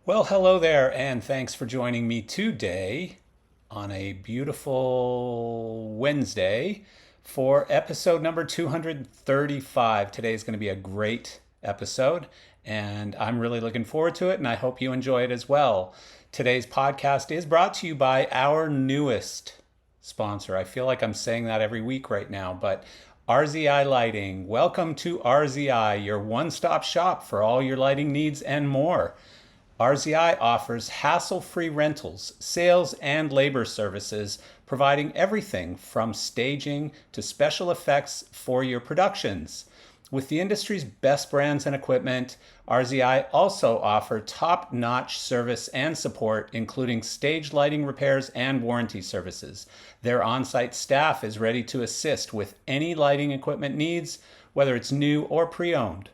Well, hello there, and thanks for joining me today on a beautiful Wednesday for episode number 235. Today is going to be a great episode, and I'm really looking forward to it, and I hope you enjoy it as well. Today's podcast is brought to you by our newest sponsor. I feel like I'm saying that every week right now, but RZI Lighting. Welcome to RZI, your one stop shop for all your lighting needs and more. RZI offers hassle-free rentals, sales, and labor services, providing everything from staging to special effects for your productions. With the industry's best brands and equipment, RZI also offer top-notch service and support, including stage lighting repairs and warranty services. Their on-site staff is ready to assist with any lighting equipment needs, whether it's new or pre-owned.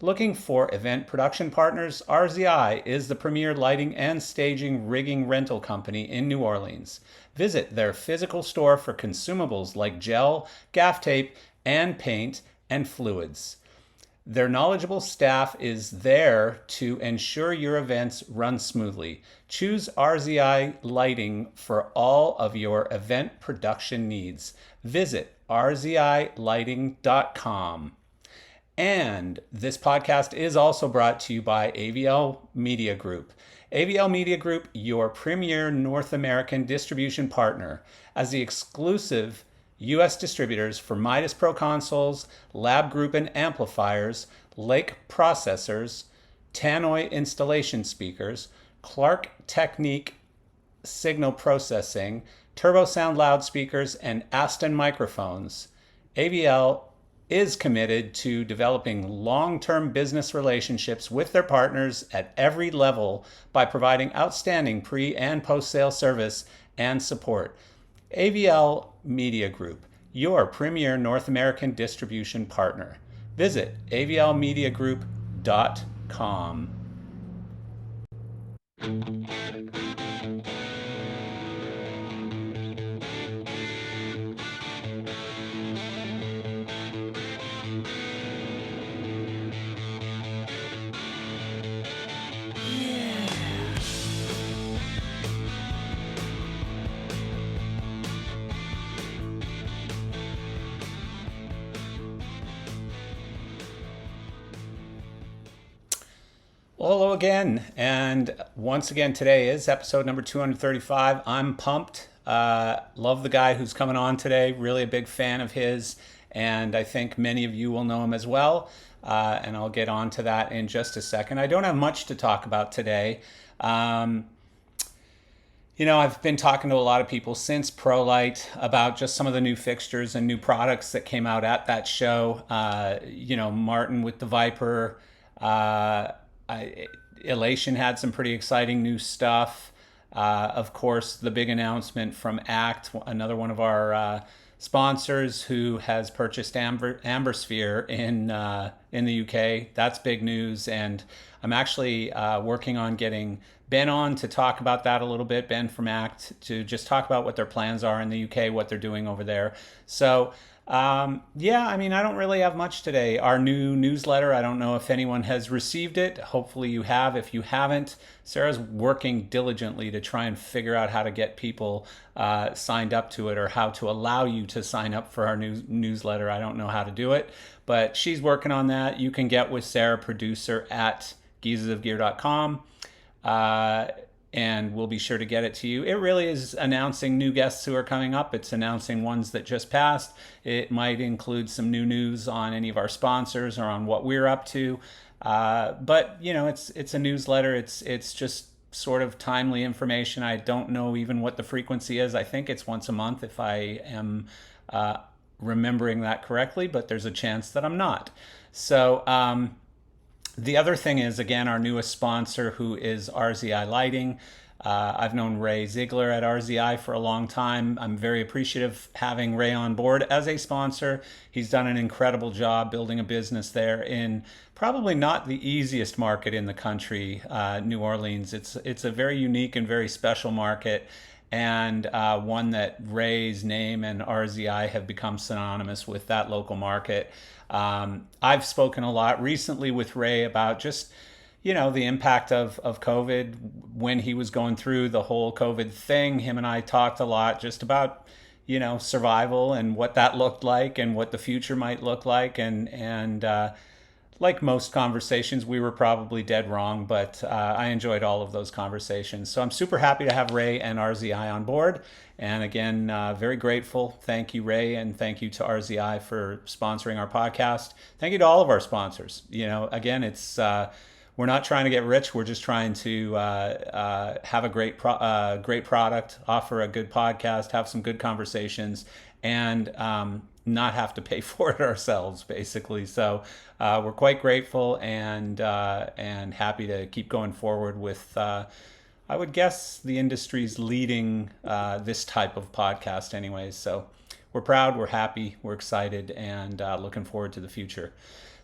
Looking for event production partners, RZI is the premier lighting and staging rigging rental company in New Orleans. Visit their physical store for consumables like gel, gaff tape, and paint and fluids. Their knowledgeable staff is there to ensure your events run smoothly. Choose RZI Lighting for all of your event production needs. Visit rzilighting.com. And this podcast is also brought to you by AVL Media Group. AVL Media Group, your premier North American distribution partner, as the exclusive U.S. distributors for Midas Pro consoles, Lab Group and amplifiers, Lake processors, Tannoy installation speakers, Clark Technique signal processing, Turbo Sound loudspeakers, and Aston microphones. AVL is committed to developing long-term business relationships with their partners at every level by providing outstanding pre- and post-sale service and support. AVL Media Group, your premier North American distribution partner. Visit avlmediagroup.com. Hello again, and once again today is episode number 235. I'm pumped. Love the guy who's coming on today. Really a big fan of his, and I think many of you will know him as well. And I'll get on to that in just a second. I don't have much to talk about today. I've been talking to a lot of people since ProLight about just some of the new fixtures and new products that came out at that show. Martin with the Viper. Elation had some pretty exciting new stuff. Of course, the big announcement from ACT, another one of our sponsors who has purchased Ambersphere in the UK. That's big news, and I'm actually working on getting Ben on to talk about that a little bit. Ben from ACT, to just talk about what their plans are in the UK, what they're doing over there. So I don't really have much today. Our new newsletter, I don't know if anyone has received it. Hopefully you have. If you haven't, Sarah's working diligently to try and figure out how to get people signed up to it, or how to allow you to sign up for our newsletter. I don't know how to do it, but she's working on that. You can get with Sarah, producer at geezesofgear.com. And we'll be sure to get it to you. It really is announcing new guests who are coming up. It's announcing ones that just passed. It might include some new news on any of our sponsors or on what we're up to. But it's a newsletter. It's just sort of timely information. I don't know even what the frequency is. I think it's once a month if I am remembering that correctly, but there's a chance that I'm not. So the other thing is, again, our newest sponsor, who is RZI Lighting. I've known Ray Ziegler at RZI for a long time. I'm very appreciative having Ray on board as a sponsor. He's done an incredible job building a business there in probably not the easiest market in the country, New Orleans. It's a very unique and very special market, and one that Ray's name and RZI have become synonymous with that local market. I've spoken a lot recently with Ray about just the impact of COVID when he was going through the whole COVID thing. Him and I talked a lot just about, survival and what that looked like and what the future might look like. And like most conversations, we were probably dead wrong, but I enjoyed all of those conversations. So I'm super happy to have Ray and RZI on board. And again, very grateful. Thank you, Ray, and thank you to RZI for sponsoring our podcast. Thank you to all of our sponsors. Again, it's we're not trying to get rich. We're just trying to have a great product, offer a good podcast, have some good conversations, and not have to pay for it ourselves, basically. So we're quite grateful and happy to keep going forward with. I would guess the industry's leading this type of podcast, anyways. So we're proud, we're happy, we're excited, and looking forward to the future.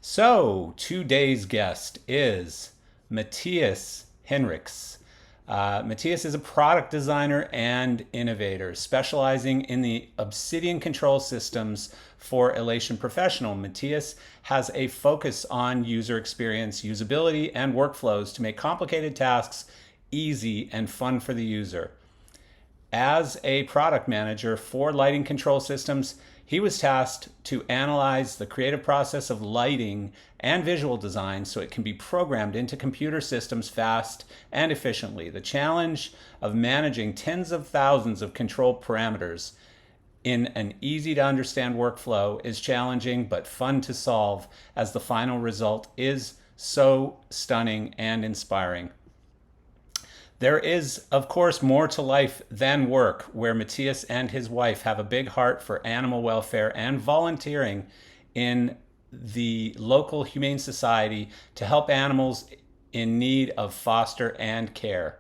So today's guest is Matthias Hinrichs. Matthias is a product designer and innovator, specializing in the Obsidian Control Systems for Elation Professional. Matthias has a focus on user experience, usability, and workflows to make complicated tasks easy and fun for the user. As a product manager for lighting control systems, he was tasked to analyze the creative process of lighting and visual design so it can be programmed into computer systems fast and efficiently. The challenge of managing tens of thousands of control parameters in an easy to understand workflow is challenging but fun to solve, as the final result is so stunning and inspiring. There is, of course, more to life than work, where Matthias and his wife have a big heart for animal welfare and volunteering in the local humane society to help animals in need of foster and care.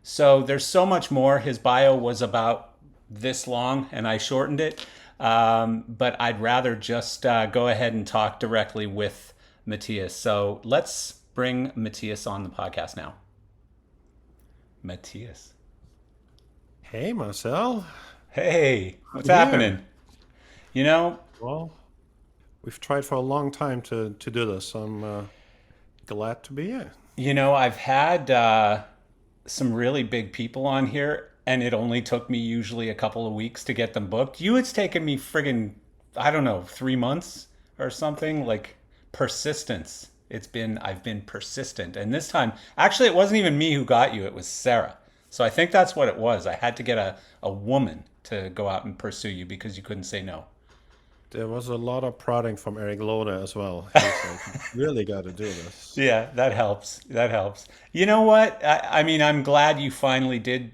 So there's so much more. His bio was about this long, and I shortened it. But I'd rather just go ahead and talk directly with Matthias. So let's bring Matthias on the podcast now. Matthias. Hey, Marcel. Hey, what's Here. happening? You know, Well, we've tried for a long time to do this. I'm glad to be here. I've had some really big people on here, and it only took me usually a couple of weeks to get them booked. It's taken me friggin', I don't know, 3 months or something. Like persistence. I've been persistent. And this time, actually, it wasn't even me who got you, it was Sarah. So I think that's what it was. I had to get a woman to go out and pursue you because you couldn't say no. There was a lot of prodding from Eric Loda as well. He's like, "You really got to do this." Yeah, that helps. That helps. You know what? I mean, I'm glad you finally did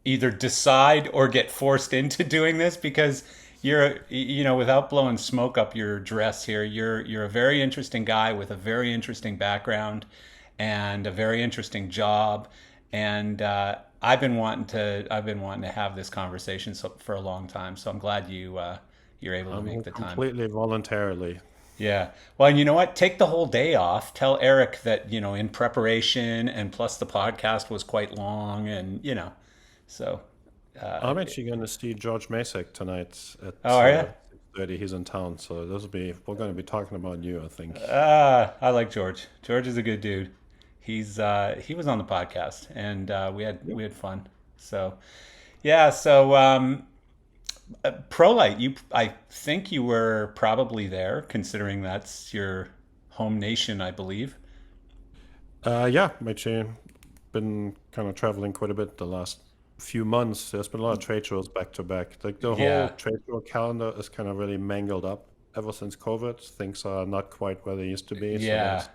either decide or get forced into doing this because without blowing smoke up your dress here, you're a very interesting guy with a very interesting background and a very interesting job. And I've been wanting to have this conversation for a long time. So I'm glad you're able to I'm make here the time. completely voluntarily. Yeah. Well, and you know what? Take the whole day off. Tell Eric that, in preparation and plus the podcast was quite long so, uh, I'm actually going to see George Masek tonight at oh, are you? 6:30. He's in town, so we're going to be talking about you, I think. I like George. George is a good dude. He was on the podcast and we had fun. So, yeah. So, ProLight, I think you were probably there considering that's your home nation, I believe. Yeah, actually, been kind of traveling quite a bit the last few months. There's been a lot of trade shows back to back. Like the whole Yeah. trade show calendar is kind of really mangled up ever since COVID. Things are not quite where they used to be. So Yeah. there's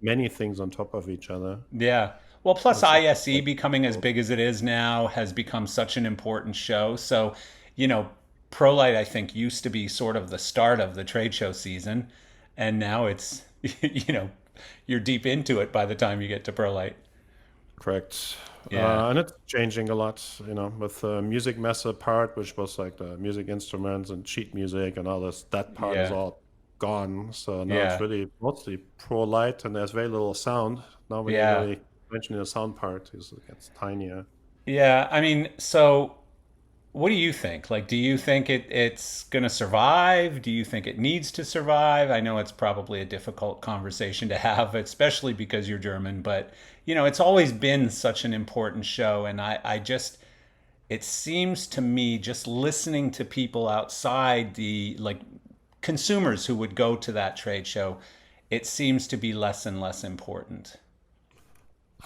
many things on top of each other. Yeah. Well, plus It's just ISE like, becoming as big as it is now has become such an important show. So, you know, ProLight, I think, used to be sort of the start of the trade show season. And now it's, you know, you're deep into it by the time you get to ProLight. correct. Yeah. And it's changing a lot, with music mess part, which was like the music instruments and sheet music and all this. That part is Yeah. all gone. So now it's Yeah. really mostly pro light, and there's very little sound. Nobody Yeah. really mentioned the sound part. It gets tinier. Yeah. I mean, so what do you think? Like, do you think it's going to survive? Do you think it needs to survive? I know it's probably a difficult conversation to have, especially because you're German, but it's always been such an important show. And I just, it seems to me, just listening to people outside the, like, consumers who would go to that trade show, it seems to be less and less important.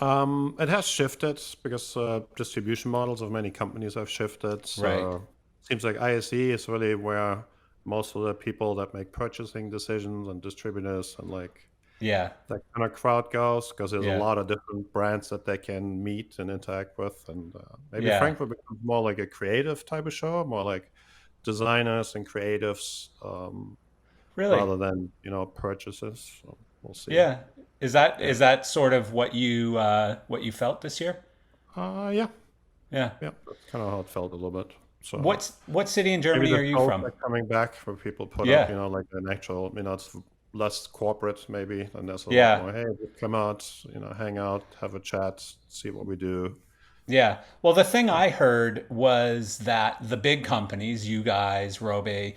It has shifted because distribution models of many companies have shifted. Right. So it seems like ISE is really where most of the people that make purchasing decisions and distributors and like Yeah. that kind of crowd goes because there's a Yeah. lot of different brands that they can meet and interact with. And maybe Yeah. Frankfurt becomes more like a creative type of show, more like designers and creatives Really? rather than, purchases. So we'll see. Yeah. Is Yeah. that sort of what you felt this year? Yeah. Yeah. Yeah. That's kind of how it felt a little bit. So. What city in Maybe Germany the are you shows from? are coming back where people put up, Yeah. like an actual, it's less corporate maybe, and there's a lot Yeah. more, hey, just come out, hang out, have a chat, see what we do. Yeah. Well, the thing I heard was that the big companies, you guys, Robe,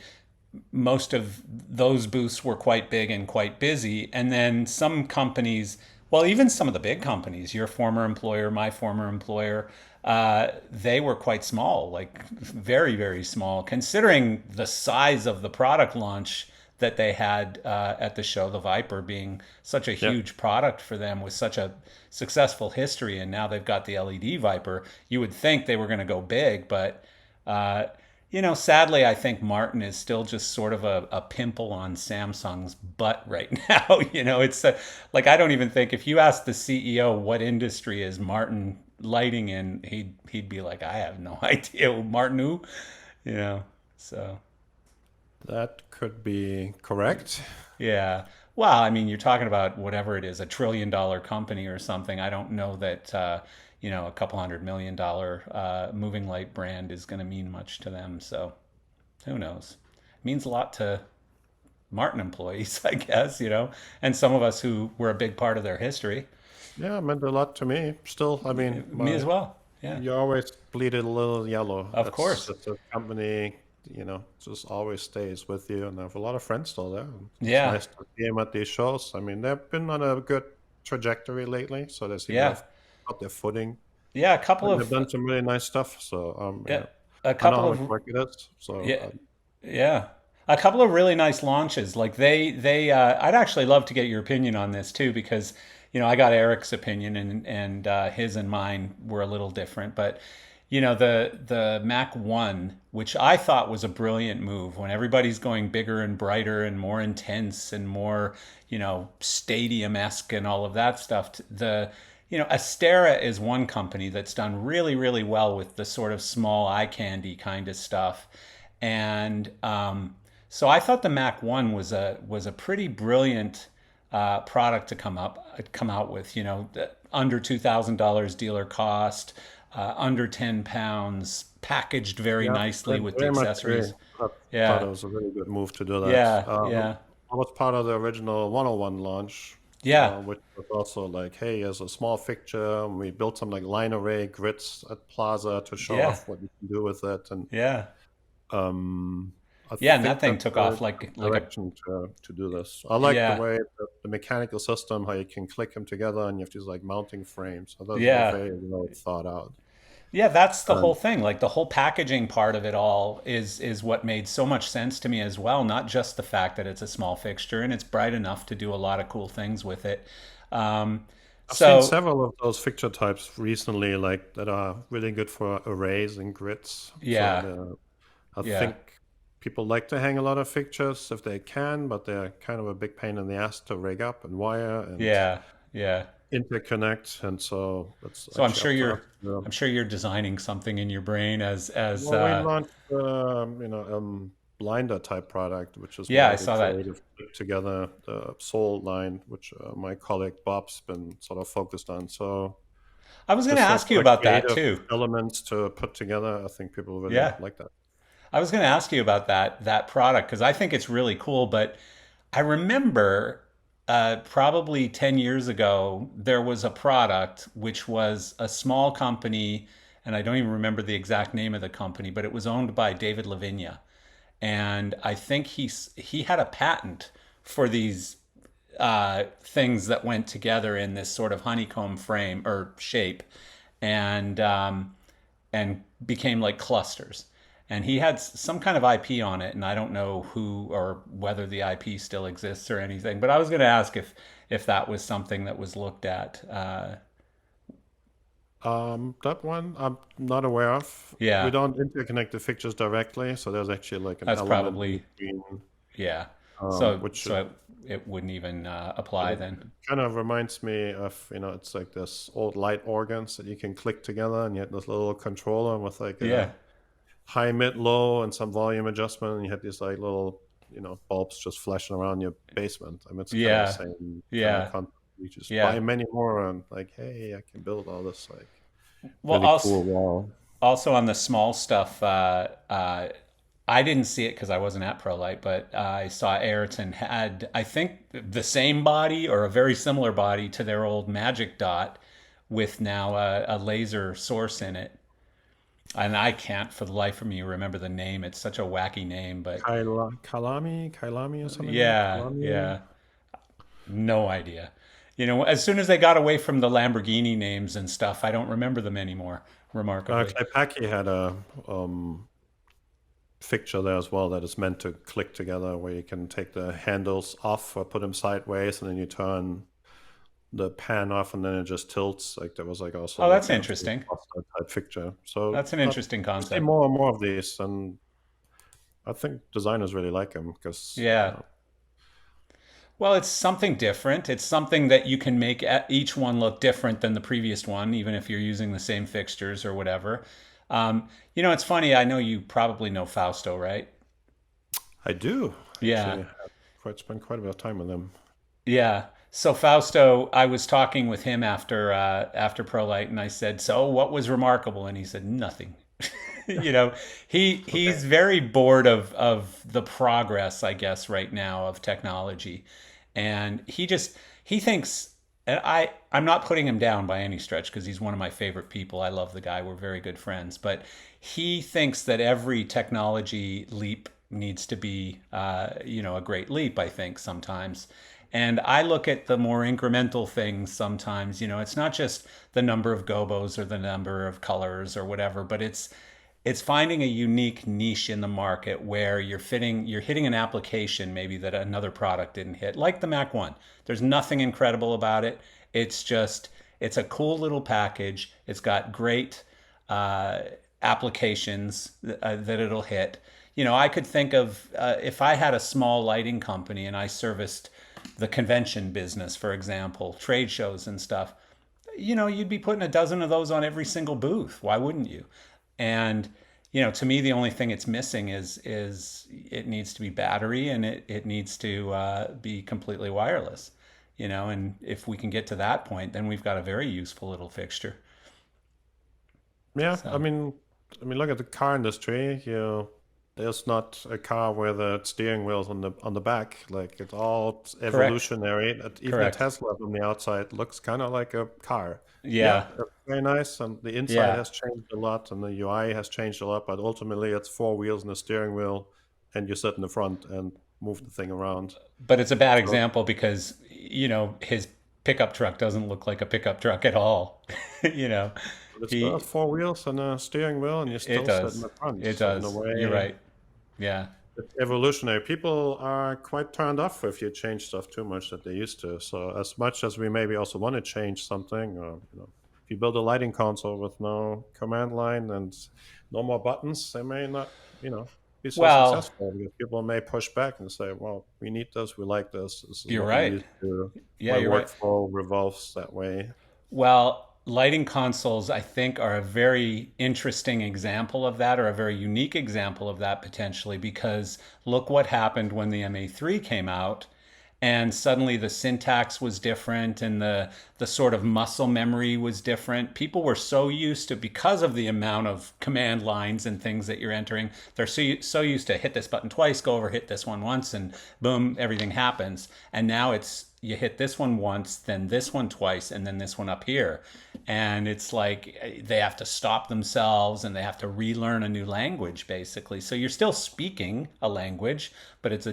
most of those booths were quite big and quite busy. And then some companies, well, even some of the big companies, your former employer, my former employer, they were quite small, like very, very small, considering the size of the product launch that they had at the show, the Viper being such a Yeah. huge product for them with such a successful history. And now they've got the LED Viper. You would think they were going to go big, but uh, sadly, I think Martin is still just sort of a pimple on Samsung's butt right now. It's like I don't even think if you ask the CEO what industry is Martin lighting in, he'd be like, I have no idea. Martin who? You know, so That could be correct. yeah. Well, I mean, you're talking about whatever it is, $1 trillion company or something. I don't know that a couple $100 million moving light brand is going to mean much to them. So who knows? It means a lot to Martin employees, I guess, and some of us who were a big part of their history. Yeah, it meant a lot to me. Still, I mean, Me as well. Yeah, you always bleeded a little yellow. of That's course. that's a company, just always stays with you. And I have a lot of friends still there. And it's Yeah, nice to see them at these shows. I mean, they've been on a good trajectory lately, so they seem to yeah, have got their footing. yeah. A couple And they've of done some really nice stuff. So, yeah, a I know couple how of much work it is. So, yeah, yeah. A couple of really nice launches. Like I'd actually love to get your opinion on this too, because I got Eric's opinion and his and mine were a little different. But the Mac One, which I thought was a brilliant move, when everybody's going bigger and brighter and more intense and more stadium esque and all of that stuff. Astera is one company that's done really really well with the sort of small eye candy kind of stuff, and so I thought the Mac One was a pretty brilliant product to come out with. Under $2,000 dealer cost, under 10 pounds, packaged very yeah, nicely with the very much agree. accessories. I thought it Yeah, was a really good move to do that. yeah, yeah, I was part of the original 101 launch, yeah, which was also like, hey, as a small fixture, we built some like line array grids at Plaza to show yeah, off what you can do with it. And yeah, um, I yeah. And that think thing that's took the off like a direction to do this. I like the yeah, way the mechanical system, how you can click them together and you have these like mounting frames. So those are yeah. very well thought out. Yeah, that's the whole Um, thing. Like the whole packaging part of it all is what made so much sense to me as well. Not just the fact that it's a small fixture and it's bright enough to do a lot of cool things with it. Um, I've seen so several of those fixture types recently, like that are really good for arrays and grids. So yeah, I yeah, think people like to hang a lot of fixtures if they can, but they're kind of a big pain in the ass to rig up and wire and yeah, yeah. interconnect, and so it's So actually up to us. I'm sure you're designing something in your brain as Well, we launched, blinder type product, which is yeah, more I like a saw that. creative put together the Soul line, which my colleague Bob's been sort of focused on. So I was going to just ask you sort of about that creative too. elements to put together. I think people really Yeah. like that. I was going to ask you about that product because I think it's really cool. But I remember probably 10 years ago there was a product which was a small company, and I don't even remember the exact name of the company, but it was owned by David Lavinia, and I think he had a patent for these things that went together in this sort of honeycomb frame or shape, and became like clusters. And he had some kind of IP on it, and I don't know who or whether the IP still exists or anything. But I was going to ask if that was something that was looked at. That one I'm not aware of. We Yeah, don't interconnect the fixtures directly, so there's actually like an that's element in probably between, yeah. So which so it wouldn't even but apply it then. kind of reminds me of, it's like this old light organs that you can click together, and you had this little controller with like Yeah, a high, mid, low, and some volume adjustment, and you had these like little, bulbs just flashing around your basement. I mean, it's kind of the yeah, same kind of yeah, concept. You just buy yeah. many more, and like, hey, I can build all this like Well, really also cool wall. also on the small stuff, I didn't see it because I wasn't at ProLight, but I saw Ayrton had, I think, the same body or a very similar body to their old Magic Dot with now a laser source in it. And I can't for the life of me remember the name. It's such a wacky name, but Kailami or something like that. yeah, Kalami. yeah, no idea. As soon as they got away from the Lamborghini names and stuff, I don't remember them anymore, remarkably. Clay had a fixture there as well that is meant to click together, where you can take the handles off or put them sideways, and then you turn the pan off, and then it just tilts. Like there was like also Oh, like that's kind of interesting. a type fixture. So That's an interesting we see concept. more and more of these, and I think designers really like them because Yeah. Well, it's something different. It's something that you can make each one look different than the previous one, even if you're using the same fixtures or whatever. It's funny. I know you probably know Fausto, right? I do Yeah. actually quite spend quite a bit of time with them. Yeah. So Fausto, I was talking with him after ProLight, and I said, "So what was remarkable?" And he said, "Nothing." you know, he's Okay. very bored of the progress, I guess, right now of technology, and he thinks. And I'm not putting him down by any stretch because he's one of my favorite people. I love the guy. We're very good friends. But he thinks that every technology leap needs to be, a great leap, I think, sometimes. And I look at the more incremental things sometimes. It's not just the number of gobos or the number of colors or whatever, but it's finding a unique niche in the market where you're hitting an application maybe that another product didn't hit, like the Mac One. There's nothing incredible about it. It's a cool little package. It's got great uh, applications that it'll hit. I could think of if I had a small lighting company and I serviced the convention business, for example, trade shows and stuff. You'd be putting a dozen of those on every single booth. Why wouldn't you? And to me, the only thing it's missing is it needs to be battery and it needs to be completely wireless. And if we can get to that point, then we've got a very useful little fixture. Yeah, I So mean, look at the car industry. There's not a car where the steering wheel's on the back. Like it's all correct, evolutionary. Even a correct. Tesla from the outside looks kind of like a car. Yeah, Yeah, it's very nice, and the inside yeah. has changed a lot, and the UI has changed a lot. But ultimately, it's four wheels and a steering wheel, and you sit in the front and move the thing around. But it's a bad So example because his pickup truck doesn't look like a pickup truck at all. you know, it still has he four wheels and a steering wheel, and you it still sit in does, the front. it So in a does. You're way, right. Yeah. it's evolutionary. People are quite turned off if you change stuff too much that they used to. So as much as we maybe also want to change something, or if you build a lighting console with no command line and no more buttons, they may not, be so Well, successful because people may push back and say, "Well, we need this. We like this. This is you're what we right. used to. Yeah, My you're right. workflow revolves that way." Well, lighting consoles, I think, are a very interesting example of that, or a very unique example of that potentially, because look what happened when the MA3 came out, and suddenly the syntax was different and the sort of muscle memory was different. People were so used to, because of the amount of command lines and things that you're entering, they're so used to hit this button twice, go over, hit this one once, and boom, everything happens. And now it's you hit this one once, then this one twice, and then this one up here. And it's like they have to stop themselves and they have to relearn a new language basically. So you're still speaking a language, but it's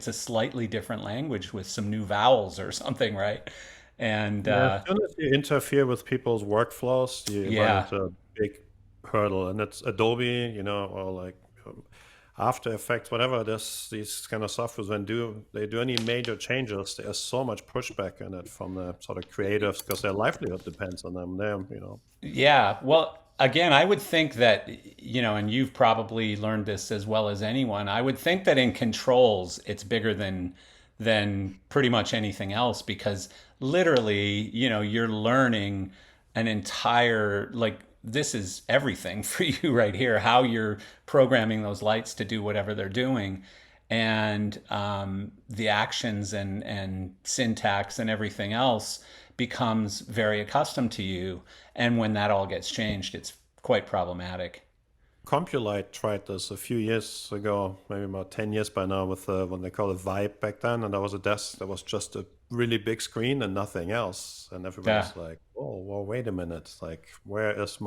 a slightly different language with some new vowels or something, right? And Yeah, as soon as you interfere with people's workflows, you run yeah, into a big hurdle, and it's Adobe, or like After Effects, whatever it is, these kind of softwares, when they do any major changes, there's so much pushback in it from the sort of creatives because their livelihood depends on them. yeah. Well, again, I would think that, and you've probably learned this as well as anyone. I would think that in controls, it's bigger than pretty much anything else because literally, you're learning an entire like this is everything for you right here. How you're programming those lights to do whatever they're doing, and the actions and syntax and everything else becomes very accustomed to you. And when that all gets changed, it's quite problematic. Compulite tried this a few years ago, maybe about 10 years by now, with what they call a Vibe back then. And that was a desk that was just a really big screen and nothing else. And Yeah, everybody's like, oh, well, wait a minute. Like, where is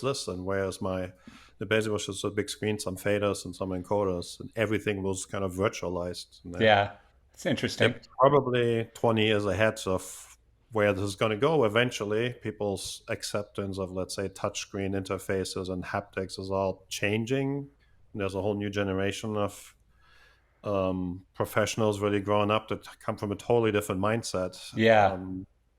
this? And where is my, the basic was just a big screen, some faders and some encoders, and everything was kind of virtualized. And yeah, it's they're interesting. probably 20 years ahead of where this is going to go eventually. People's acceptance of, let's say, touchscreen interfaces and haptics is all changing. And there's a whole new generation of professionals really growing up that come from a totally different mindset. Yeah,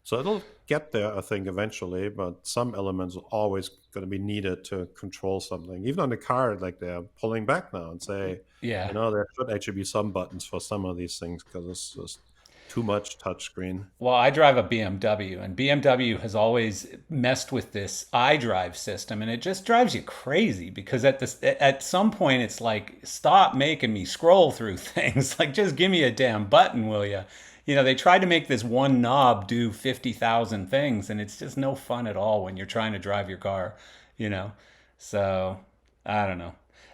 So it'll get there, I think, eventually, but some elements are always going to be needed to control something. Even on the car, like they're pulling back now and say, yeah. there should actually be some buttons for some of these things because it's just too much touchscreen. Well, I drive a BMW, and BMW has always messed with this iDrive system, and it just drives you crazy because at some point it's like, stop making me scroll through things. Like, just give me a damn button, will you? They tried to make this one knob do 50,000 things, and it's just no fun at all when you're trying to drive your car, you know? So, I don't know.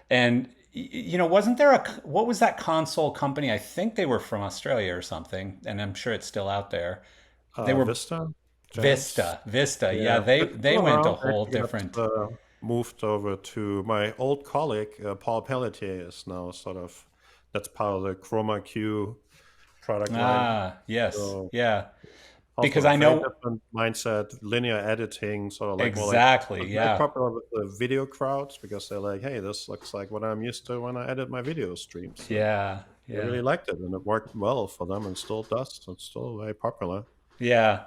And wasn't there what was that console company? I think they were from Australia or something, and I'm sure it's still out there. They were Vista, Giants. Vista. Yeah, Yeah, they it's they still went a around. whole Actually different. got moved over to my old colleague, Paul Pelletier, is now sort of, that's part of the Chroma Q product line. Ah, yes, So yeah. Because also a I very know different mindset, linear editing, sort of like more like exactly. very Yeah, popular with the video crowds because they're like, hey, this looks like what I'm used to when I edit my video streams. And yeah, they yeah, really liked it and it worked well for them and still does. It's still very popular. yeah,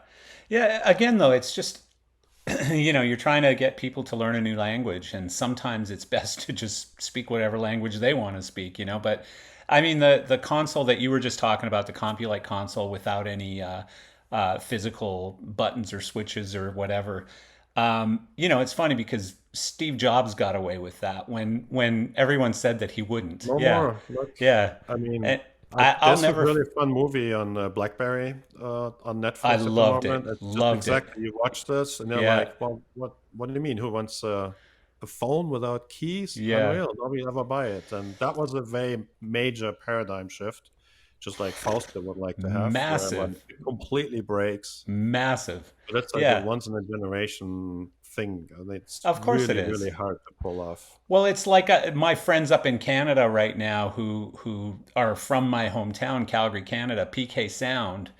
yeah. Again, though, it's just you're trying to get people to learn a new language, and sometimes it's best to just speak whatever language they want to speak. But I mean, the console that you were just talking about, the CompuLite console without any physical buttons or switches or whatever. It's funny because Steve Jobs got away with that when everyone said that he wouldn't. No Yeah, more. Look, yeah. I mean, And I'll there's a never. really fun movie on BlackBerry on I Netflix at the loved moment. it. It's just Loved it. exactly, you watch this and they're Yeah, like, well, what do you mean? Who wants a phone without keys? yeah. Unreal. Nobody will ever buy it. And that was a very major paradigm shift, just like Fausto would like to have, where like Massive, it completely breaks. massive. But that's like a Yeah, once in a generation thing. And it's of course it really, really is. hard to pull off. Well, it's like my friends up in Canada right now who are from my hometown, Calgary, Canada, PK Sound.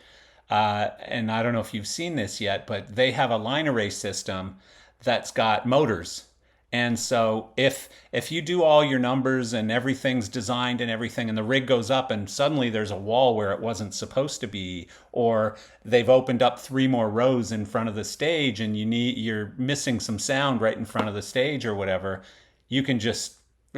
And I don't know if you've seen this yet, but they have a line array system that's got motors. And so if you do all your numbers and everything's designed and everything, and the rig goes up and suddenly there's a wall where it wasn't supposed to be, or they've opened up 3 more rows in front of the stage and you're missing some sound right in front of the stage or whatever, you can just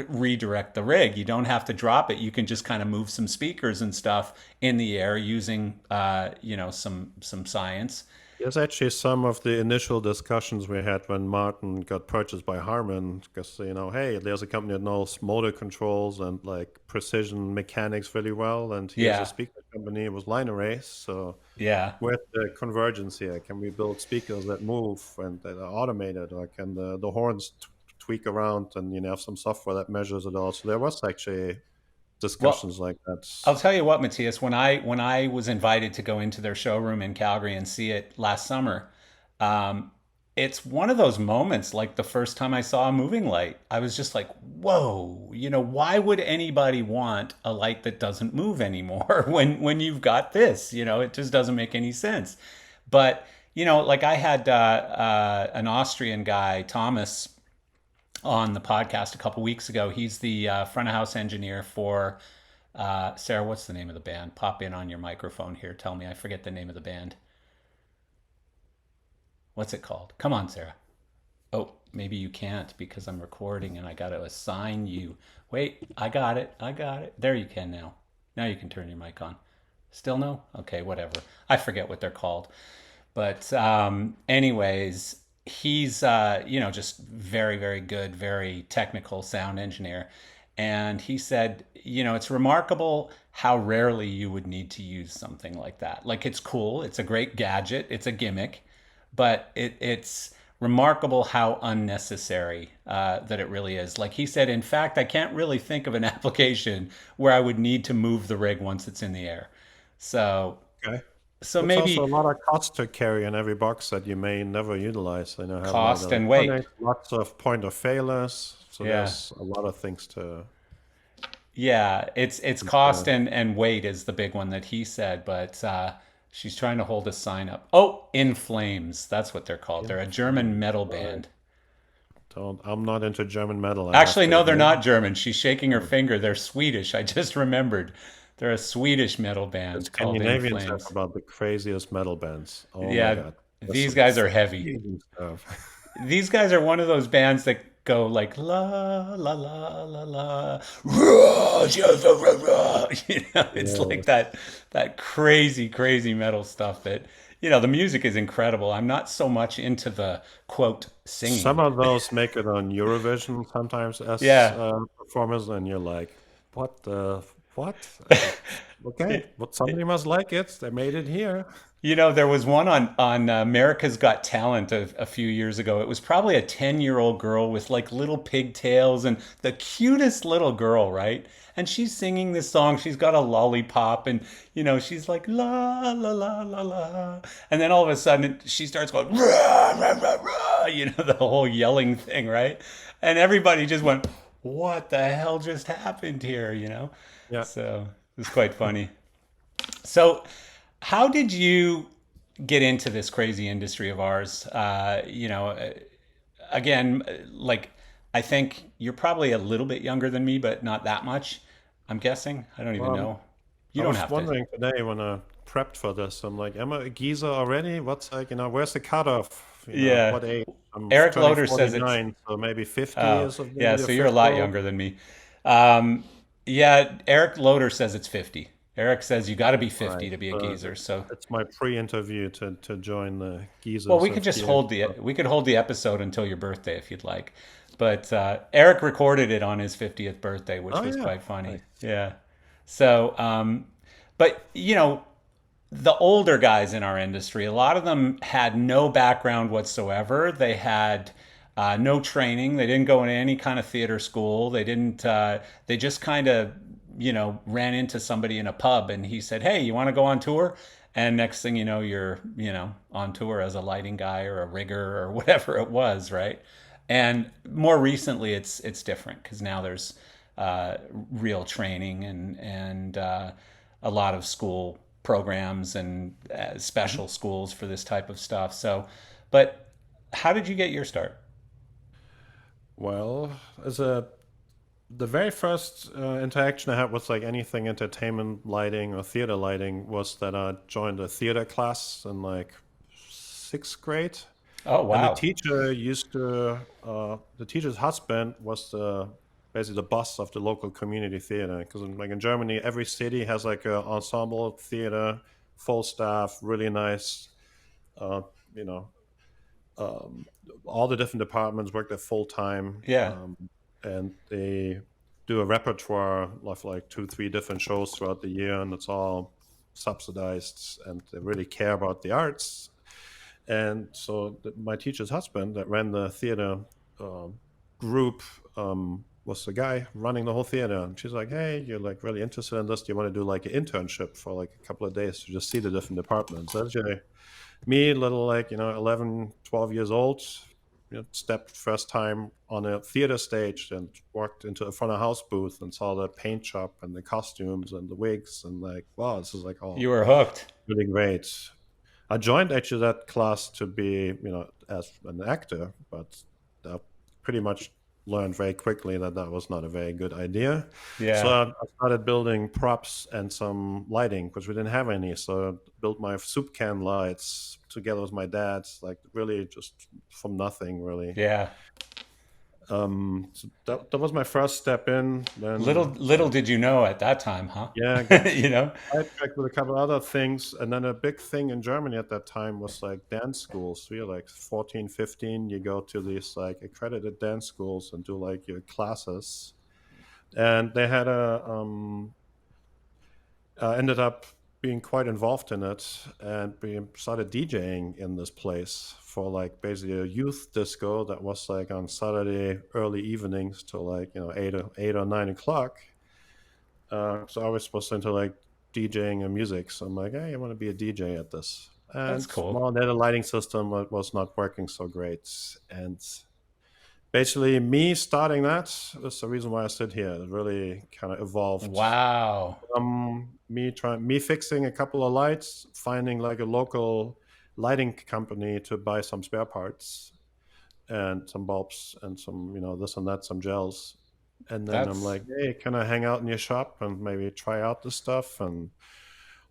redirect the rig. You don't have to drop it. You can just kind of move some speakers and stuff in the air using some science. There's actually some of the initial discussions we had when Martin got purchased by Harman, because hey, there's a company that knows motor controls and like precision mechanics really well, and here's a Yeah, speaker company. It was line arrays. So yeah. where's the convergence here? Can we build speakers that move and that are automated, or can the horns tweak around and have some software that measures it all? So there was actually Well, discussions like that. I'll tell you what, Matthias, when I was invited to go into their showroom in Calgary and see it last summer, um, it's one of those moments like the first time I saw a moving light. I was just like, whoa, why would anybody want a light that doesn't move anymore when you've got this? It just doesn't make any sense. But like I had an Austrian guy, Thomas, on the podcast a couple weeks ago. He's the front of house engineer for Sarah. What's the name of the band? Pop in on your microphone here. Tell me. I forget the name of the band. What's it called? Come on, Sarah. Oh, maybe you can't because I'm recording and I got to assign you. Wait, I got it. I got it. There you can now. Now you can turn your mic on. Still no? Okay, whatever. I forget what they're called. But anyways, he's just very very good, very technical sound engineer, and he said, it's remarkable how rarely you would need to use something like that. Like it's cool, it's a great gadget, it's a gimmick, but it's remarkable how unnecessary that it really is. Like he said, in fact, I can't really think of an application where I would need to move the rig once it's in the air. So Okay. so That's also a maybe lot of cost to carry in every box that you may never utilize. Have a lot of cost and weight. electronics, lots of point of failures. So Yeah. there's a lot of things to Yeah, it's cost consider. and weight is the big one that he said, but she's trying to hold a sign up. Oh, In Flames, that's what they're called. They're a German Inflamed. metal Right. band. I'm not into German metal, I have Actually, to no, they're admit. not German. She's shaking her Uh, finger. They're Swedish. I just remembered. They're a Swedish metal The band called In Scandinavians have Flames. about the craziest metal bands. Oh my Yeah, God. There's these some guys are heavy. crazy stuff. These guys are one of those bands that go like la la la la la rah, yeah, rah, rah. It's like Yeah. that crazy crazy metal stuff that the music is incredible. I'm not so much into the quote Some singing. of those make it on Eurovision sometimes as Yeah. performers, and you're like, what the what? Okay, It, but somebody must like it. They made it here. There was one on America's Got Talent a few years ago. It was probably a 10-year-old girl with like little pigtails and the cutest little girl, right? And she's singing this song. She's got a lollipop and she's like la la la la la. And then all of a sudden she starts going rah, rah, rah, rah, the whole yelling thing, right? And everybody just went, "What the hell just happened here?" Yeah. So it was quite funny. So, how did you get into this crazy industry of ours? Again, like I think you're probably a little bit younger than me, but not that much. I'm guessing. I don't even Um, know. You I don't was have to. wondering today when I prepped for this, I'm like, am I a geezer already? What's like, where's the cutoff? Yeah. What age? I'm Eric turning Loader says it's. 49, so maybe 50 Oh, is yeah. maybe So you're a lot official. younger than me. Um, yeah. Eric Loader says it's 50. Eric says you got to be Right. 50 to be a So geezer. So it's my pre-interview to join the well, geezers we could of just gear. hold the episode until your birthday if you'd like. But Eric recorded it on his 50th birthday, which Oh was yeah, quite funny. nice. Yeah. So, but the older guys in our industry, a lot of them had no background whatsoever. They had no training. They didn't go into any kind of theater school. They didn't. They just kind of, ran into somebody in a pub, and he said, "Hey, you want to go on tour?" And next thing you know, you're, on tour as a lighting guy or a rigger or whatever it was, right? And more recently, it's different because now there's real training and a lot of school programs and Mhm. special schools for this type of stuff. So, but how did you get your start? Well, as a the very first interaction I had with like anything entertainment lighting or theater lighting was that I joined a theater class in like sixth grade, Oh, and wow. the teacher's husband was basically the boss of the local community theater. Because like in Germany, every city has like an ensemble theater, full staff, really nice. Uh, you know, um, all the different departments work there full time, Yeah. and they do a repertoire of like two, three different shows throughout the year, and it's all subsidized, and they really care about the arts. And so my teacher's husband that ran the theater uh, group was the guy running the whole theater, and she's like, "Hey, you're like really interested in this? Do you want to do like an internship for like a couple of days to just see the different departments?" That's me, little like 11, 12 years old, stepped first time on a theater stage and walked into a front of house booth and saw the paint shop and the costumes and the wigs and like, wow, this is like all You were hooked. really great. I joined actually that class to be, as an actor, but I pretty much learned very quickly that that was not a very good idea. So Yeah. I started building props and some lighting because we didn't have any. So I built my soup can lights together with my dad, like really just from nothing, really. Yeah. So that was my first step in. Little did you know at that time, huh? Yeah, got You know? sidetracked with a couple other things. And then a big thing in Germany at that time was like dance schools. So you're like 14, 15, you go to these like accredited dance schools and do like your classes. And they had ended up being quite involved in it and started DJing in this place for like basically a youth disco that was like on Saturday early evenings till like, 8 or 9 o'clock. So I was supposed to into like DJing and music. So I'm like, hey, I want to be a DJ at this. That's And cool. well, then the lighting system was not working so great. And basically, me starting that is the reason why I sit here. It really kind of evolved Wow. from me fixing a couple of lights, finding like a local lighting company to buy some spare parts and some bulbs and some, this and that, some gels. And then I'm That's like, hey, can I hang out in your shop and maybe try out this stuff and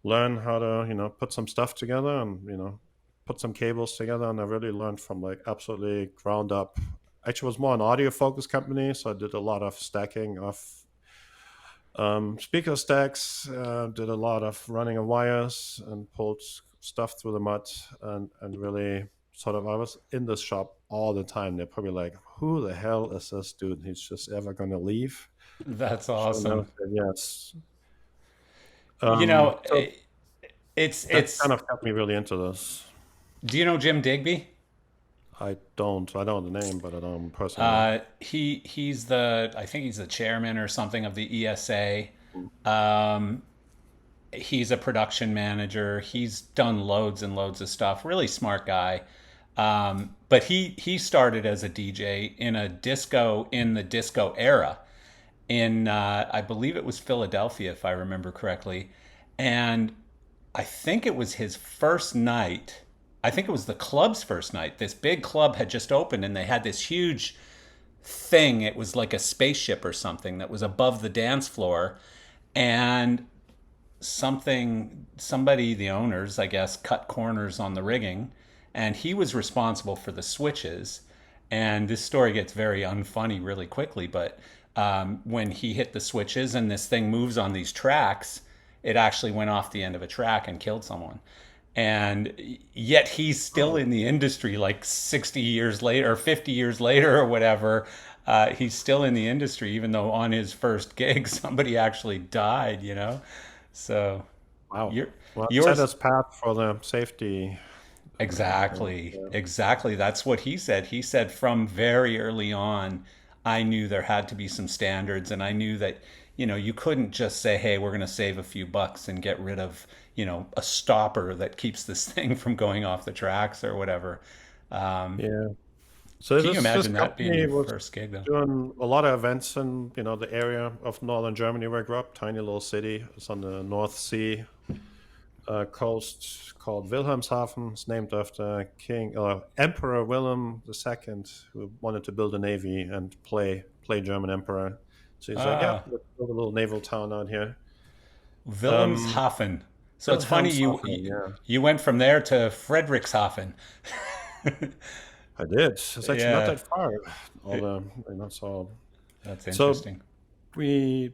learn how to, put some stuff together and, put some cables together. And I really learned from like absolutely ground up. Actually, it was more an audio focused company. So I did a lot of stacking of speaker stacks, did a lot of running of wires and pulled stuff through the mud and really sort of, I was in this shop all the time. They're probably like, who the hell is this dude? He's just ever going to leave. that's Sure enough, awesome. yes. You know, So that it's kind of got me really into this. do you know Jim Digby? I don't know the name, but I don't personally. He's the I think he's the chairman or something of the ESA. Mm. He's a production manager. He's done loads and loads of stuff. Really smart guy. But he started as a DJ in a disco in the disco era in I believe it was Philadelphia if I remember correctly, and I think it was his first night. I think it was the club's first night. This big club had just opened and they had this huge thing. It was like a spaceship or something that was above the dance floor. And somebody, the owners, I guess, cut corners on the rigging. And he was responsible for the switches. And this story gets very unfunny really quickly. But when he hit the switches and this thing moves on these tracks, it actually went off the end of a track and killed someone. And yet he's still Oh, in the industry like 60 years later or 50 years later or whatever. He's still in the industry, even though on his first gig somebody actually died, you know? So wow. your Well, set yours us path for the safety. Thing. exactly, Yeah. exactly. That's what he said. He said from very early on, I knew there had to be some standards, and I knew that, you couldn't just say, hey, we're going to save a few bucks and get rid of, a stopper that keeps this thing from going off the tracks or whatever. Um, Yeah. So can you this imagine that being company your was first gig, though? doing a lot of events in the area of northern Germany where I grew up. Tiny little city. It's on the North Sea coast called Wilhelmshaven. It's named after King Emperor Wilhelm II, who wanted to build a navy and play German emperor. So he's like, yeah, Ah, let's build a little naval town out here. Um, Wilhelmshaven. So it's funny Wilhelmshaven, yeah, you went from there to Frederickshafen. I did. It's actually not Yeah, that far. All the so that's so interesting. we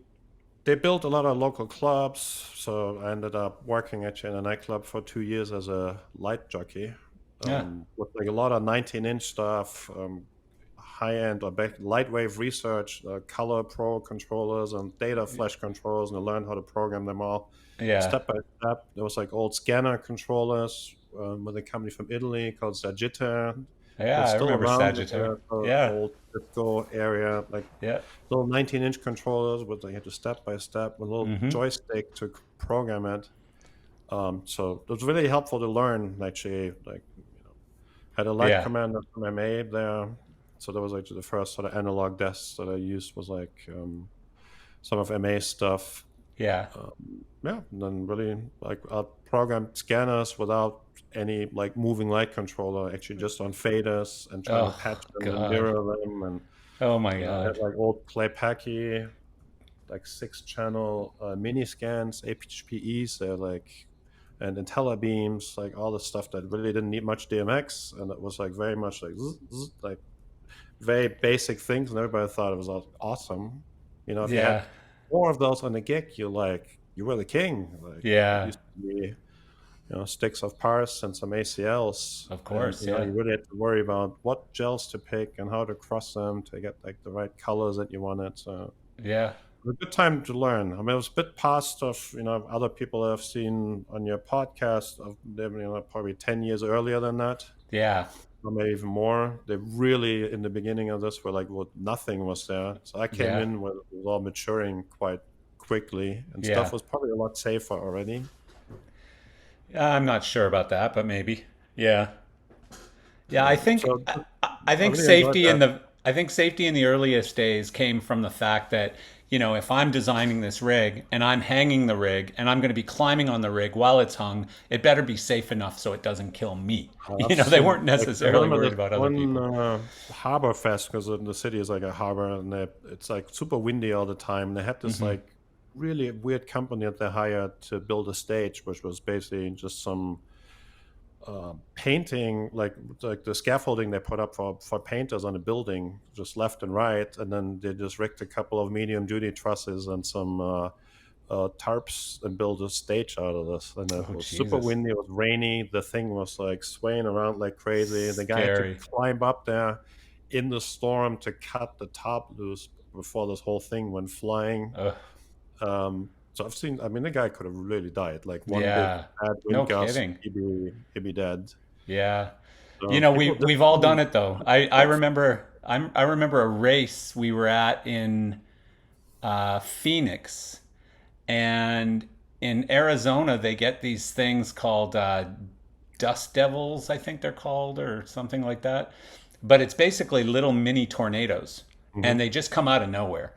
they built a lot of local clubs. So I ended up working actually in a nightclub for 2 years as a light jockey, Yeah, with like a lot of 19-inch stuff, high end or light wave research, color pro controllers and data flash controllers, and I learned how to program them all yeah. step by step. There was like old scanner controllers with a company from Italy called Sagitta. Yeah, it's I still remember around in Sagittarius. the Yeah. old Cisco area, like Yeah. little 19-inch controllers with like, you had to step by step, a little Mm-hmm. joystick to program it. So it was really helpful to learn actually, like, had a light Yeah. commander from MA there. So that was like the first sort of analog desks that I used was like some of MA stuff. Yeah. Yeah, and then really like I programmed scanners without any like moving light controller, actually just on faders and trying to patch Oh them and God. mirror them. And Oh my I had God. like old Clay Packy, like 6 channel mini scans, HPEs, they're like, and Intella beams, like all the stuff that really didn't need much DMX, and it was like very much like like very basic things, and everybody thought it was awesome. If you had Yeah. more of those on the gig, you were the king. Like it Yeah. used to be, sticks of parse and some ACLs, Of and course. Yeah. you really had to worry about what gels to pick and how to cross them to get like the right colors that you wanted. So Yeah. a good time to learn. I mean, it was a bit past of other people that I've seen on your podcast of them, probably 10 years earlier than that, Yeah. or maybe even more. They really in the beginning of this were like, well, nothing was there. So I came Yeah. in when it was all maturing quite quickly, and Yeah. stuff was probably a lot safer already. I'm not sure about that, but maybe. Yeah. Yeah, I think So I I think really enjoyed safety in that. the I think safety in the earliest days came from the fact that, if I'm designing this rig and I'm hanging the rig and I'm going to be climbing on the rig while it's hung, it better be safe enough so it doesn't kill me. I've They weren't seen, like, I necessarily remember worried this about other one people. harbor fest because the city is like a harbor, and it's like super windy all the time. They had this Hmm. like really weird company that they hired to build a stage, which was basically just some painting, like the scaffolding they put up for painters on a building, just left and right, and then they just rigged a couple of medium duty trusses and some tarps and build a stage out of this. And it Oh was super Jesus. windy. It was rainy. The thing was like swaying around like crazy. The guy had to Scary. climb up there in the storm to cut the top loose before this whole thing went flying. Ugh. So I've seen. I mean, the guy could have really died. Like one big Yeah. bad No wind gust, kidding. he'd be dead. Yeah. So people We've all done definitely it though. I remember I remember a race we were at in Phoenix, and in Arizona they get these things called dust devils, I think they're called, or something like that. But it's basically little mini tornadoes, and hmm they just come out of nowhere.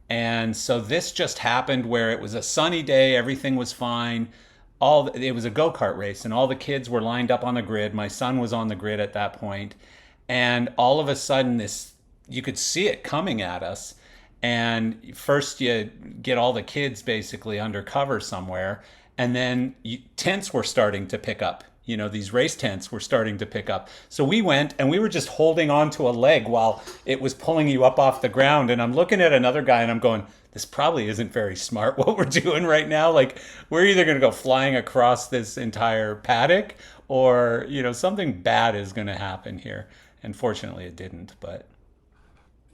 And so this just happened where it was a sunny day, everything was fine. It was a go-kart race, and all the kids were lined up on the grid. My son was on the grid at that point, and all of a sudden this you could see it coming at us. And first you get all the kids basically under cover somewhere, and then tents were starting to pick up. These race tents were starting to pick up. So we went and we were just holding on to a leg while it was pulling you up off the ground. And I'm looking at another guy and I'm going, this probably isn't very smart what we're doing right now. Like, we're either going to go flying across this entire paddock, or, something bad is going to happen here. And fortunately it didn't, but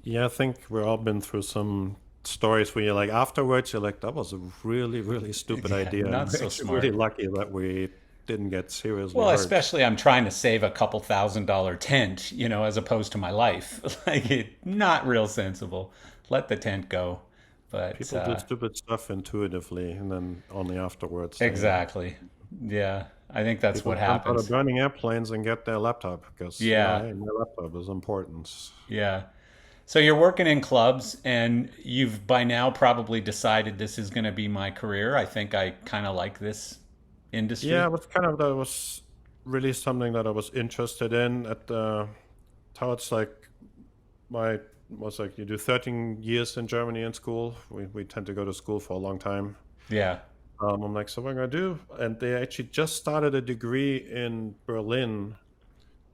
Yeah, I think we've all been through some stories where you're like afterwards you're like that was a really really stupid yeah, idea, and not we're so actually really smart. lucky that we didn't get seriously Well, hurt. especially I'm trying to save a couple $1,000 tent, as opposed to my life. Like, not real sensible. Let the tent go. But People do stupid stuff intuitively, and then only afterwards they exactly. Yeah, I think that's people what jump out of happens. burning airplanes and get their laptop because Yeah. hey, my laptop is important. Yeah. So you're working in clubs and you've by now probably decided this is going to be my career. I think I kind of like this Yeah, industry. it was that was really something that I was interested in at the towards like my was like you do 13 years in Germany in school. We tend to go to school for a long time. Yeah. I'm like, so what am I gonna do? And they actually just started a degree in Berlin.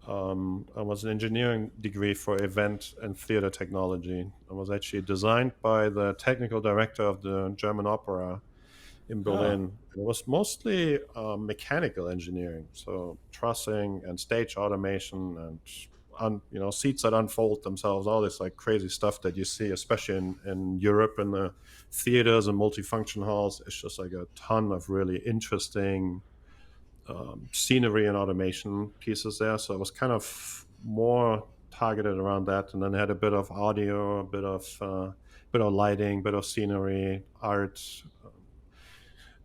I was an engineering degree for event and theater technology. I was actually designed by the technical director of the German Opera in Oh. Berlin. It was mostly mechanical engineering, so trussing and stage automation and seats that unfold themselves, all this like crazy stuff that you see, especially in Europe in the theaters and multifunction halls. It's just like a ton of really interesting scenery and automation pieces there. So it was kind of more targeted around that, and then had a bit of audio, bit of lighting, bit of scenery, art,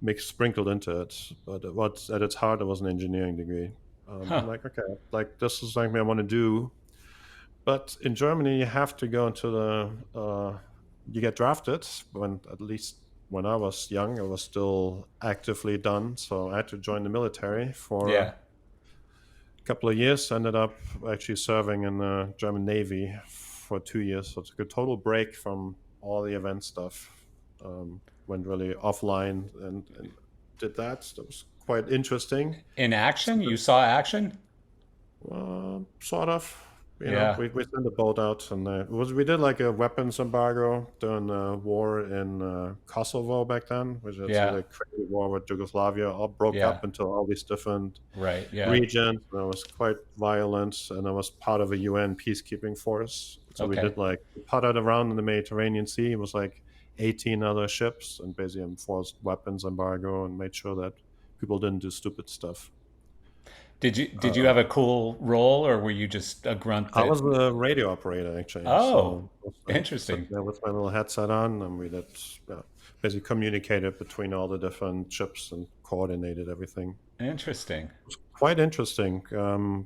mixed sprinkled into it. But what at its heart, it was an engineering degree. I'm Huh. like, okay, like this is something I want to do. But in Germany, you have to go into you get drafted. When at least when I was young, I was still actively done, so I had to join the military for Yeah. a couple of years. Ended up actually serving in the German Navy for 2 years. So I took a total break from all the event stuff. Went really offline and did that. That was quite interesting. In So action? You saw action? sort of. Yeah. We sent a boat out, and we did like a weapons embargo during the war in Kosovo back then, which is Yeah. a crazy war with Yugoslavia. All broke Yeah. up into all these different Right. Yeah. regions. And it was quite violent, and I was part of a UN peacekeeping force. So we Okay. did like we putted around in the Mediterranean Sea. It was like 18 other ships, and basically enforced weapons embargo and made sure that people didn't do stupid stuff. Did you Uh, have a cool role, or were you just a grunt I that? was a radio operator actually, Oh, so I was like sitting interesting. there with my little headset on, and we did basically communicated between all the different ships and coordinated everything. Interesting. Quite interesting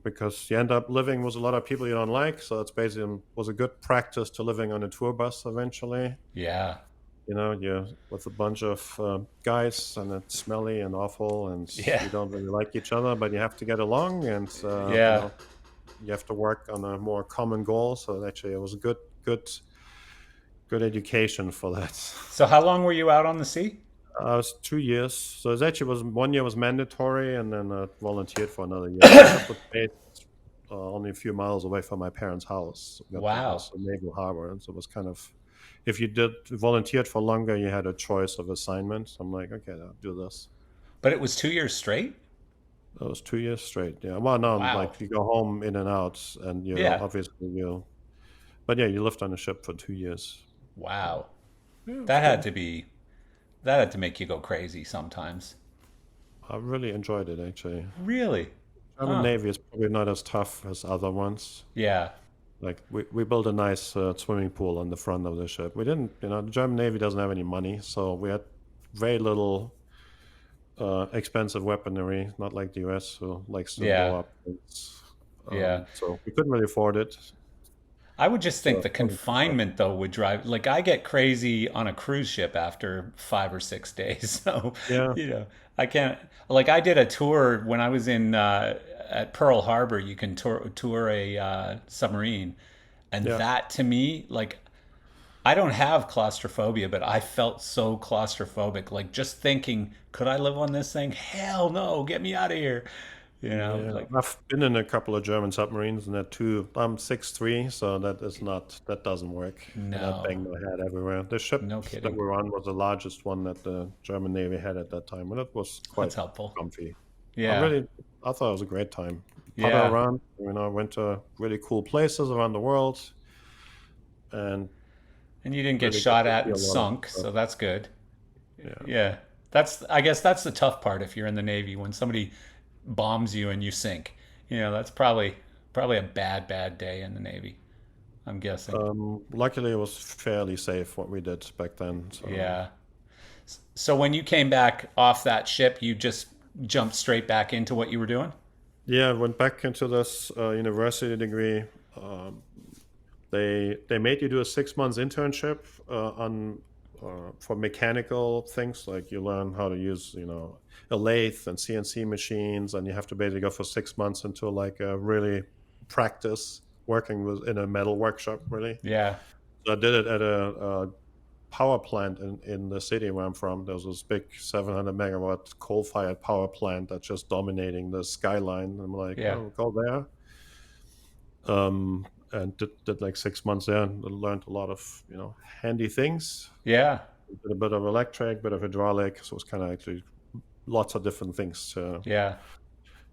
because you end up living with a lot of people you don't like, so it's basically was a good practice to living on a tour bus eventually. Yeah. You're with a bunch of guys, and it's smelly and awful, and Yeah. you don't really like each other, but you have to get along, and Yeah. you have to work on a more common goal. So actually, it was a good education for that. So how long were you out on the sea? It was 2 years. So it actually was 1 year was mandatory, and then volunteered for another year. The ship was based only a few miles away from my parents' house. That Wow. was a naval harbor, and so it was kind of if you did volunteered for longer, you had a choice of assignments. I'm like, okay, I'll do this. But it was 2 years straight? That was 2 years straight. Yeah. Well, no, Wow. like you go home in and out, and Yeah. obviously but yeah, you lived on a ship for 2 years. Wow. Yeah, it was That had cool. to be that had to make you go crazy sometimes. I really enjoyed it actually. Really? German Huh. Navy is probably not as tough as other ones. Yeah. Like we built a nice swimming pool on the front of the ship. We didn't, the German Navy doesn't have any money, so we had very little expensive weaponry, not like the US who likes to blow Yeah. up things. Yeah. So we couldn't really afford it. I would just think So the confinement though would drive like I get crazy on a cruise ship after 5 or 6 days. So, yeah, I can't like I did a tour when I was in at Pearl Harbor. You can tour a submarine, and yeah. that to me like I don't have claustrophobia, but I felt so claustrophobic. Like just thinking, could I live on this thing? Hell no, get me out of here. Yeah, Like I've been in a couple of German submarines, and that too. I'm 6'3", so that doesn't work. And I no, banged my head everywhere. The ship no that kidding. we're on was the largest one that the German Navy had at that time, and it was quite That's helpful. comfy. I Yeah, really, I thought it was a great time. Putter yeah. around, I went to really cool places around the world, and And you didn't get really got shot to at see a and lot of sunk, stuff. so that's good. Yeah. Yeah. That's I guess that's the tough part if you're in the Navy when somebody bombs you and you sink. That's probably a bad day in the Navy, I'm guessing. Luckily, it was fairly safe what we did back then. So Yeah. So when you came back off that ship, you just jumped straight back into what you were doing? yeah, I went back into this university degree. Um, they made you do a 6 months internship on for mechanical things, like you learn how to use a lathe and CNC machines, and you have to basically go for 6 months into like a really practice working with in a metal workshop really. Yeah. So I did it at a power plant in the city where I'm from. There's this big 700 megawatt coal fired power plant that's just dominating the skyline. I'm like, Yeah. oh, go there. And did like 6 months there and learned a lot of handy things. Yeah. Did a bit of electric, bit of hydraulic, so it's kind of actually lots of different things Yeah.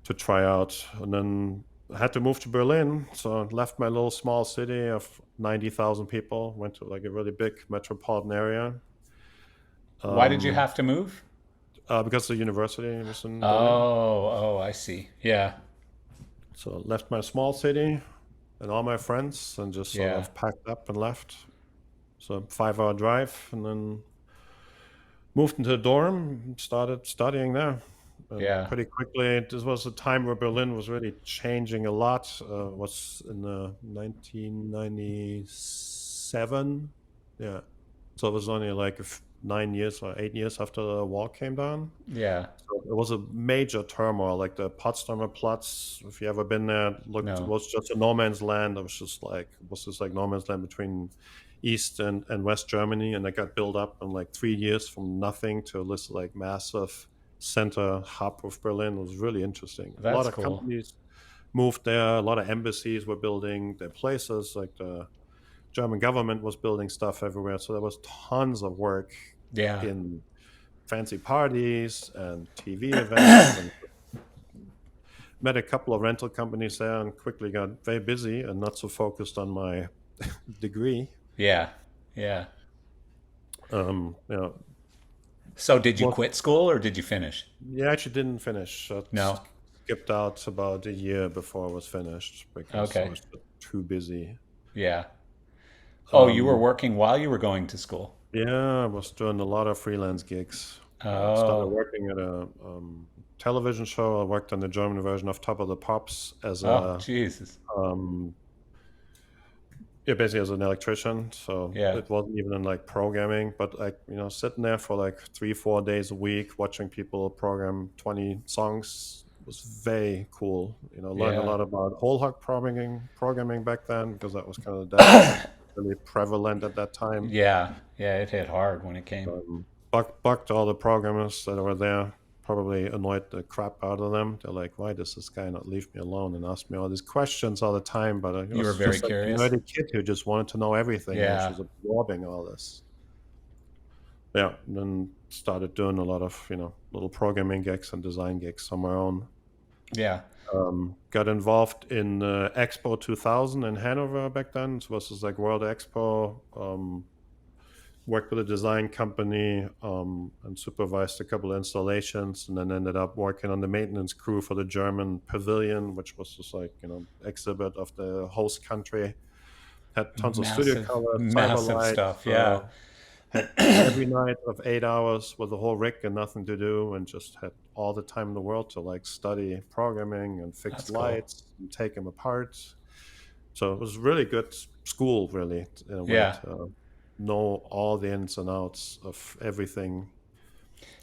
to try out. And then I had to move to Berlin, so I left my little small city of 90,000 people, went to like a really big metropolitan area. Why did you um, have to move? because the university was in Berlin. Oh, I see. Yeah. So left my small city, and all my friends, and just sort Yeah. of packed up and left. So 5 hour drive, and then moved into a dorm, started studying there. And Yeah. pretty quickly, this was a time where Berlin was really changing a lot. Was in 1997. Yeah. So it was only like 9 years or 8 years after the wall came down. Yeah. So it was a major turmoil, like the Potsdamer Platz. If you ever been there, looked, it No. was just a no man's land. It was just like no man's land between East and West Germany, and it got built up in like 3 years from nothing to this like massive center hub of Berlin. It was really interesting. A lot That's of cool. companies moved there. A lot of embassies were building their places. Like the German government was building stuff everywhere. So there was tons of work Yeah. in fancy parties and TV events, and met a couple of rental companies there and quickly got very busy and not so focused on my degree. Yeah. Yeah. You know, So did you was quit school or did you finish? yeah, I actually didn't finish. I No. skipped out about a year before I was finished because I Okay. was just too busy. Yeah. Oh, you were Um, working while you were going to school. yeah, I was doing a lot of freelance gigs. Started Oh. working at a television show. I worked on the German version of Top of the Pops as Oh, a Jesus. um, yeah, basically as an electrician. So Yeah. it wasn't even in like programming, but like, sitting there for like 3, 4 days a week, watching people program 20 songs was very cool. Learned a Yeah. lot about whole hog programming back then, because that was kind of that was really prevalent at that time. Yeah. Yeah. It hit hard when it came. Bucked all the programmers that were there. Probably annoyed the crap out of them. They're like, "Why does this guy not leave me alone and ask me all these questions all the time?" But it You were was very just like a curious. nerdy kid who just wanted to know everything and was Yeah. just absorbing all this. Yeah, and then started doing a lot of little programming gigs and design gigs on my own. Yeah. Got involved in Expo 2000 in Hanover back then. It was just like World Expo. Worked with a design company, and supervised a couple of installations, and then ended up working on the maintenance crew for the German pavilion, which was just like exhibit of the host country. Had tons of studio Massive, colors, cyber massive lights. stuff. Yeah. Had every night of 8 hours with the whole rig and nothing to do, and just had all the time in the world to like study programming and fix That's cool. lights and take them apart. So it was really good school, really, in a way, Yeah. to know all the ins and outs of everything.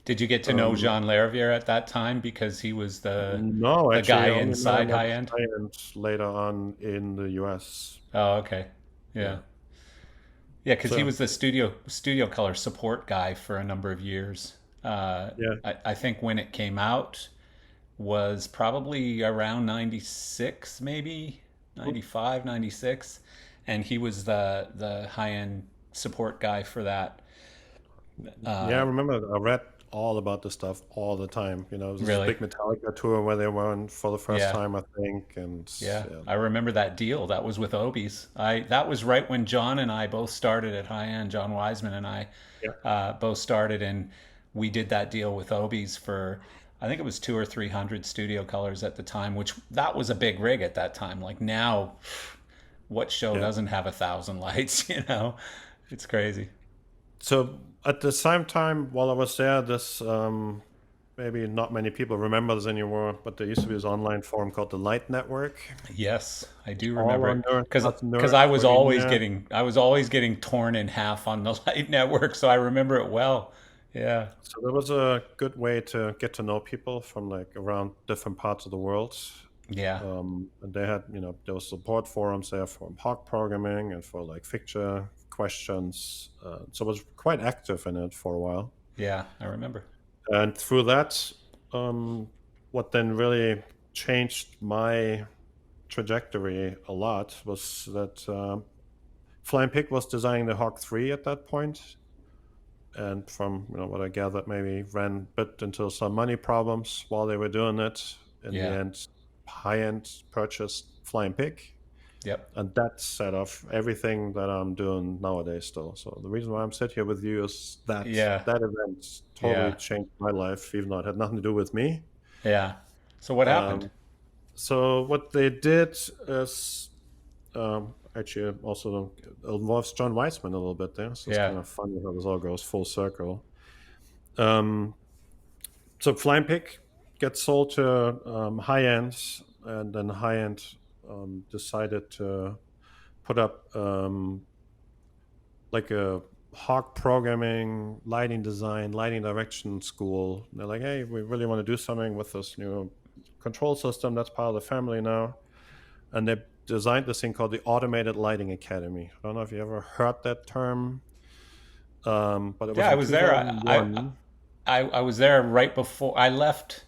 Did you get to know Um, Jean Lariviere at that time because he was no, the actually, guy I only met inside him at high end? high end later on in the US. Oh, okay. Yeah. Yeah. Yeah, because he So, was the studio color support guy for a number of years. yeah. I think when it came out was probably around 96, maybe 95, 96, and he was the high end support guy for that. Yeah, I Uh, remember I read all about this stuff all the time. It was this really? big Metallica tour where they were on for the first Yeah. time, I think. And Yeah, yeah, I remember that deal. That was with Obies. I That was right when John and I both started at High End. John Wiseman and I yeah, both started, and we did that deal with Obies for I think it was 200 or 300 studio colors at the time, which that was a big rig at that time. Like now, what show yeah. doesn't have 1,000 lights? It's crazy. So at the same time, while I was there, this maybe not many people remember this anymore, but there used to be this online forum called the Light Network. Yes, I do All remember our it nerds, because us because nerds were in there. I was always getting torn in half on the Light Network, so I remember it well. Yeah. So that was a good way to get to know people from like around different parts of the world. Yeah. And they had, there was support forums there for hawk programming and for like fixture questions. So I was quite active in it for a while. Yeah, I remember. And through that, what then really changed my trajectory a lot was that Flying Pig was designing the Hawk 3 at that point. And from what I gathered, maybe ran a bit into some money problems while they were doing it. In the Yeah. end, high end purchased Flying Pig, Yep. and that set off everything that I'm doing nowadays still. So the reason why I'm sitting here with you is that Yeah. that event totally Yeah. changed my life, even though it had nothing to do with me. Yeah. So what happened? Um, so what they did is Actually, also involves John Weissman a little bit there. So it's Yeah. kind of funny how this all goes full circle. Um, so Flying Pig gets sold to high ends, and then high end decided to put up like a hawk programming, lighting design, lighting direction school. And they're like, hey, we really want to do something with this new control system that's part of the family now. And they designed this thing called the Automated Lighting Academy. I don't know if you ever heard that term, but it was Yeah, I in was there. I 2001. I was there right before I left.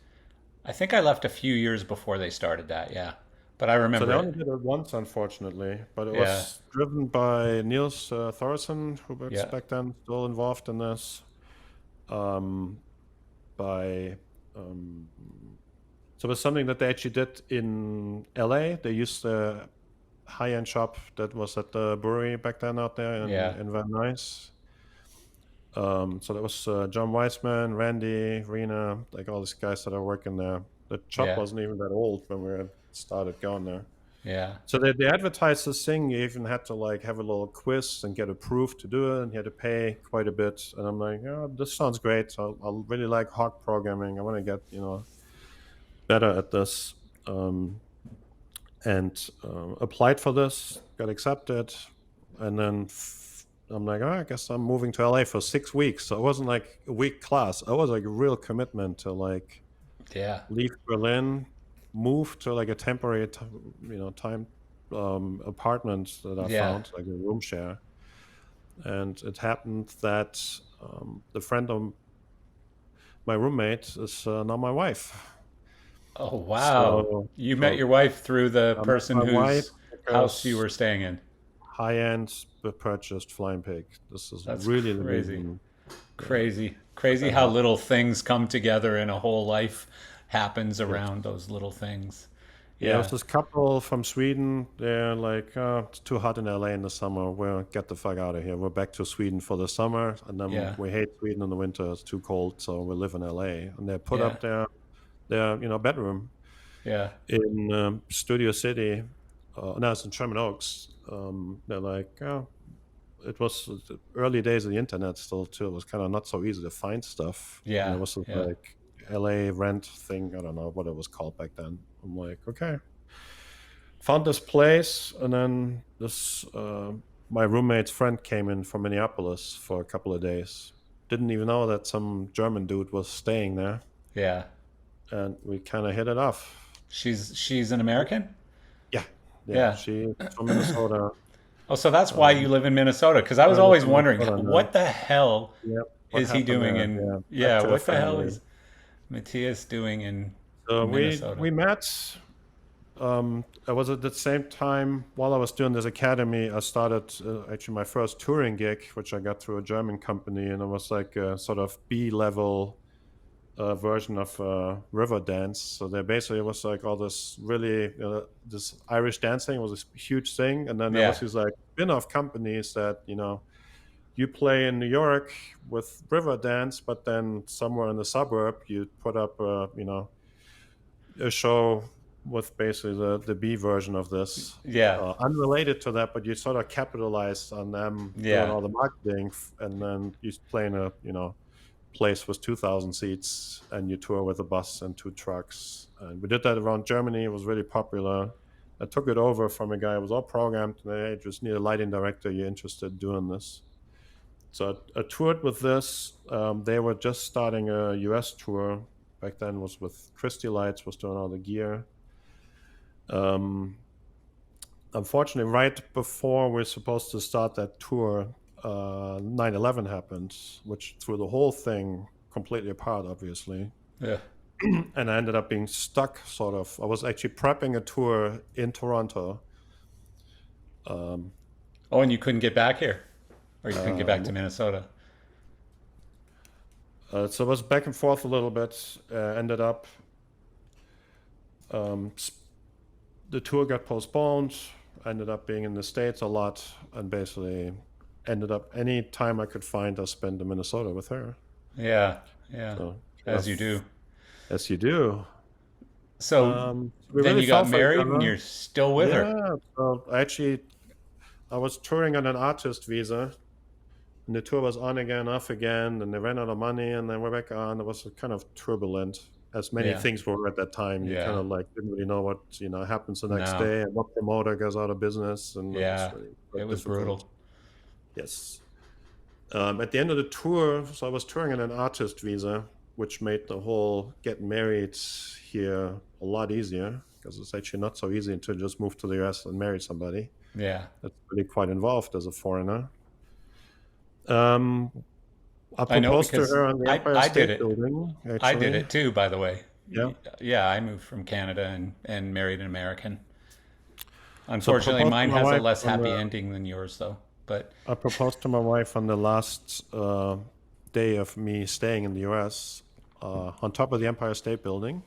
I think I left a few years before they started that. Yeah, but I So they remember only it. did it once, unfortunately, but it Yeah, was driven by Niels Thoresen, who was yeah, back then still involved in this, um, by um, so it was something that they actually did in LA. They used a high-end shop that was at the brewery back then out there yeah, in Van Nuys. So that was John Weissman, Randy, Rena, like all these guys that are working there. The shop yeah, wasn't even that old when we started going there. yeah, So they advertised this thing. You even had to like have a little quiz and get approved to do it, and you had to pay quite a bit. And I'm like, oh, this sounds great. So I really like Hawk programming. I want to get better at this. Um, and applied for this, got accepted, and then I'm like, oh, I guess I'm moving to LA for 6 weeks. So it wasn't like a week class. It was like a real commitment to like yeah, leave Berlin, move to like a temporary, time apartment that I yeah. found, like a room share. And it happened that the friend of my roommate is now my wife. Oh wow! So, You met so your wife through the I met person my wife whose house you because were staying in. high-end purchased Flying Pig. This is That's really the crazy. reason, yeah, that Crazy that how happened. little things come together and a whole life happens Yes. around those little things. Yeah, it was Yeah, this couple from Sweden. They're like, oh, it's too hot in LA in the summer. We'll get the fuck out of here. We're back to Sweden for the summer, and then yeah, we hate Sweden in the winter. It's too cold, so we live in LA. And they put yeah, up their bedroom yeah, in Studio City. No, it's in Sherman Oaks. They're like, oh, it was the early days of the internet still too. It was kind of not so easy to find stuff, and yeah, there was this yeah, like LA rent thing. I don't know what it was called back then. I'm like, okay, found this place, and then this my roommate's friend came in from Minneapolis for a couple of days. Didn't even know that some German dude was staying there, yeah. and we kind of hit it off. She's an American. Yeah, yeah, Yeah. she's from Minnesota. Oh, so that's why you Um, live in Minnesota? Because I was I live always in wondering Minnesota now. what the hell Yep. What is he happened doing there? in? Yeah, back Yeah, to the what the hell family. is Matthias doing in So Minnesota? we met. I was at the same time while I was doing this academy. I started actually my first touring gig, which I got through a German company, and it was like a sort of B level version of river dance. So there basically was like all this really this Irish dancing was a huge thing, and then there Yeah, was these like spin-off companies that you play in New York with river dance, but then somewhere in the suburb you put up a show with basically the B version of this, yeah, unrelated to that, but you sort of capitalized on them doing yeah, all the marketing, and then you play in a place with 2,000 seats, and you tour with a bus and two trucks. And we did that around Germany. It was really popular. I took it over from a guy who was all programmed. And they just need a lighting director. You're interested in doing this? So I toured with this. They were just starting a US tour. Back then was with Christy Lights, was doing all the gear. Um, Unfortunately, right before we're supposed to start that tour, 9/11 happened, which threw the whole thing completely apart, obviously. yeah. And I ended up being stuck, sort of. I was actually prepping a tour in Toronto. Um, Oh, and you couldn't get back here, or you couldn't get back to um, Minnesota. so I was back and forth a little bit. Ended up um, the tour got postponed. Ended up being in the States a lot, and basically ended up any time I could find, I spent in Minnesota with her. Yeah, yeah. So kind As you do. of as you do. So We then really you fell got for each married and other. you're still with her. Yeah. So actually, I was touring on an artist visa, and the tour was on again, off again, and they ran out of money, and then we're back on. It was kind of turbulent, as many Yeah. things were at that time. You kind Yeah. of like didn't really know what happens the next No. day, and what promoter goes out of business, and it was Yeah. really It quite was difficult. brutal. Yes. At the end of the tour, so I was touring on an artist visa, which made the whole get married here a lot easier because it's actually not so easy to just move to the US and marry somebody. Yeah. That's really quite involved as a foreigner. Um, I I know proposed to because her on the Empire I did State it. Building, I did actually. it too, by the way. Yeah. Yeah, I moved from Canada and married an American. So Unfortunately, mine has a less happy ending than yours, though. But I proposed to my wife on the last day of me staying in the US, on top of the Empire State Building.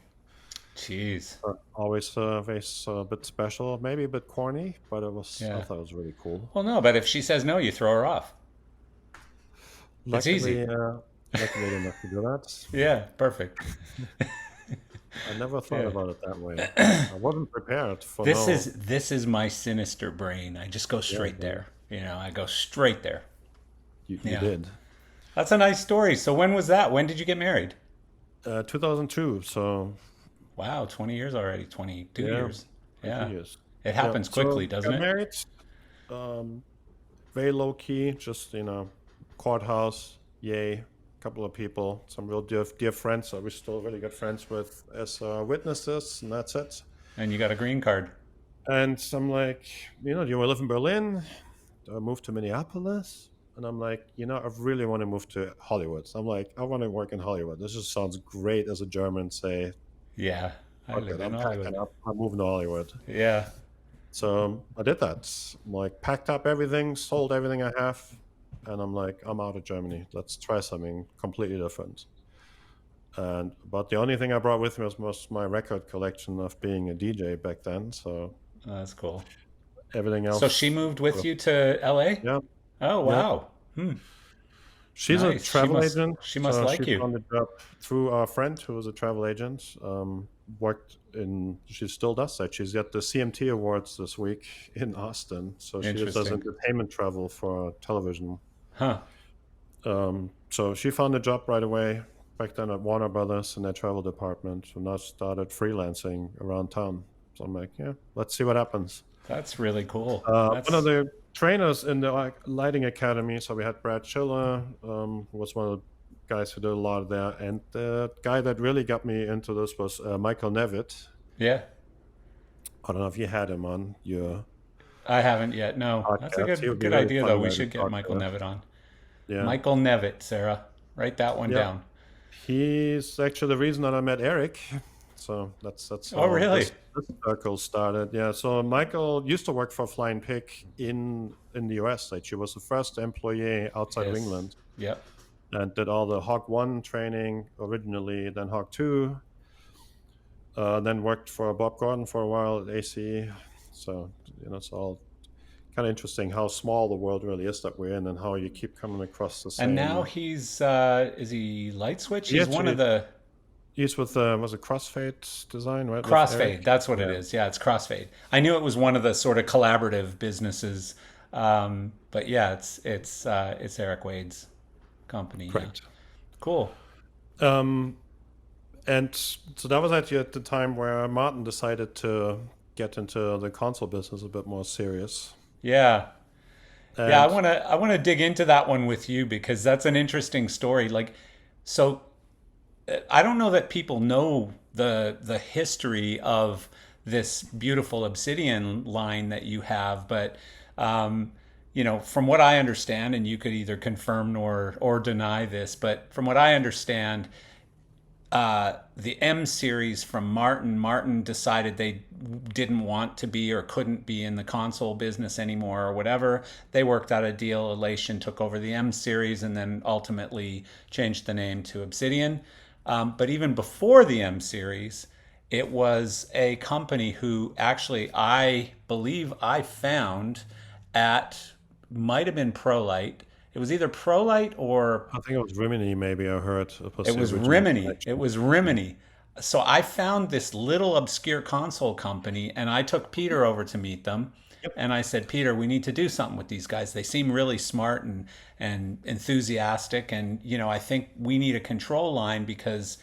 jeez, Always very a bit special, maybe a bit corny, but I yeah. thought it was really cool. Well, no, but if she says no, you throw her off. It's easy. Luckily, luckily I didn't have to do that. Yeah, perfect. I never thought Yeah. about it that way. I wasn't prepared for This no. is this is my sinister brain. I just go Yeah, straight man, there. I go straight there. you Yeah. did. That's a nice story. So when was that? When did you get married? 2002. So Wow, 20 years already. 22 yeah, years. 2 Yeah. years. It Yeah. happens quickly, So doesn't got it? married. Um, Very low key. Just courthouse. Yay. Couple of people, some real dear friends that we're still really good friends with as witnesses, and that's it. And you got a green card. And I'm like, do you want to live in Berlin? Do I move to Minneapolis? And I'm like, I really want to move to Hollywood. So I'm like, I want to work in Hollywood. This just sounds great as a German. Say, Yeah, I fuck live it, in I'm Hollywood. packing up. I'm moving to Hollywood. Yeah, So I did that. Like, packed up everything, sold everything I have, and I'm like, I'm out of Germany. Let's try something completely different. And but the only thing I brought with me was my record collection of being a DJ back then. So that's cool. everything So she else, moved sort with of, you to LA? yeah, Oh, yeah. wow. Hmm. She's a Nice. She travel must agent, she must so she like you. found a job through our friend who was a travel agent. She still does that. She's got the CMT Awards this week in Austin, so she just does Interesting. entertainment travel for television. Huh. So she found a job right away back then at Warner Brothers in their travel department, and now started freelancing around town. So I'm like, yeah, let's see what happens. That's really cool. One of That's the trainers in the lighting academy, so we had Brad Schiller, who was one of the guys who did a lot there, and the guy that really got me into this was Michael Nevitt. yeah. I don't know if you had him on your I haven't yet. No. That's a podcast. He good would be good a really idea fun though. We guy to should get talk Michael to. Nevitt on. Yeah, Michael Nevitt, Sarah. Write that one yeah. down. He's actually the reason that I met Eric. So that's Oh, how really? this circle started. Yeah. So Michael used to work for Flying Pig in the US. Like, she was the first employee outside of Yes. England, Yep. and did all the Hawk 1 training originally, then Hawk 2, then worked for Bob Gordon for a while at AC. So, it's all kind of interesting how small the world really is that we're in, and how you keep coming across the And now same. he's is he Light Switch? He He's one of actually, the he's with, was it Crossfade Design, right? With Crossfade. Eric? That's what it Yeah, is. Yeah, it's Crossfade. I knew it was one of the sort of collaborative businesses. But yeah, it's Eric Wade's company. Yeah. correct. Cool. Um, and so that was actually at the time where Martin decided to get into the console business a bit more serious. Yeah. Yeah, I And want to I want to dig into that one with you because that's an interesting story. Like so I don't know that people know the history of this beautiful Obsidian line that you have, but um, from what I understand, and you could either confirm or deny this, but from what I understand, the M series from Martin decided they didn't want to be or couldn't be in the console business anymore or whatever. They worked out a deal. Elation took over the M series and then ultimately changed the name to Obsidian. But even before the M series, it was a company who actually I believe I found at might have been ProLight. It was either ProLight or I think it was Rimini, maybe I heard it was it the was original Rimini. It connection. was Yeah. Rimini. So I found this little obscure console company and I took Peter over to meet them. Yep. And I said, Peter, we need to do something with these guys. They seem really smart and enthusiastic. And, I think we need a control line because,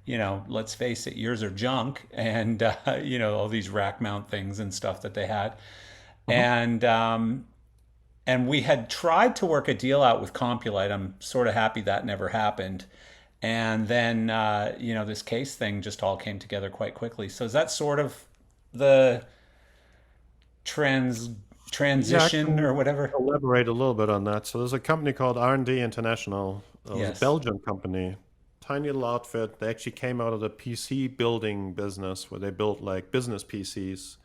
let's face it, yours are junk and, all these rack mount things and stuff that they had. Mhm. And we had tried to work a deal out with Compulite. I'm sort of happy that never happened. And then, this case thing just all came together quite quickly. So is that sort of the trans Yeah, I transition or can whatever? elaborate a little bit on that. So there's a company called R&D International. It was a Yes. Belgian company, tiny little outfit. They actually came out of the PC building business where they built like business PCs.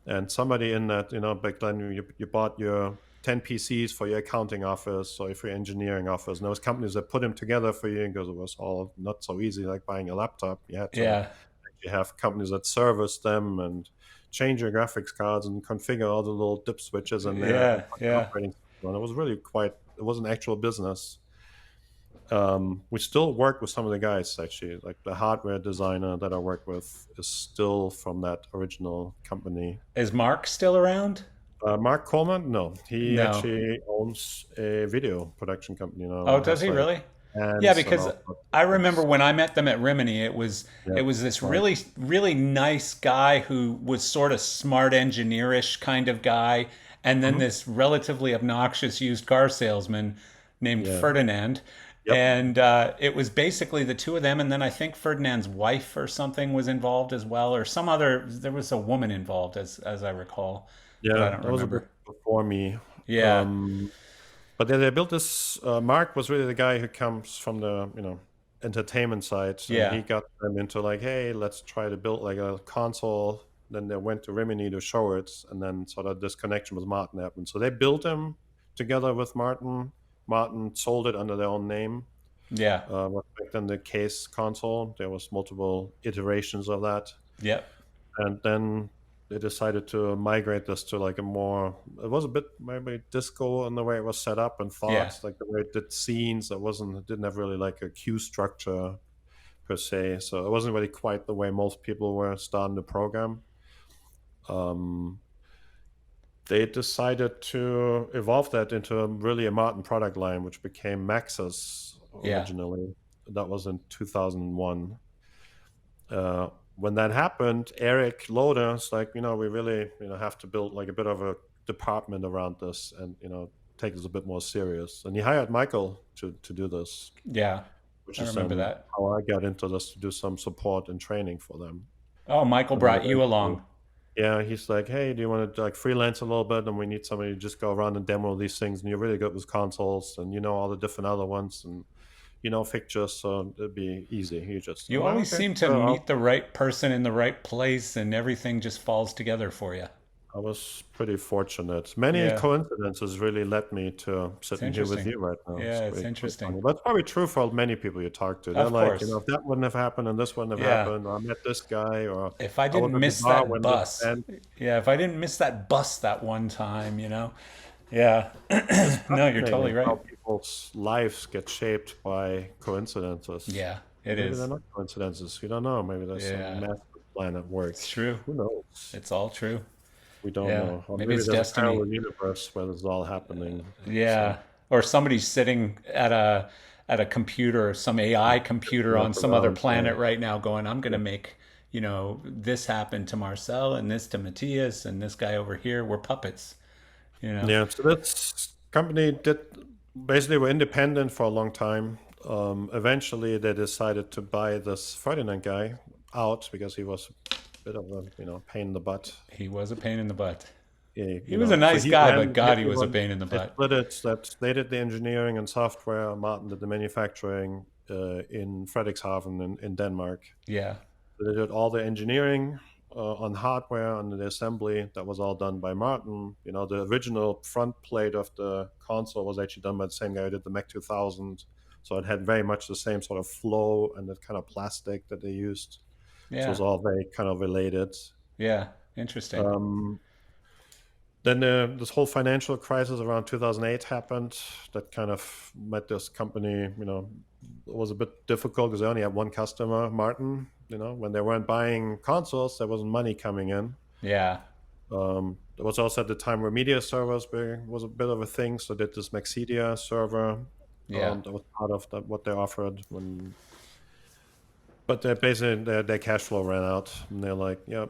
And somebody in that, back then you bought your 10 PCs for your accounting office or for your engineering office. And there was companies that put them together for you because it was all not so easy like buying a laptop. You had to Yeah. actually have companies that service them and change your graphics cards and configure all the little dip switches in there and Yeah. put your Yeah. operating system on. It was really quite, it was an actual business. We still work with some of the guys actually, like the hardware designer that I work with is still from that original company. Is Mark still around? Mark Coleman, no, he No. actually owns a video production company now Oh, and does has he like really? Yeah, hands and because all sorts of I remember things. when I met them at Rimini, Yeah, it was this right. really really nice guy who was sort of smart engineerish kind of guy, and then Mhm. this relatively obnoxious used car salesman named Yeah, Ferdinand. yep, And it was basically the two of them, and then I think Ferdinand's wife or something was involved as well, or some other. There was a woman involved, as I recall, but I yeah, don't that was a bit remember. before me. Yeah, Um, but they built this. Mark was really the guy who comes from the entertainment side, and yeah, he got them into like, hey, let's try to build like a console. Then they went to Rimini to show it, and then sort of this connection with Martin happened. So they built them together with Martin. Martin sold it under their own name. yeah, But back then the case console, there was multiple iterations of that, yep, and then they decided to migrate this to like a more. It was a bit maybe disco in the way it was set up and yeah, thought, like the way it did scenes. It didn't have really like a cue structure per se, so it wasn't really quite the way most people were starting the program. Um, they decided to evolve that into really a Martin product line, which became Maxis yeah, originally. That was in 2001. When that happened, Eric Loder's like, we really, have to build like a bit of a department around this and, take this a bit more serious. And he hired Michael to do this, yeah. which I is remember then that. how I got into this to do some support and training for them. Oh, Michael And then brought you eventually, along. yeah, he's like, hey, do you want to like freelance a little bit? And we need somebody to just go around and demo these things. And you're really good with consoles and you know all the different other ones and fixtures, so it'd be easy. You just, You well, always okay, seem to sure, meet the right person in the right place, and everything just falls together for you. I was pretty fortunate. Many Yeah, coincidences really led me to it's sitting here with interesting. you right now. It's Yeah, it's quite interesting. funny. That's probably true for many people you talk to. They're Of like, course. if that wouldn't have happened and this wouldn't have Yeah. happened, or I met this guy, or If I I was didn't at the miss bar that when this bus, band. yeah, if I didn't miss that bus that one time. Yeah. It's No, you're totally fascinating right. how people's lives get shaped by coincidences. Yeah, Or it maybe they're is. not coincidences. You don't know. Maybe there's some Yeah, massive plan at work. it's true. Who knows? It's all true. We don't Yeah, know. Or maybe maybe it's there's a destiny. parallel universe where this is all happening. Yeah, So or somebody's sitting at a computer, some AI computer on look some other around. Yeah. planet right now, going, "I'm going to Yeah. make this happen to Marcel and this to Matthias and this guy over here. We're puppets." You know. Yeah, so this company did basically were independent for a long time. Eventually, they decided to buy this Ferdinand guy out because he was a bit of a pain in the butt. He was a pain in the butt. He was a So nice he guy, but ran. God, he He was a run. pain in the They butt. split it. That they did the engineering and software. Martin did the manufacturing in Frederikshavn in Denmark. Yeah, So they did all the engineering on hardware and the assembly. That was all done by Martin. The original front plate of the console was actually done by the same guy who did the Mech 2000. So it had very much the same sort of flow and the kind of plastic that they used. So it yeah, was all very kind of related. yeah. Interesting. Um, then this whole financial crisis around 2008 happened. That kind of made this company, it was a bit difficult because they only had one customer, Martin. when they weren't buying consoles, there wasn't money coming in. Yeah. There was also at the time where media servers was a bit of a thing. So did this Maxidia server Yeah. that was part of what they offered but they basically their cash flow ran out, and they're like, "Yeah."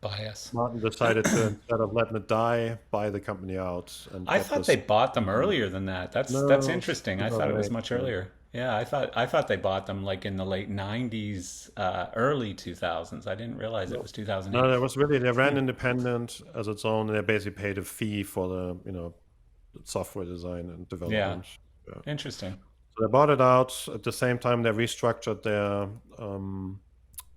Bias. Martin decided to, instead of letting it die, buy the company out and I get thought they this. bought them earlier than that. That's No, it was interesting. I thought it was 2008. much Yeah. earlier. Yeah, I thought they bought them like in the late '90s, early 2000s. I didn't realize it No, was 2008. no, it was really they ran Hmm. independent as its own, and they basically paid a fee for the software design and Yeah, development. Yeah. interesting. So they bought it out. At the same time, they restructured their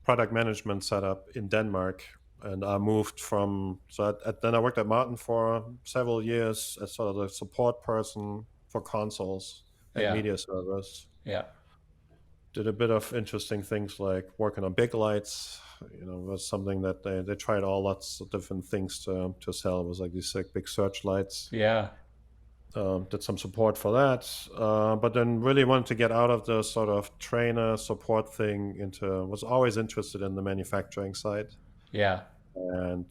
product management setup in Denmark, and I moved from. So then I worked at Martin for several years as sort of the support person for consoles and Yeah, media servers. yeah, Did a bit of interesting things like working on big lights. Was something that they tried all lots of different things to sell. It was like these like, big searchlights. yeah, Did some support for that, but then really wanted to get out of the sort of trainer support thing into was always interested in the manufacturing side, yeah, and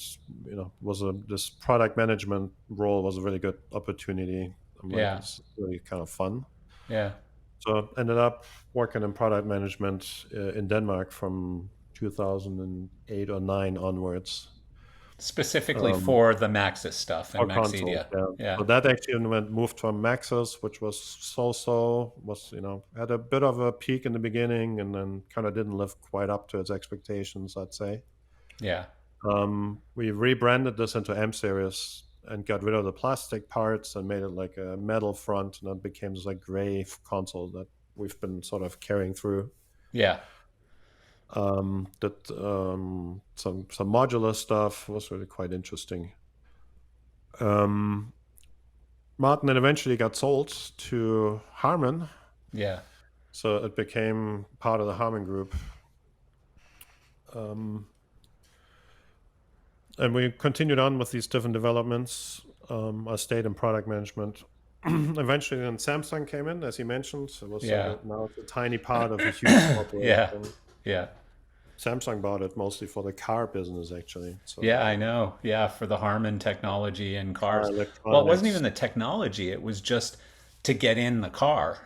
was this product management role was a really good opportunity. I'm like, yeah, it's really kind of fun. yeah. So ended up working in product management in Denmark from 2008 or 9 onwards. Specifically Um, for the Maxis stuff and For consoles, Maxidia. yeah. Yeah, So that actually moved from Maxis, which was so-so, was, had a bit of a peak in the beginning and then kind of didn't live quite up to its expectations, I'd say. yeah, We rebranded this into M series and got rid of the plastic parts and made it like a metal front, and it became this like gray console that we've been sort of carrying through. yeah. That some modular stuff was really quite interesting. Um, Martin then eventually got sold to Harman, Yeah, so it became part of the Harman Group. Um, and we continued on with these different developments. I stayed in product management. Eventually, then Samsung came in, as you mentioned. It was yeah, now it's a tiny part of a huge yeah, corporation. yeah. Samsung bought it mostly for the car business, actually. Yeah, So I know. Yeah, for the Harman technology in car cars. Well, it wasn't even electronics. the technology, it was just to get in the car,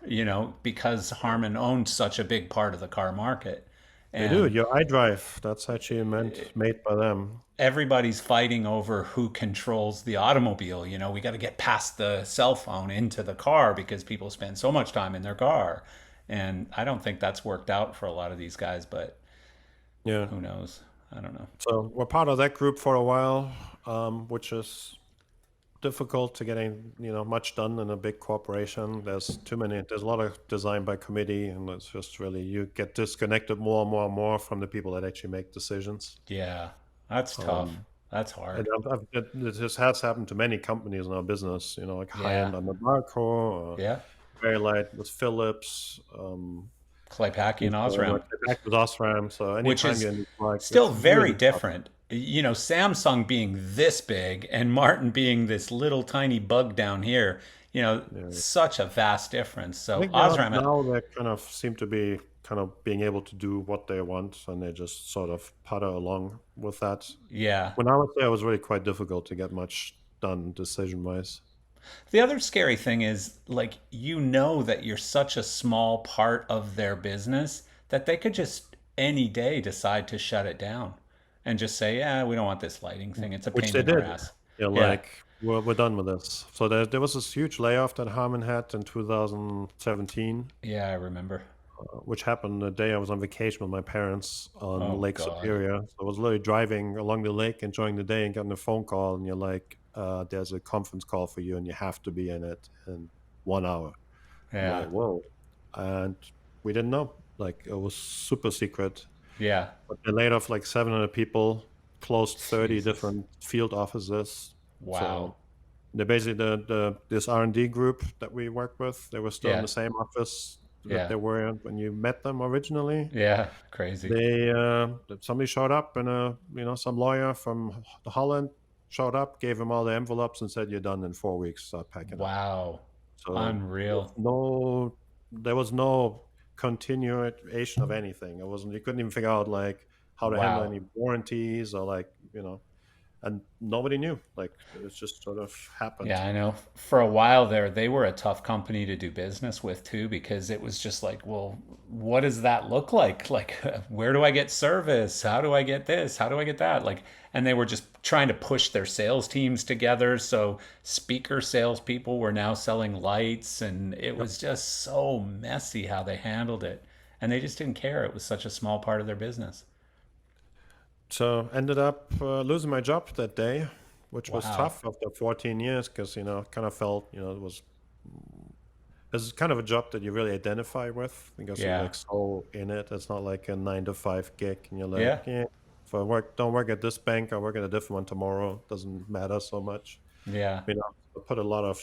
because Harman owned such a big part of the car market. They do. And Your iDrive, that's actually made by them. everybody's fighting over who controls the automobile. We got to get past the cell phone into the car because people spend so much time in their car. And I don't think that's worked out for a lot of these guys, but Yeah. who knows? I don't know. So we're part of that group for a while, which is difficult to getting much done in a big corporation. There's too many. There's a lot of design by committee, and it's just really you get disconnected more and more and more from the people that actually make decisions. Yeah, that's tough. Um, That's and hard. this has happened to many companies in our business. Like high Yeah. end on the Barco, or Yeah. very light with Philips. Claypaky and Osram, Like back with Osram. So which anytime is you're in like still it's very really tough. different. Samsung being this big and Martin being this little tiny bug down here, Yeah. such a vast difference. I So think Osram, now they kind of seem to be kind of being able to do what they want, and they just sort of putter along with that. yeah. When I was there, it was really quite difficult to get much done decision wise. The other scary thing is like that you're such a small part of their business that they could just any day decide to shut it down and just say, "Yeah, we don't want this lighting thing. It's a Which pain they in our did. ass." Yeah, Yeah. like we're done with this. So there was this huge layoff that Harman had in 2017, Yeah, I remember. which happened the day I was on vacation with my parents on Oh Lake God. Superior. So I was literally driving along the lake, enjoying the day, and getting a phone call, and you're like, "There's a conference call for you, and you have to be in it in 1 hour." I'm Yeah. like, "Whoa!" And we didn't know. Like it was super secret. Yeah. But they laid off like 700 people, closed 30 Jesus. different field offices. Wow. So they basically the this R&D group that we worked with, they were still in Yeah. the same office that Yeah. they were in when you met them originally. Yeah. Crazy. Somebody showed up, and some lawyer from Holland showed up, gave them all the envelopes, and said, "You're done in 4 weeks. Start packing up." Wow. So Unreal. there was no continuation of anything. It wasn't. You couldn't even figure out like how to handle Wow. any warranties or like and nobody knew. Like it just sort of happened. Yeah, I know. For a while there, they were a tough company to do business with too, because it was just like, well, what does that look like? Like, where do I get service? How do I get this? How do I get that? Like, and they were just trying to push their sales teams together. So speaker salespeople were now selling lights, and it Yep. was just so messy how they handled it. And they just didn't care. It was such a small part of their business. So ended up losing my job that day, which was Wow. tough after 14 years because kind of felt it was kind of a job that you really identify with because you're Yeah. like so in it. It's not like a 9 to 5 gig, and you're like, Yeah. yeah, if I don't work at this bank, I work at a different one tomorrow. Doesn't matter so much. Yeah. I put a lot of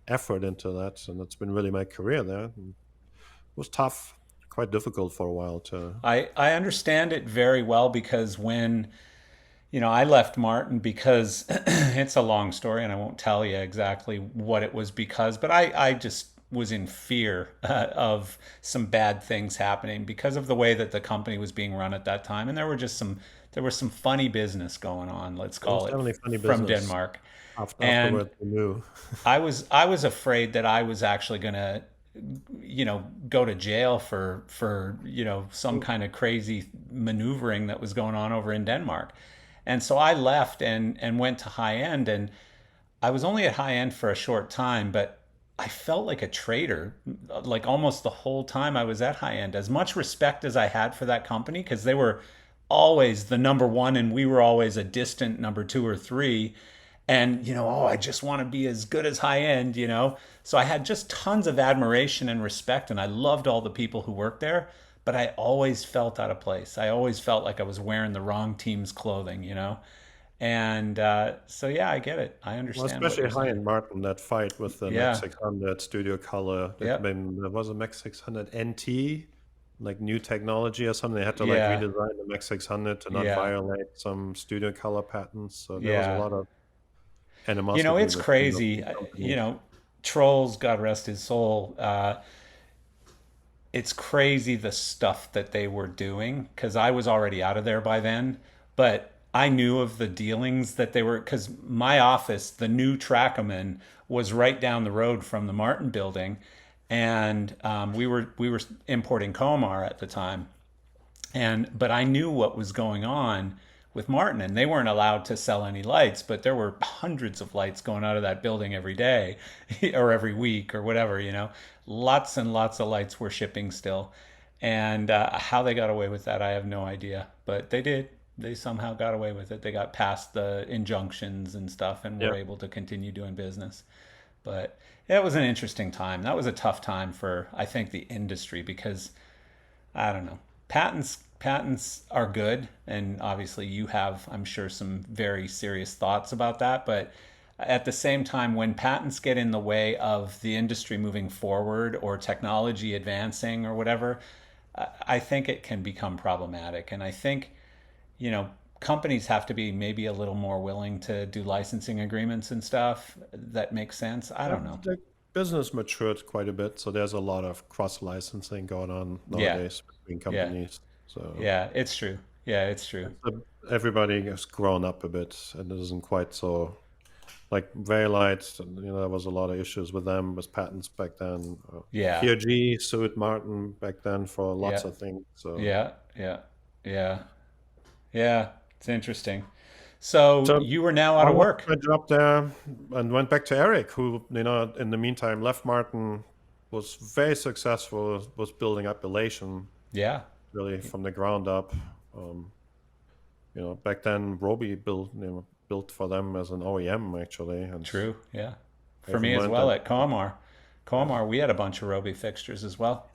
effort into that, and it's been really my career there. And it was tough, quite difficult for a while to. I understand it very well because when I left Martin because it's a long story and I won't tell you exactly what it was because, but I just was in fear of some bad things happening because of the way that the company was being run at that time. And there was some funny business going on, let's It was call it, definitely funny from business. Denmark. And Afterwards, we knew. I was afraid that I was actually going to go to jail for some kind of crazy maneuvering that was going on over in Denmark. And so I left and went to high end, and I was only at high end for a short time, but I felt like a traitor like almost the whole time I was at high end. As much respect as I had for that company, because they were always the number one and we were always a distant number two or three. And oh, I just want to be as good as high end. So I had just tons of admiration and respect, and I loved all the people who worked there, but I always felt out of place. I always felt like I was wearing the wrong team's clothing. And so yeah, I get it. I Well, understand what especially you're high saying. end Martin, that fight with the Max Yeah. 600 Studio Color, Yep. there was a Max 600 NT, like new technology or something. They had to like Yeah. redesign the Max 600 to not Yeah. violate some Studio Color patents. So there was a Yeah. lot of animosity It's between those crazy. two companies. Trolls, God rest his soul. It's crazy the stuff that they were doing because I was already out of there by then, but I knew of the dealings that they were because my office, the new Trackerman, was right down the road from the Martin building, and we were importing Comar at the time, but I knew what was going on with Martin, and they weren't allowed to sell any lights, but there were hundreds of lights going out of that building every day or every week or whatever. Lots and lots of lights were shipping still. And how they got away with that, I have no idea. But they did. They somehow got away with it. They got past the injunctions and stuff and were Yeah. able to continue doing business. But yeah, it was an interesting time. That was a tough time for, I think, the industry because I don't know. Patents are good, and obviously you have, I'm sure, some very serious thoughts about that. But at the same time, when patents get in the way of the industry moving forward or technology advancing or whatever, I think it can become problematic. And I think you know companies have to be maybe a little more willing to do licensing agreements and stuff that makes sense. I don't know. The business matured quite a bit, so there's a lot of cross licensing going on Yeah, nowadays between yeah, companies. So yeah. It's true. Yeah, it's true. it's everybody has grown up a bit, and it isn't quite so like very light. There was a lot of issues with them with patents back then. Yeah, PRG sued Martin back then for yeah. lots of things. So, Yeah, yeah, yeah, yeah. It's interesting. So so you were now I out of lost work. my job there and went back to Eric, who in the meantime left Martin, was very successful, was building up Elation Yeah, really from the ground up. Um, back then Roby built for them as an OEM actually, and true. Yeah, I for even me as learned well that. at Comar. Yeah, Comar, we had a bunch of Roby fixtures as well.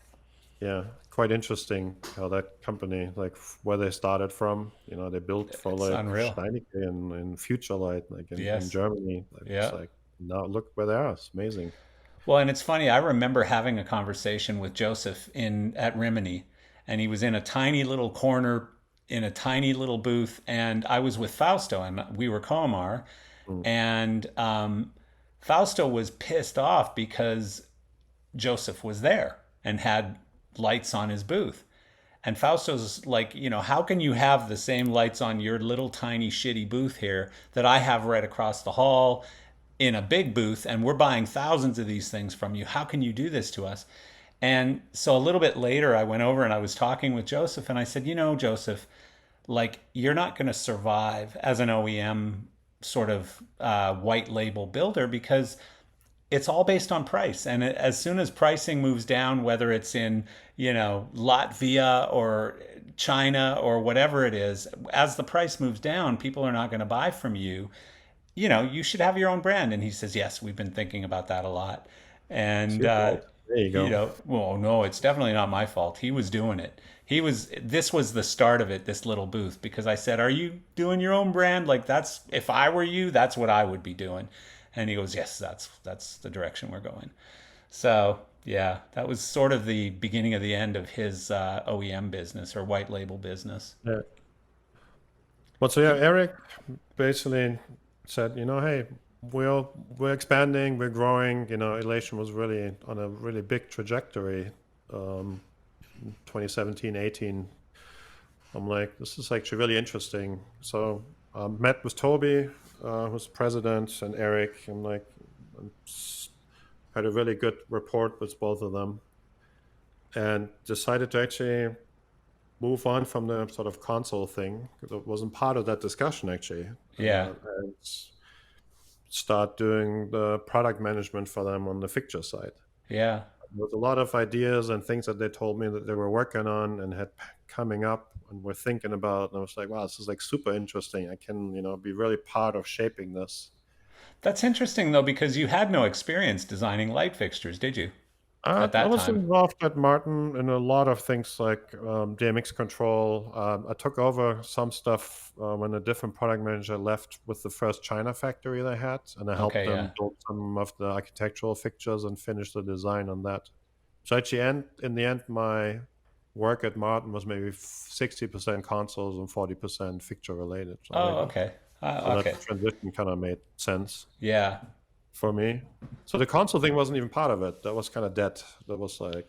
yeah, quite interesting how that company, like where they started from. They built for It's like unreal. Steinecke in Futurelight, like in Yes. Germany. Like it's Yeah. like now look where they are. It's amazing. Well, and it's funny. I remember having a conversation with Joseph in at Rimini, and he was in a tiny little corner in a tiny little booth, and I was with Fausto, and we were Comar, Mm. and Fausto was pissed off because Joseph was there and had lights on his booth. And Fausto's like, how can you have the same lights on your little tiny shitty booth here that I have right across the hall in a big booth, and we're buying thousands of these things from you? How can you do this to us? And so a little bit later, I went over and I was talking with Joseph, and I said, Joseph, like, you're not going to survive as an OEM sort of white label builder, because it's all based on price. And as soon as pricing moves down, whether it's in, Latvia or China or whatever it is, as the price moves down, people are not going to buy from you. You should have your own brand. And he says, yes, we've been thinking about that a lot. It's And, your fault. There you go. well, no, it's definitely not my fault. He was doing it. This was the start of it, this little booth, because I said, are you doing your own brand? Like, if I were you, that's what I would be doing. And he goes, yes, that's the direction we're going. So yeah, that was sort of the beginning of the end of his OEM business, or white label business. Yeah. But so yeah, Eric basically said, hey, we're expanding, we're growing. Elation was really on a really big trajectory. 2017, 18. I'm like, this is actually really interesting. So met with Toby, who's president, and Eric. I'm like, had a really good rapport with both of them, and decided to actually move on from the sort of console thing, because it wasn't part of that discussion actually, Yeah, and start doing the product management for them on the fixture side. yeah. There was a lot of ideas and things that they told me that they were working on and had coming up and were thinking about. And I was like, wow, this is like super interesting. I can, be really part of shaping this. That's interesting though, because you had no experience designing light fixtures, did you, at I that was time? involved at Martin in a lot of things like DMX control. I took over some stuff when a different product manager left with the first China factory they had, and I helped Okay, them yeah. build some of the architectural fixtures and finish the design on that. So actually, in the end, my work at Martin was maybe 60% consoles and 40% fixture related. So Oh, maybe okay. so that Okay. transition kind of made sense Yeah. for me. So the console thing wasn't even part of it. That was kind of dead. That was like,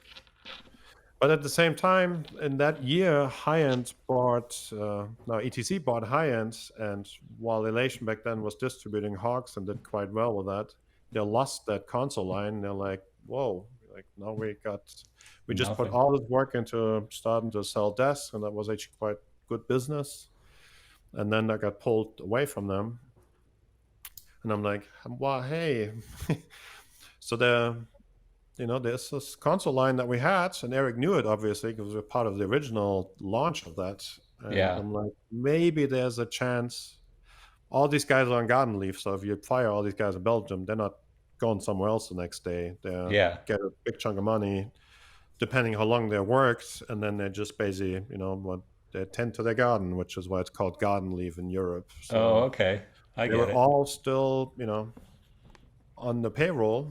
but at the same time, in that year, High-End bought, now ETC bought High-End, and while Elation back then was distributing Hawks and did quite well with that, they lost that console line. They're like, whoa, like now we just put Nothing. all this work into starting to sell desks, and that was actually quite good business. And then that got pulled away from them. And I'm like, well, hey. So there's this console line that we had, and Eric knew it obviously because we were part of the original launch of that. And Yeah. I'm like, maybe there's a chance. All these guys are on garden leave, so if you fire all these guys in Belgium, they're not going somewhere else the next day. They Yeah. get a big chunk of money, depending how long they worked, and then they just basically, what they tend to their garden, which is why it's called garden leave in Europe. Oh, So okay. I they get were it. all still, on the payroll,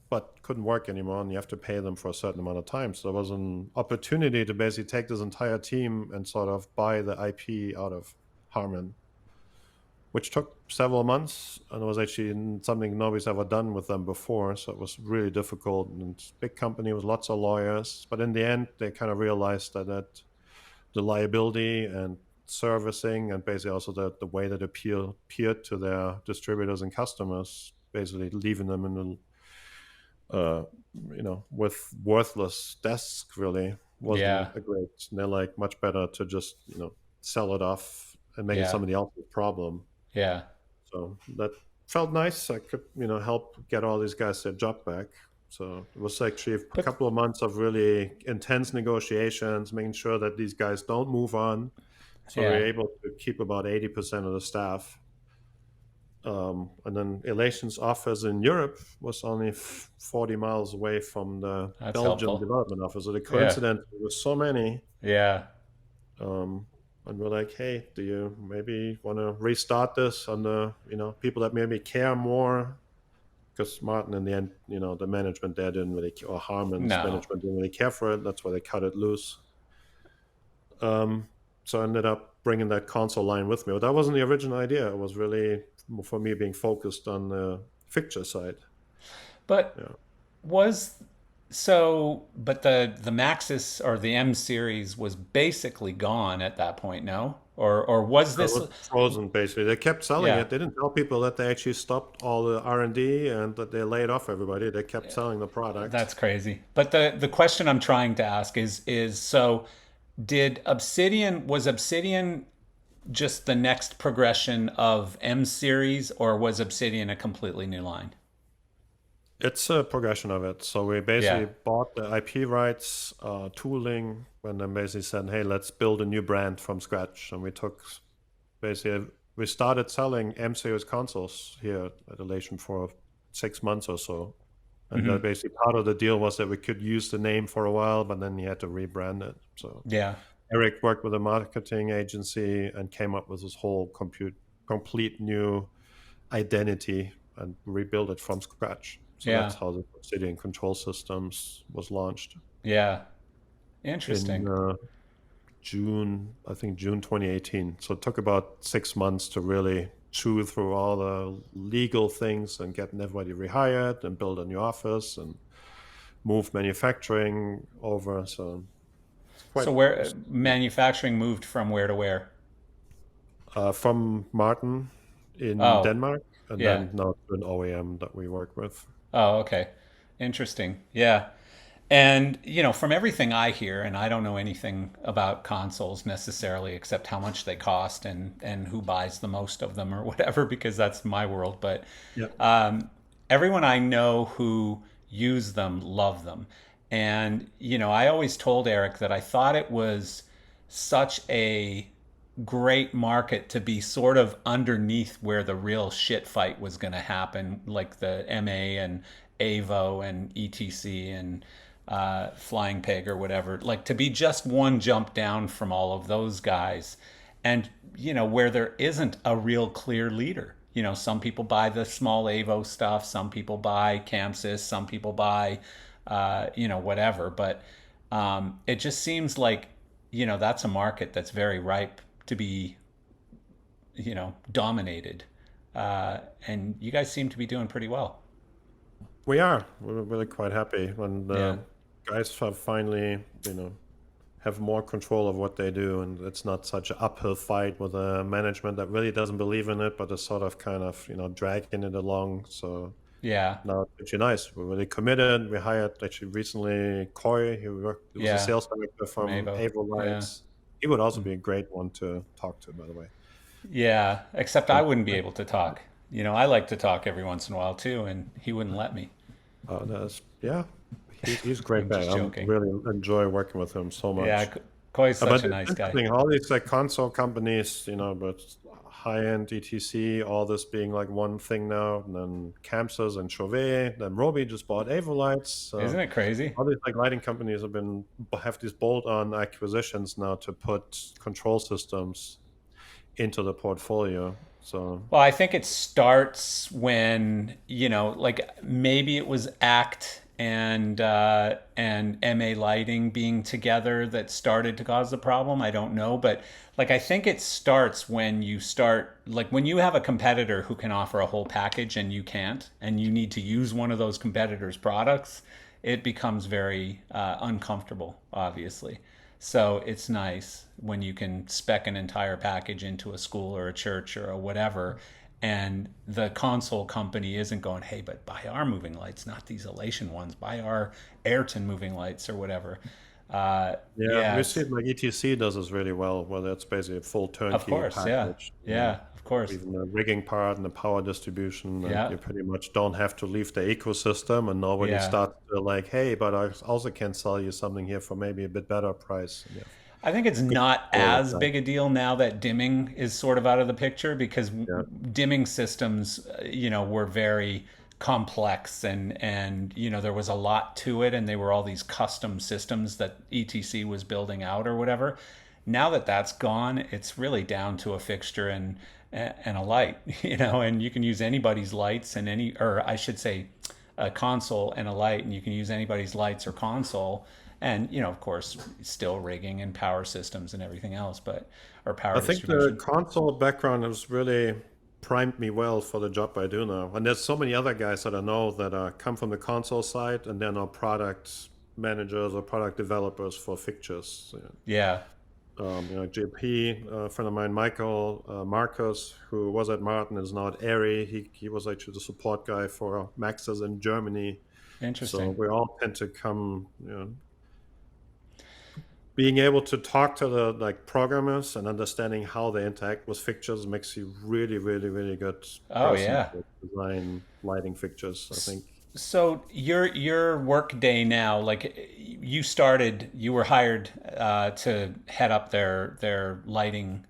but couldn't work anymore, and you have to pay them for a certain amount of time. So there was an opportunity to basically take this entire team and sort of buy the IP out of Harman, which took several months, and it was actually something nobody's ever done with them before. So it was really difficult, and big company with lots of lawyers. But in the end, they kind of realized that the liability and servicing, and basically also the way that appeared to their distributors and customers, basically leaving them in the uh, with worthless desks really wasn't Yeah. a great. And they're like, much better to just, sell it off and make it Yeah. somebody else's problem. Yeah. So that felt nice. I could, help get all these guys their job back. So it was actually a But couple of months of really intense negotiations, making sure that these guys don't move on. So we were yeah, able to keep about 80% of the staff. And then Elation's office in Europe was only 40 miles away from the that's Belgium helpful. development office. So the Yeah. coincidence, there were so many. Yeah. Um, and we're like, hey, do you maybe want to restart this on the, people that maybe care more? Because Martin, in the end, the management there didn't really, or Harman's No. management didn't really care for it. That's why they cut it loose. Um, so I ended up bringing that console line with me. But that wasn't the original idea. It was really for me being focused on the fixture side. But Yeah. was So, but the Maxis or the M series was basically gone at that point, no? Or was It this? was frozen basically. They kept selling Yeah, it. They didn't tell people that they actually stopped all the R&D and that they laid off everybody. They kept selling the product. that's crazy. But the question I'm trying to ask is so did Obsidian was Obsidian just the next progression of M series, or was Obsidian a completely new line? It's a progression of it. So we basically Yeah. bought the IP rights, tooling, and then basically said, "Hey, let's build a new brand from scratch." And we took basically we started selling M series consoles here at Elation for 6 months or so. And Hmm. that basically part of the deal was that we could use the name for a while, but then you had to rebrand it. So Yeah. Eric worked with a marketing agency and came up with this whole complete new identity and rebuild it from scratch. So Yeah. that's how the Obsidian Control Systems was launched Yeah. in Interesting. June, I think June 2018. So it took about 6 months to really chew through all the legal things and get everybody rehired and build a new office and move manufacturing over. So it's quite So where manufacturing moved from where to where? from Martin in Oh, Denmark, and yeah. then now to an OEM that we work with. Oh, okay. Interesting. Yeah. And, from everything I hear, and I don't know anything about consoles necessarily except how much they cost and who buys the most of them or whatever, because that's my world. But Yeah. everyone I know who use them love them. And, I always told Eric that I thought it was such a great market to be sort of underneath where the real shit fight was going to happen, like the MA and AVO and ETC and Flying Pig or whatever. Like to be just one jump down from all of those guys, and where there isn't a real clear leader. Some people buy the small AVO stuff, some people buy Camsys, some people buy, whatever. But it just seems like that's a market that's very ripe to be dominated, and you guys seem to be doing pretty well. We are. We're really quite happy when Yeah. the guys have finally, have more control of what they do, and it's not such an uphill fight with a management that really doesn't believe in it, but is sort of kind of, dragging it along. So Yeah. now it's actually nice. We're really committed. We hired actually recently Coy, who was a Yeah. sales director From from AVO. Avo Yeah. Lights. He would also be a great one to talk to, by the way. Yeah. Except I wouldn't be able to talk. I like to talk every once in a while too, and he wouldn't let me. Yeah, he's a great I'm guy. just I'm joking. really enjoy working with him so Yeah. much. Koi's But such a it's nice guy. interesting, all these like console companies, but high-end ETC, all this being like one thing now, and then Camsys and Chauvet, then Roby just bought Avolites. Isn't So it crazy? all these like lighting companies have these bolt-on acquisitions now to put control systems into the portfolio. So Well, I think it starts when, like maybe it was ACT and MA lighting being together that started to cause the problem. I don't know, but like I think it starts when you start like when you have a competitor who can offer a whole package and you can't, and you need to use one of those competitors' products, it becomes very uncomfortable, obviously. So it's nice when you can spec an entire package into a school or a church or a whatever, and the console company isn't going, hey, but buy our moving lights, not these Elation ones. Buy our Ayrton moving lights or whatever. yeah, Yeah, we see it's it like ETC does this really well, where it's basically a full of turnkey course, yeah, package. yeah, of course, Even the rigging part and the power distribution, and yeah, you pretty much don't have to leave the ecosystem, and nobody yeah. starts to like, hey, but I also can sell you something here for maybe a bit better price. And you have I think it's good not control of as that. big a deal now that dimming is sort of out of the picture because Yeah, dimming systems, were very complex and there was a lot to it and they were all these custom systems that ETC was building out or whatever. Now that that's gone, it's really down to a fixture and a light, and you can use anybody's lights and or I should say a console and a light, and you can use anybody's lights or console, and of course still rigging and power systems and everything else, but or I power think the distribution. console background is really primed me well for the job I do now. And there's so many other guys that I know that come from the console side and they're now product managers or product developers for fixtures. Yeah. JP, a friend of mine, Michael Marcus, who was at Martin, is now at Airy. He was actually the support guy for Maxes in Germany. So Interesting. we all tend to come, being able to talk to the like programmers and understanding how they interact with fixtures makes you really, really, really good Oh person yeah. to design lighting fixtures, I think. So your work day now, like you were hired to head up their lighting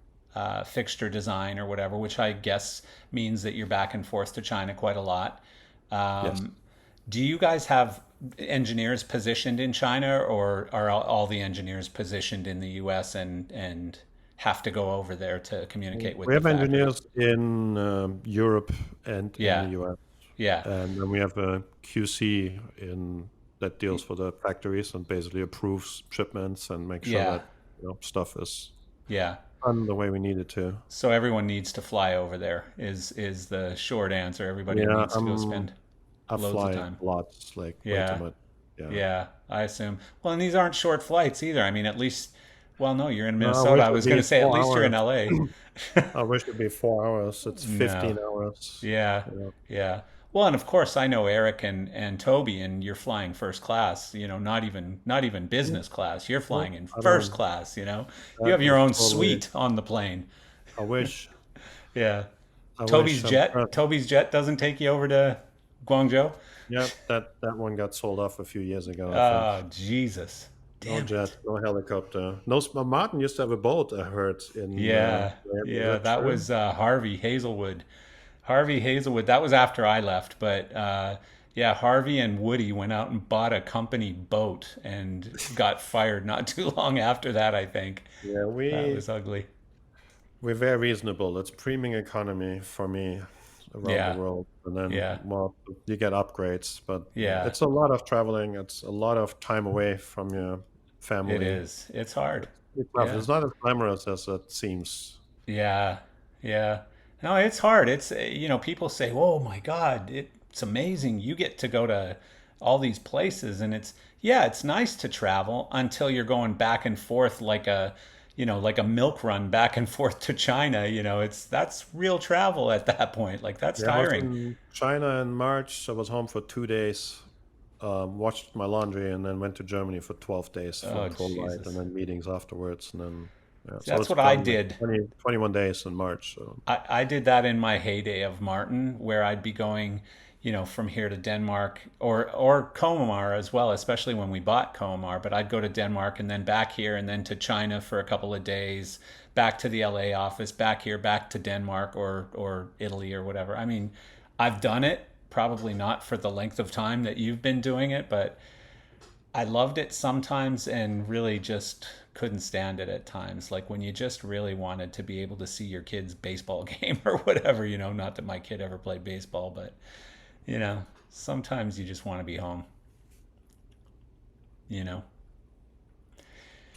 fixture design or whatever, which I guess means that you're back and forth to China quite a lot. Yes. Um, do you guys have engineers positioned in China, or are all the engineers positioned in the U.S. and have to go over there to communicate with We the have factories? engineers in Europe and in the Yeah, US. yeah, And then we have a QC in that deals with the factories and basically approves shipments and makes sure yeah, that stuff is yeah. done the way we need it to. So everyone needs to fly over there is the short answer. Everybody Yeah, needs to go spend I loads of fly time. lots, like way too Yeah. much. Yeah. Yeah, I assume. Well, and these aren't short flights either. I mean, at least well, no, you're in No, I Minnesota. wish I it'd was going be to say at four least you're in hours. LA. I wish it'd be 4 hours. It's No. 15 hours. Yeah. Yeah. Yeah. Well, and of course I know Eric and Toby, and you're flying first class, not even Yeah. business class. You're No, flying in I first don't. class. You That have your is own totally. suite on the plane. I wish. Yeah. I Toby's wish. jet, Toby's jet doesn't take you over to Guangzhou? Yeah, that one got sold off a few years ago, I think. Oh, Jesus. No Damn jet, it. no helicopter. No, Martin used to have a boat, I heard, in Yeah. Miami. Is Yeah, that that true? was Harvey Hazelwood. Harvey Hazelwood, that was after I left, but yeah, Harvey and Woody went out and bought a company boat and got fired not too long after that, I think. Yeah, That was ugly. we're very reasonable. It's premium economy for me around the Yeah. world, and then Yeah. well, you get upgrades, but yeah, Yeah. it's a lot of traveling. It's a lot of time away from your It family. is. It's hard. It's tough. Yeah. It's not as glamorous as it seems. Yeah. Yeah. No, it's hard. People say, "Oh my God, it's amazing. You get to go to all these places." And yeah, it's nice to travel until you're going back and forth like a milk run back and forth to China. That's real travel at that point. Like that's Yeah, I was tiring. in China in March. I was home for 2 days, watched my laundry, and then went to Germany for 12 days for Oh, ProLight and Jesus. then meetings afterwards. And then, yeah, See, so that's it's what I gone like did. 21 days in March. So, I did that in my heyday of Martin, where I'd be going, from here to Denmark or Komamar as well, especially when we bought Komamar. But I'd go to Denmark and then back here and then to China for a couple of days, back to the LA office, back here, back to Denmark or Italy or whatever. I mean, I've done it, probably not for the length of time that you've been doing it, but I loved it sometimes and really just couldn't stand it at times. Like when you just really wanted to be able to see your kid's baseball game or whatever, not that my kid ever played baseball, but sometimes you just want to be home, you know.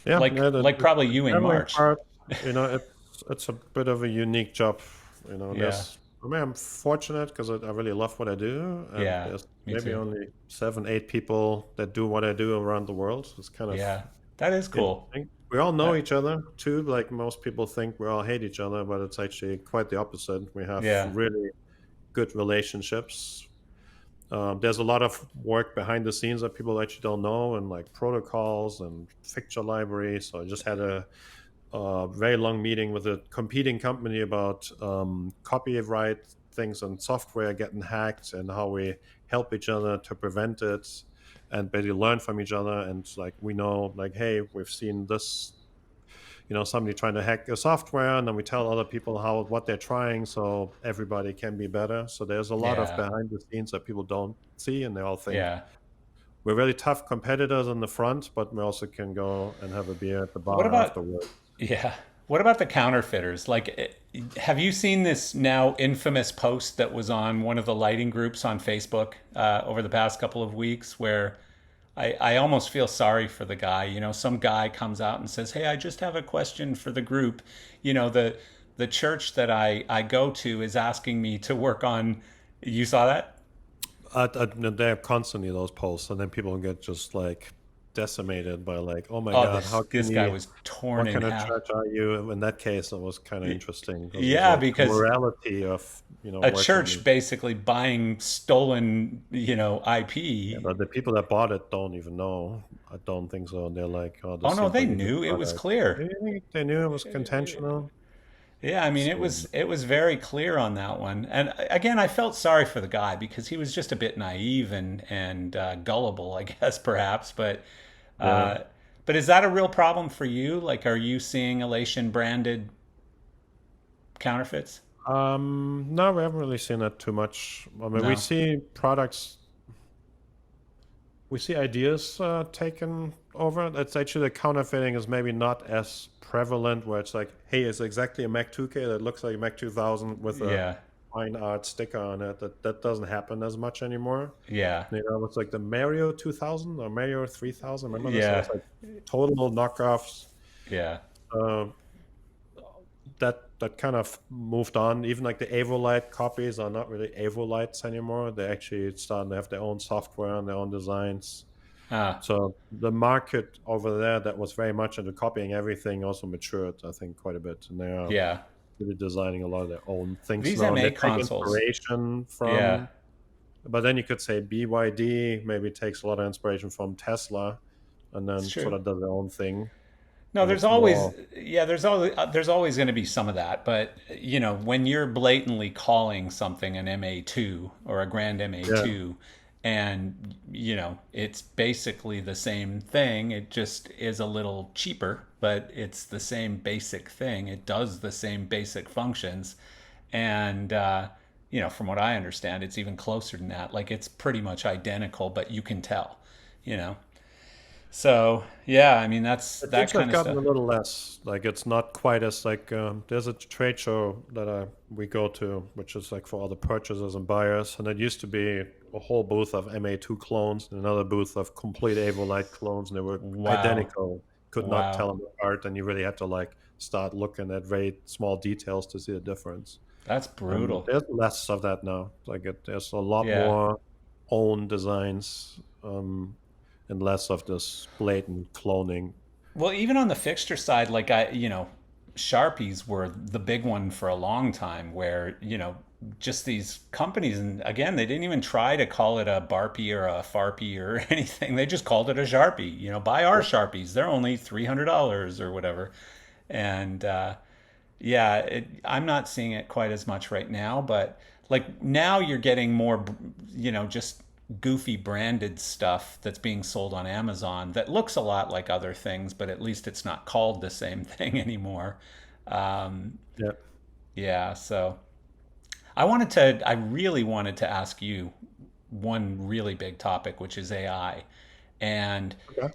yeah, Like yeah, like the probably you in traveling March. part, it's a bit of a unique job. Yeah. There's, I mean, I'm fortunate because I really love what I do, and Yeah, there's me maybe too. only 7, 8 people that do what I do around the world. It's kind of Yeah. That is cool. interesting. We all know That each other too. Like most people think we all hate each other, but it's actually quite the opposite. We have yeah. really good relationships. There's a lot of work behind the scenes that people actually don't know, and like protocols and fixture libraries. So I just had a very long meeting with a competing company about copyright things and software getting hacked and how we help each other to prevent it and basically learn from each other. And like we know, like, hey, we've seen this, somebody trying to hack a software, and then we tell other people what they're trying, so everybody can be better. So there's a lot of Yeah. behind the scenes that people don't see, and they all think Yeah. we're really tough competitors in the front, but we also can go and have a beer at the What bar about afterwards. Yeah. What about the counterfeiters? Like, have you seen this now infamous post that was on one of the lighting groups on Facebook over the past couple of weeks where I almost feel sorry for the guy. Some guy comes out and says, "Hey, I just have a question for the group. The the church that I go to is asking me to work on. You saw that? They have constantly those posts, and then people get just like decimated by like, oh my Oh, God, this how can this guy you? was torn What in kind of half. church are you? In that case, it was kind of interesting because it was Yeah, like the because morality of a working. church basically buying stolen, Yeah, IP. but the people that bought it don't even know. I don't think so. They're like, oh, Oh this no, seems they like a good knew it was product. clear. They knew it was contentional. Yeah, I mean So it was very clear on that one. And again, I felt sorry for the guy because he was just a bit naive and gullible, I guess perhaps. yeah. Uh, but is that a real problem for you? Like, are you seeing Elation branded counterfeits? No, we haven't really seen that too much. I mean, No. we see ideas taken over. It's actually the counterfeiting is maybe not as prevalent, where it's like, hey, it's exactly a Mac 2K that looks like a Mac 2000 with a Yeah. fine art sticker on it. That doesn't happen as much anymore. Yeah. It's like the Mario 2000 or Mario 3000. Remember this? It Yeah. was like total knockoffs. Yeah. Uh, that kind of moved on. Even like the Avolite copies are not really Avolites anymore. They actually starting to have their own software and their own designs. Ah. So the market over there that was very much into copying everything also matured, I think, quite a bit. And they are Yeah. really designing a lot of their own things These now. And they MA take consoles. inspiration Yeah. from, but then you could say BYD maybe takes a lot of inspiration from Tesla and It's then sort true. of does their own thing. No, And there's it's always more, yeah, there's always going to be some of that, but when you're blatantly calling something an MA2 or a Grand yeah, MA2 and it's basically the same thing, it just is a little cheaper, but it's the same basic thing. It does the same basic functions and from what I understand, it's even closer than that. Like it's pretty much identical, but you can tell, you know. So yeah, I mean that's it that seems to have kind of gotten stuff. a little less. Like it's not quite as like there's a trade show that we go to, which is like for all the purchasers and buyers, and it used to be a whole booth of MA2 clones and another booth of complete Avolite clones, and they were Wow. identical. Could not Wow. tell them apart, and you really had to like start looking at very small details to see the difference. That's brutal. There's less of that now. There's a lot Yeah. more own designs and less of this blatant cloning. Well, even on the fixture side, like Sharpies were the big one for a long time where, just these companies, and again, they didn't even try to call it a Barpy or a Farpy or anything. They just called it a Sharpie. Buy our Sharpies. They're only $300 or whatever. And yeah, I'm not seeing it quite as much right now, but like now you're getting more, just goofy branded stuff that's being sold on Amazon that looks a lot like other things, but at least it's not called the same thing anymore. Um, Yeah. yeah, so I really wanted to ask you one really big topic, which is AI. And, Okay.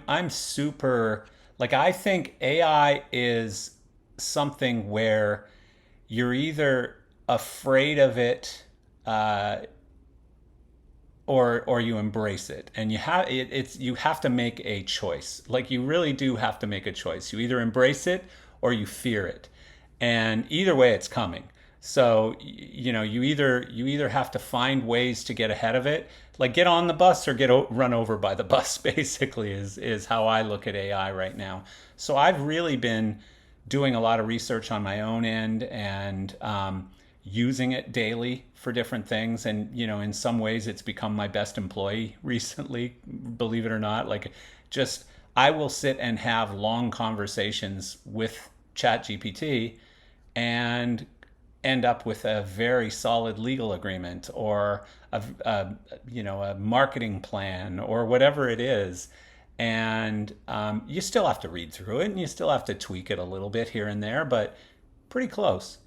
I'm super, like, I think AI is something where you're either afraid of it uh, or you embrace it, and you have to make a choice. Like you really do have to make a choice. You either embrace it or you fear it, and either way it's coming. So you either have to find ways to get ahead of it, like get on the bus or run over by the bus. Basically, is how I look at AI right now. So I've really been doing a lot of research on my own end and using it daily for different things. And, in some ways, it's become my best employee recently, believe it or not. Like, just I will sit and have long conversations with ChatGPT and end up with a very solid legal agreement or a marketing plan or whatever it is. And you still have to read through it and you still have to tweak it a little bit here and there, but pretty close.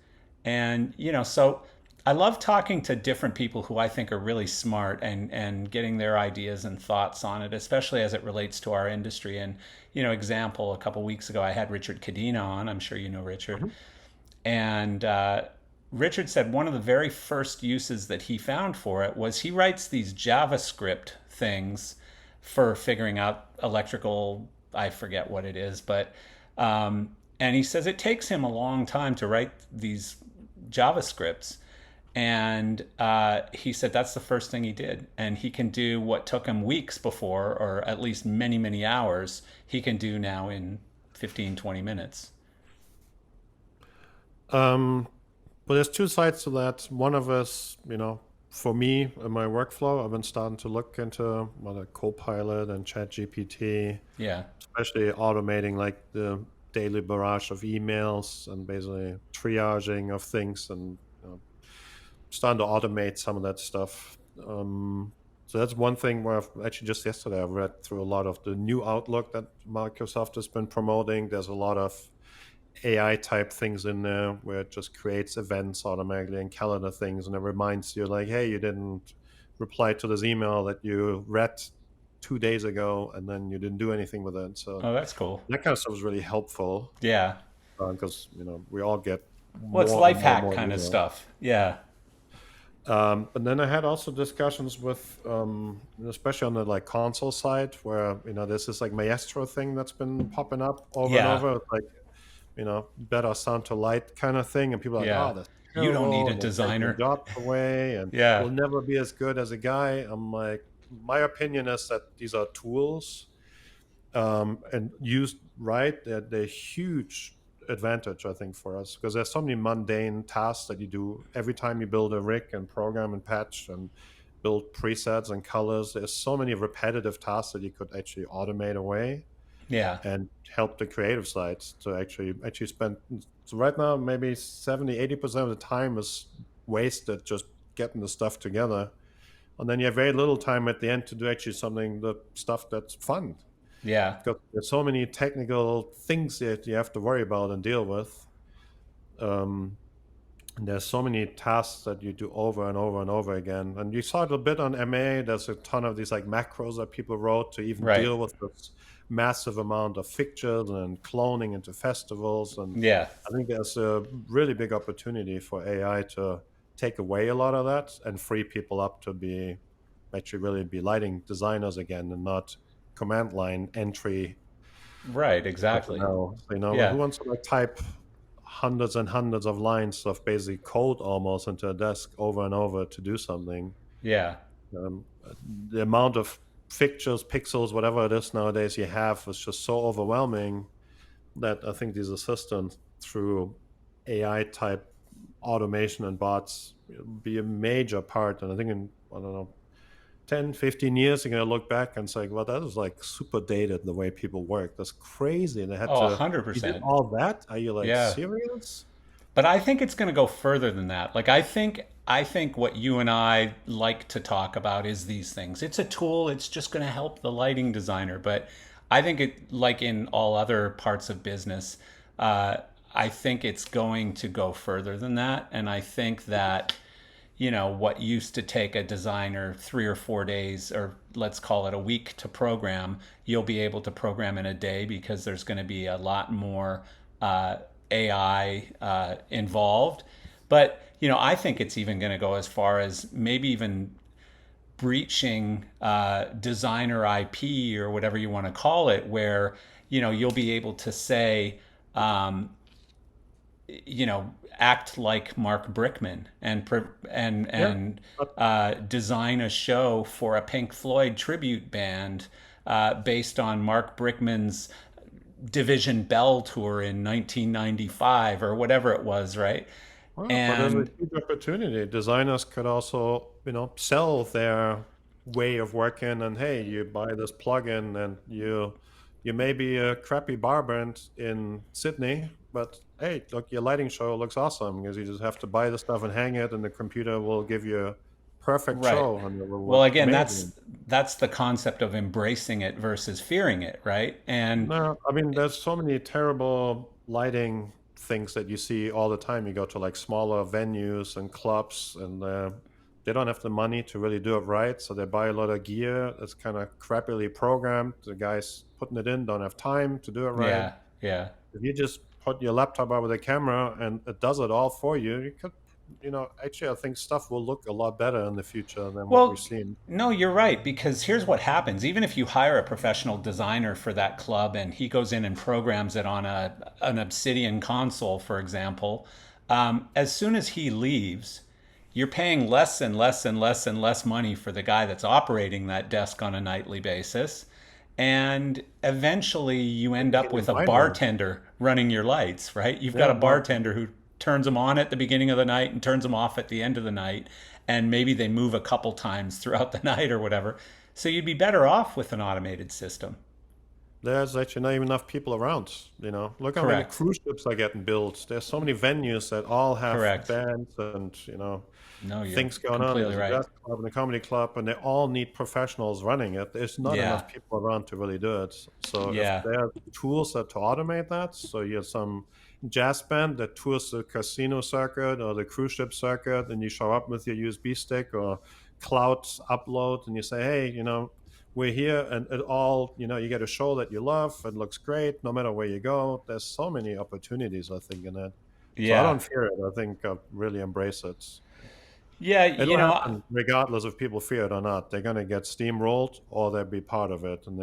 And so I love talking to different people who I think are really smart and getting their ideas and thoughts on it, especially as it relates to our industry. And example, a couple weeks ago I had Richard Cadena on. I'm sure you know Richard. Mhm. And Richard said one of the very first uses that he found for it was he writes these JavaScript things for figuring out electrical, I forget what it is, but And he says it takes him a long time to write these JavaScripts. And he said that's the first thing he did. And he can do what took him weeks before, or at least many, many hours, he can do now in 15, 20 minutes. Um, but there's two sides to that. One of us, for me in my workflow, I've been starting to look into whether Copilot and ChatGPT, Yeah. especially automating like the daily barrage of emails and basically triaging of things and starting to automate some of that stuff. So that's one thing where I've actually just yesterday I read through a lot of the new Outlook that Microsoft has been promoting. There's a lot of AI type things in there where it just creates events automatically and calendar things, and it reminds you like, hey, you didn't reply to this email that you read 2 days ago, and then you didn't do anything with it. So Oh, that's cool. that kind of stuff is really helpful Yeah. because we all get Well, it's more and life more and hack more kind of emails. stuff. Yeah. But then I had also discussions with, especially on the like console side, where this is like Maestro thing that's been popping up over and Yeah. over. It's like better sound to light kind of thing, and people are like, Yeah. oh, that's You don't need terrible, a and it's taking designer. jobs away, and Yeah. we'll never be as good as a guy. I'm like, my opinion is that these are tools, and used right, they're huge advantage, I think, for us because there's so many mundane tasks that you do every time you build a rig and program and patch and build presets and colors. There's so many repetitive tasks that you could actually automate away Yeah. and help the creative sides to actually spend. So right now maybe 70-80% of the time is wasted just getting the stuff together, and then you have very little time at the end to do actually something, the stuff that's fun, Yeah. because there's so many technical things that you have to worry about and deal with. Um, and there's so many tasks that you do over and over and over again. And you saw it a bit on MA. There's a ton of these like macros that people wrote to even Right. deal with this massive amount of fixtures and cloning into festivals. And Yeah. I think there's a really big opportunity for AI to take away a lot of that and free people up to be actually really be lighting designers again and not command line entry Right. Exactly. personnel. So, who Yeah. wants to like type hundreds and hundreds of lines of basic code almost into a desk over and over to do something? Yeah. Um, the amount of fixtures, pixels, whatever it is nowadays you have is just so overwhelming that I think these assistants through AI type automation and bots will be a major part. And I think in, I don't know, 10, 15 years, you're going to look back and say, well, that was like super dated the way people work. That's crazy. And they had Oh, a to, hundred you did percent. all that? Are you like Yeah. serious? But I think it's going to go further than that. Like I think what you and I like to talk about is these things. It's a tool. It's just going to help the lighting designer. But I think it, like in all other parts of business, uh, I think it's going to go further than that. And I think that what used to take a designer 3 or 4 days, or let's call it a week to program, you'll be able to program in a day because there's going to be a lot more uh, AI involved. But I think it's even going to go as far as maybe even breaching designer IP or whatever you want to call it, where you'll be able to say, um, act like Mark Brickman and Yeah. But design a show for a Pink Floyd tribute band based on Mark Brickman's Division Bell tour in 1995 or whatever it was, right? But there's a And huge opportunity. Designers could also, sell their way of working. And hey, you buy this plugin, and you may be a crappy bar band in Sydney, but hey, look, your lighting show looks awesome because you just have to buy the stuff and hang it, and the computer will give you a perfect right. show, and it will Well, look again, amazing. that's the concept of embracing it versus fearing it, right? And No, I mean, there's so many terrible lighting things that you see all the time. You go to like smaller venues and clubs, and they don't have the money to really do it right. So they buy a lot of gear that's kind of crappily programmed. The guys putting it in don't have time to do it right. yeah, yeah, If you just put your laptop out with a camera and it does it all for you, you could actually, I think stuff will look a lot better in the future than what we've Well, seen. no, you're right, because here's what happens. Even if you hire a professional designer for that club and he goes in and programs it on an Obsidian console, for example, as soon as he leaves, you're paying less and less and less and less money for the guy that's operating that desk on a nightly basis. And eventually you You end up can with a invite him. bartender running your lights, right? You've got Yeah, a well, bartender who turns them on at the beginning of the night and turns them off at the end of the night. And maybe they move a couple times throughout the night or whatever. So you'd be better off with an automated system. there's actually not even enough people around. Look how many Correct. cruise ships are getting built. There's so many venues that all have Correct. bands and No, you're things going on. completely There's a right. jazz club and a comedy club, and they all need professionals running it. There's not Yeah. enough people around to really do it. So if Yeah. there are tools that to automate that, so you have some jazz band that tours the casino circuit or the cruise ship circuit, and you show up with your USB stick or cloud upload, and you say, hey, we're here, and it all, you get a show that you love. It looks great, no matter where you go. There's so many opportunities, I think, in it. So I Yeah. don't fear it. I think I really embrace it. Yeah. It'll happen regardless if people fear it or not. They're gonna get steamrolled or they'll be part of it, and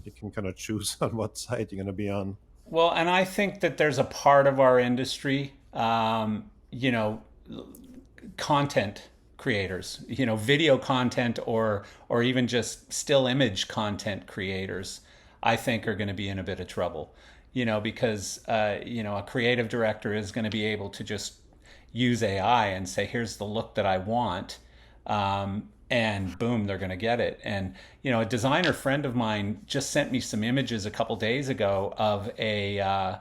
you can kind of choose on what side you're gonna be on. Well, and I think that there's a part of our industry, content creators, video content or even just still image content creators, I think are going to be in a bit of trouble. Because a creative director is going to be able to just use AI and say, "Here's the look that I want," and boom, they're going to get it. And a designer friend of mine just sent me some images a couple days ago of a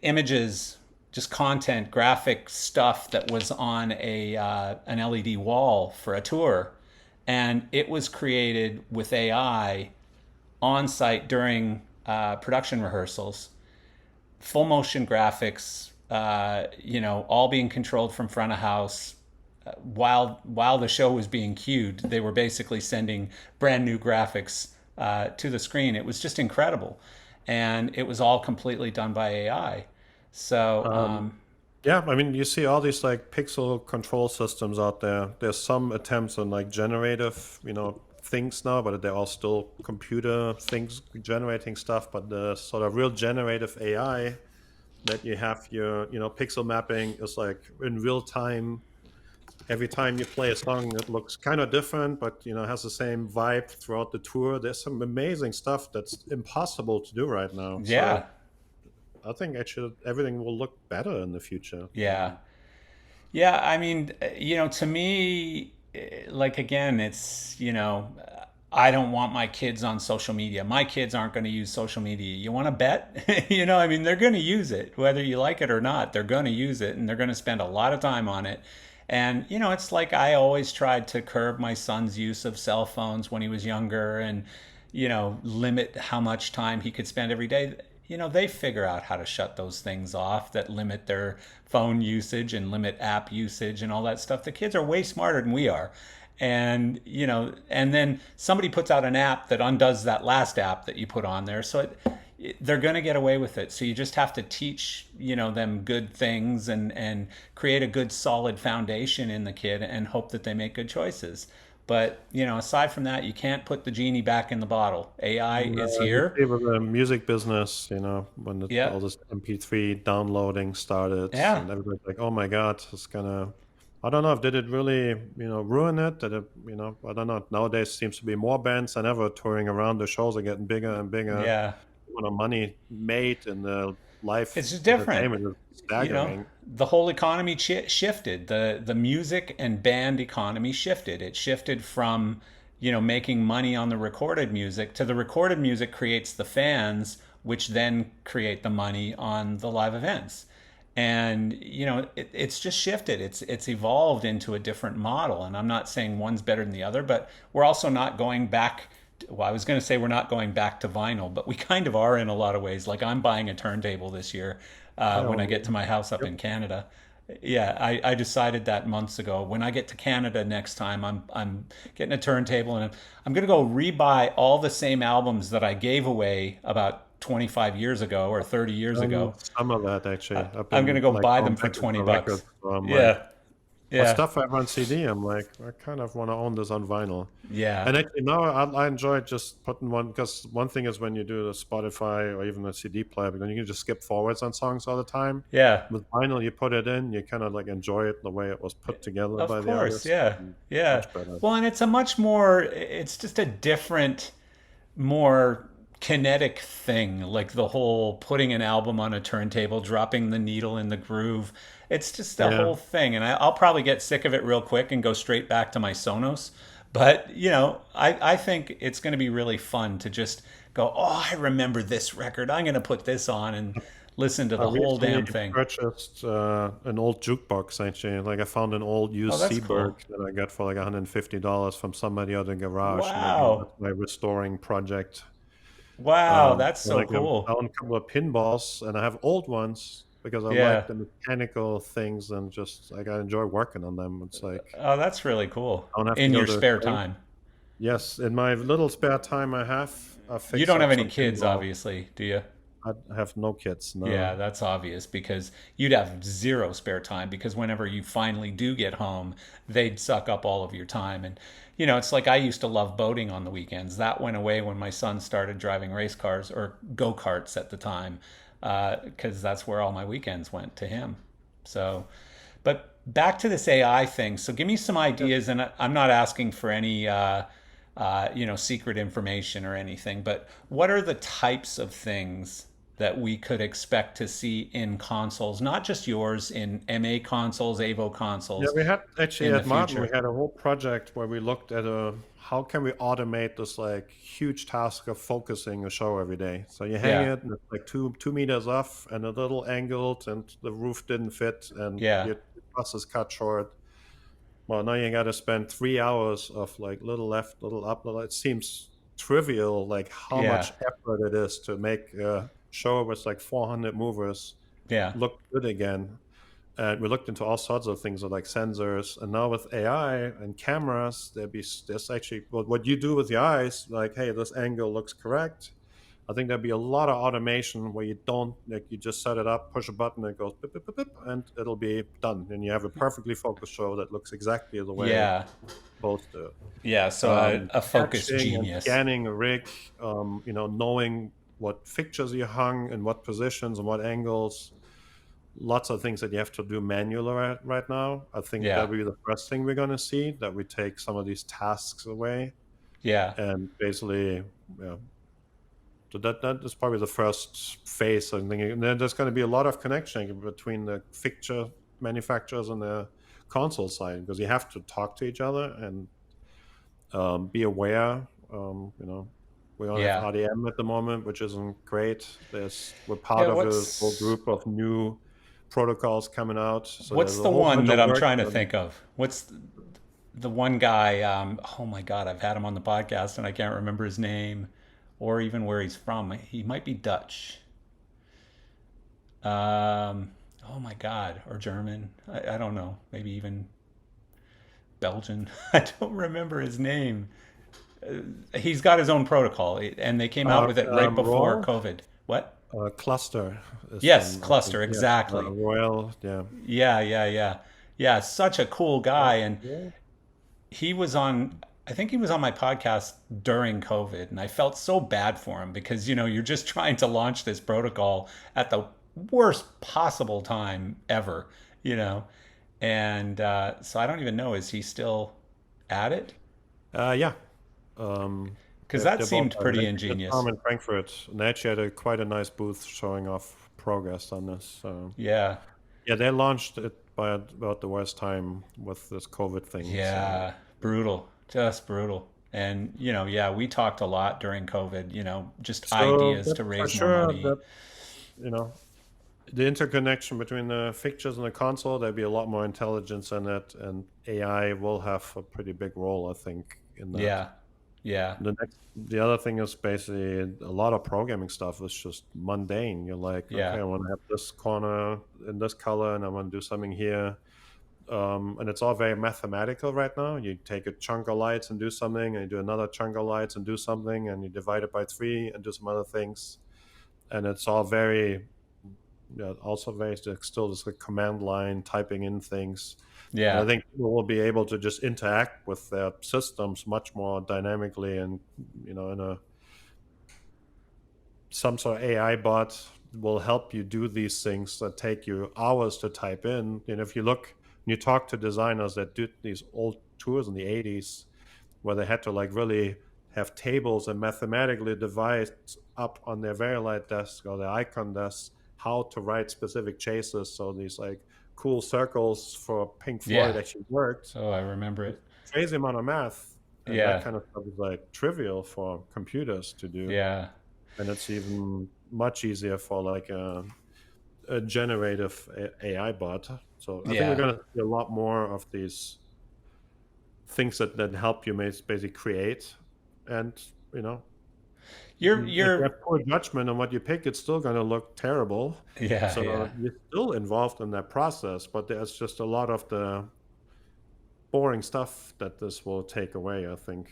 images, just content, graphic stuff that was on a an LED wall for a tour, and it was created with AI on site during production rehearsals, full motion graphics, all being controlled from front of house. While the show was being cued, they were basically sending brand new graphics to the screen. It was just incredible, and it was all completely done by AI. So Um, yeah, I mean, you see all these like pixel control systems out there. There's some attempts on like generative, things now, but they're all still computer things generating stuff. But the sort of real generative AI that you have your, pixel mapping is like in real time. Every time you play a song, it looks kind of different, but has the same vibe throughout the tour. There's some amazing stuff that's impossible to do right now. So yeah, I think actually everything will look better in the future. yeah, yeah. I mean, to me, like again, it's I don't want my kids on social media. My kids aren't going to use social media. You want to bet? I mean, they're going to use it, whether you like it or not. They're going to use it, and they're going to spend a lot of time on it. And it's like I always tried to curb my son's use of cell phones when he was younger, and limit how much time he could spend every day. They figure out how to shut those things off that limit their phone usage and limit app usage and all that stuff. The kids are way smarter than we are. And and then somebody puts out an app that undoes that last app that you put on there, so they're going to get away with it. So you just have to teach them good things and create a good solid foundation in the kid and hope that they make good choices. But aside from that, you can't put the genie back in the bottle. AI is You here. see with the music business, when Yeah. all this MP3 downloading started, Yeah. and everybody's like, "Oh my God, it's gonna." I don't know if did it really, ruin it. Did it, I don't know. Nowadays seems to be more bands than ever touring around. The shows are getting bigger and bigger. Yeah. The amount of money made in the live It's just different. entertainment is you know staggering. the whole economy shifted. The music and band economy shifted. It shifted from making money on the recorded music to the recorded music creates the fans, which then create the money on the live events. And it's just shifted. It's evolved into a different model, and I'm not saying one's better than the other, but we're also not going back. Well, I was going to say we're not going back to vinyl, but we kind of are in a lot of ways. Like I'm buying a turntable this year I when I get don't. to my house up Yep. in Canada. Yeah, I decided that months ago. When I get to Canada next time, I'm getting a turntable, and I'm going to go rebuy all the same albums that I gave away about 25 years ago or 30 years Done ago. some of that actually. I've I'm gonna been go like buy going them for back into 20 records. bucks. So I'm like, Yeah, but yeah, stuff I have on CD, I'm like, I kind of want to own this on vinyl. yeah, And actually, now I enjoy just putting one, because one thing is when you do the Spotify or even a CD player, because you can just skip forwards on songs all the time. yeah. With vinyl, you put it in, you kind of like enjoy it the way it was put together Of by the course, artist. yeah, yeah. Much better. Well, and it's a much more, it's just a different, more kinetic thing, like the whole putting an album on a turntable, dropping the needle in the groove. It's just a Yeah. whole thing. And I'll probably get sick of it real quick and go straight back to my Sonos. But, I think it's going to be really fun to just go, oh, I remember this record. I'm going to put this on and listen to I the whole recently damn thing. purchased an old jukebox actually. Like I found an old Oh, used that's Seaberg cool. that I got for like $150 from somebody out in the garage. And maybe Wow. that's my restoring project. Wow, that's So so like I cool. own a couple of pinballs and I have old ones because I like Yeah. the mechanical things and just like I enjoy working on them. It's like Oh, that's really cool. I don't have to In go your to a spare shrink. time. Yes, in my little spare time I have, I You fix don't have up any some kids, pinball. obviously, do you? I have no kids, Yeah, no. that's obvious because you'd have zero spare time because whenever you finally do get home, they'd suck up all of your time. And, it's like I used to love boating on the weekends. That went away when my son started driving race cars or go karts at the time because that's where all my weekends went to him. So, but back to this AI thing. So give me some Yeah. ideas, and I'm not asking for any, secret information or anything. But what are the types of things that we could expect to see in consoles, not just yours, in MA consoles, AVO Yeah, consoles, we had actually in the at Martin, we future? had a whole project where we looked at how can we automate this like huge task of focusing a show every day. So you hang Yeah, it and it's like two meters off and a little angled and the roof didn't fit and yeah, your bus is cut short. Well, now you got to spend 3 hours of like little left, little up. It seems trivial, like how yeah, much effort it is to make a show with like 400 movers yeah, look good again. And we looked into all sorts of things like sensors. And now with AI and cameras, there's actually what you do with your eyes, like, hey, this angle looks correct. I think there'd be a lot of automation where you don't like you just set it up, push a button, it goes beep, beep, beep, beep, and it'll be done. And you have a perfectly focused show that looks exactly the way it's yeah, supposed to. yeah. So a focus Catching and genius. scanning a rig, knowing what fixtures you hung and what positions and what angles, lots of things that you have to do manually right now. I think Yeah, that'll be the first thing we're going to see, that we take some of these tasks away yeah. and basically, yeah. So that is probably the first phase. I'm thinking, and then there's going to be a lot of connection between the fixture manufacturers and the console side because you have to talk to each other and be aware. We don't have Yeah. RDM at the moment, which isn't great. We're Yeah, part of a whole group of new protocols coming out, so there's what's a the whole one bunch that of I'm work. trying to think of? What's the one guy? Oh my God, I've had him on the podcast and I can't remember his name or even where he's from. He might be Dutch. Oh my God, or German. I don't know. Maybe even Belgian. I don't remember his name. He's got his own protocol, and they came out with it right before Royal COVID. What? Cluster is Yes, one, I think. cluster, Yeah, exactly. Royal. Yeah, Yeah, yeah, yeah. Yeah, such a cool guy. And yeah. he was on, I think he was on my podcast during COVID, and I felt so bad for him because, you're just trying to launch this protocol at the worst possible time ever, you know? And so I don't even know, is he still at it? Yeah. Um, Because that they're both. seemed I pretty think it's Tom ingenious. in Frankfurt, and they actually had quite a nice booth showing off progress on this. So Yeah. yeah, they launched it by about the worst time with this COVID thing. So Yeah. Brutal. Just brutal. And, yeah, we talked a lot during COVID, just so ideas that to for raise more sure money. that you know the interconnection between the fixtures and the console, there'll be a lot more intelligence in it, and AI will have a pretty big role, I think, in that. Yeah. Yeah. The other thing is basically a lot of programming stuff is just mundane. You're like, okay, Yeah. I want to have this corner in this color, and I want to do something here. And it's all very mathematical right now. You take a chunk of lights and do something, and you do another chunk of lights and do something, and you divide it by three and do some other things. and it's all very, also very still just a command line typing in things. And I Yeah. think people will be able to just interact with their systems much more dynamically, and in a some sort of AI bot will help you do these things that take you hours to type in. And if you look, you talk to designers that did these old tours in the 80s, where they had to like really have tables and mathematically divide up on their very light desk or their icon desk how to write specific chases. So these like cool circles for Pink Floyd Yeah. actually worked. Oh, I remember It's it. crazy amount of math, and that Yeah. kind of stuff is like trivial for computers to do. Yeah. And it's even much easier for like a generative AI bot. So I think we're Yeah. going to see a lot more of these things that help you basically create. And you know You're if you you're have poor judgment on what you pick, it's still going to look terrible. yeah, So yeah. you're still involved in that process, but there's just a lot of the boring stuff that this will take away. I think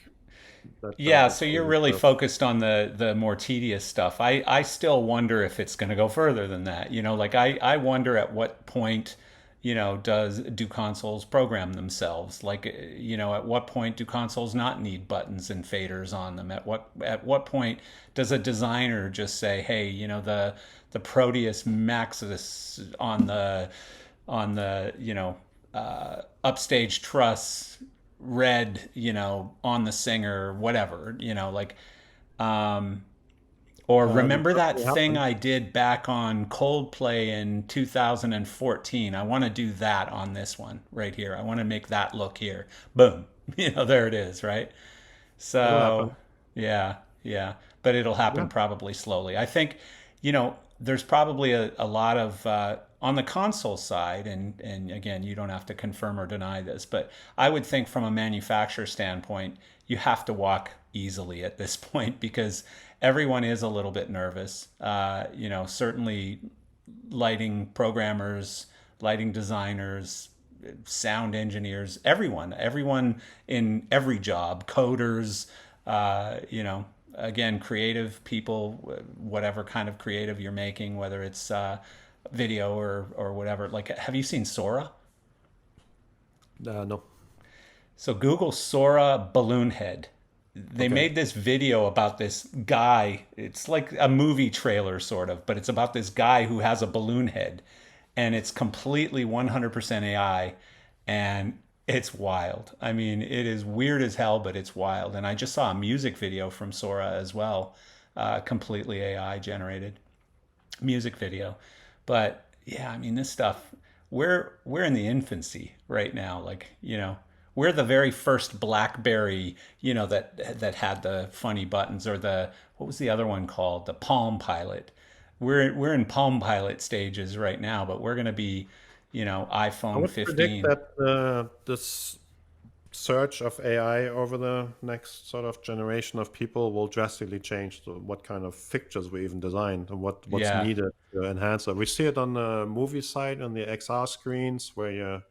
that Yeah, will so probably you're be really the. focused on the more tedious stuff. I still wonder if it's going to go further than that. Like I wonder at what point, do consoles program themselves? Like, at what point do consoles not need buttons and faders on them? At what point does a designer just say, "Hey, the Proteus Maxis on the upstage truss red, on the singer, whatever, like, or It remember that certainly thing I happens. did back on Coldplay in 2014. I want to do that on this one right here. I want to make that look here. Boom. There it is, right? It'll So, happen. yeah, yeah. But it'll happen Yeah. probably slowly. I think, there's probably a lot of, on the console side, and again, you don't have to confirm or deny this, but I would think from a manufacturer standpoint, you have to walk easily at this point because everyone is a little bit nervous. Certainly lighting programmers, lighting designers, sound engineers, everyone in every job, coders, again, creative people, whatever kind of creative you're making, whether it's video or whatever. Like, have you seen Sora? No. So Google Sora balloon head. They Okay. made this video about this guy. It's like a movie trailer, sort of, but it's about this guy who has a balloon head, and it's completely 100% AI, and it's wild. I mean, it is weird as hell, but it's wild. And I just saw a music video from Sora as well, completely AI generated music video. But yeah, I mean, this stuff, we're in the infancy right now. Like, we're the very first BlackBerry, that had the funny buttons, or the, what was the other one called, the Palm Pilot. We're in Palm Pilot stages right now, but we're going to be, I iPhone would predict 15. that this surge of AI over the next sort of generation of people will drastically change what kind of fixtures we even design and what's Yeah, needed to enhance it. We see it on the movie side on the XR screens where you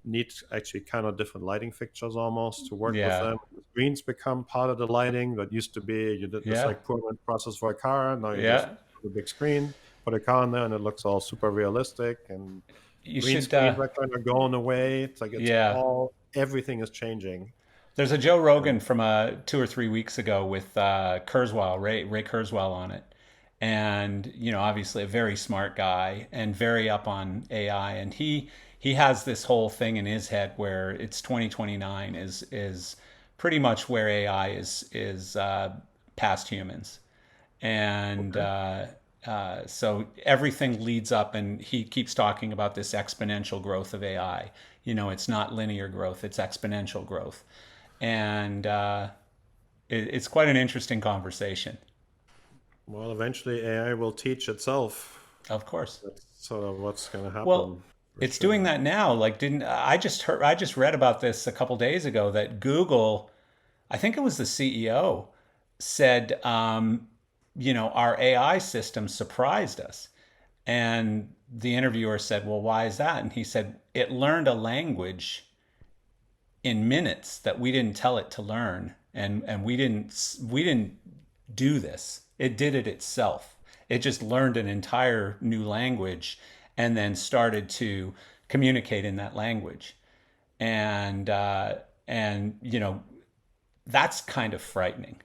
need actually kind of different lighting fixtures almost to work with yeah, them. The screens become part of the lighting that used to be you did this yeah, like procurement process for a car. Now you just yeah. put a big screen, put a car in there, and it looks all super realistic. And You green should, screens are kind of going away. It's like it's yeah. all everything is changing. There's a Joe And Rogan from 2 or 3 weeks ago with Kurzweil, Ray Kurzweil on it, and obviously a very smart guy and very up on AI, and he has this whole thing in his head where it's 2029 is pretty much where AI is past humans, and okay. so everything leads up, and he keeps talking about this exponential growth of AI. It's not linear growth; it's exponential growth, and it's quite an interesting conversation. Well, eventually AI will teach itself. Of course. That's sort of what's going to Well, happen for it's doing sure. that now. Like, didn't I just read about this a couple days ago that Google, I think it was the CEO, said, our AI system surprised us. And the interviewer said, "Well, why is that?" And he said, "It learned a language in minutes that we didn't tell it to learn, and we didn't do this. It did it itself, It just learned an entire new language and then started to communicate in that language. And that's kind of frightening.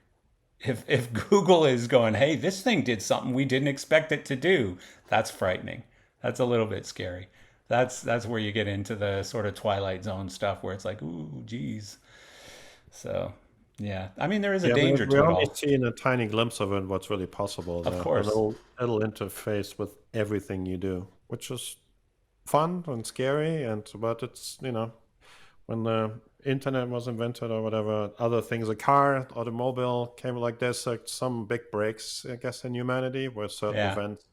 If Google is going, hey, this thing did something we didn't expect it to do, that's frightening. That's a little bit scary. That's where you get into the sort of Twilight Zone stuff where it's like, ooh, geez. So, yeah. I mean, there is a Yeah, danger we're to it only all. seeing a tiny glimpse of it, what's really possible Of there. And course. it'll interface with everything you do, which is fun and scary. And but it's when the internet was invented or whatever, other things, a car, automobile came like this, like some big breaks, I guess, in humanity where certain Yeah. events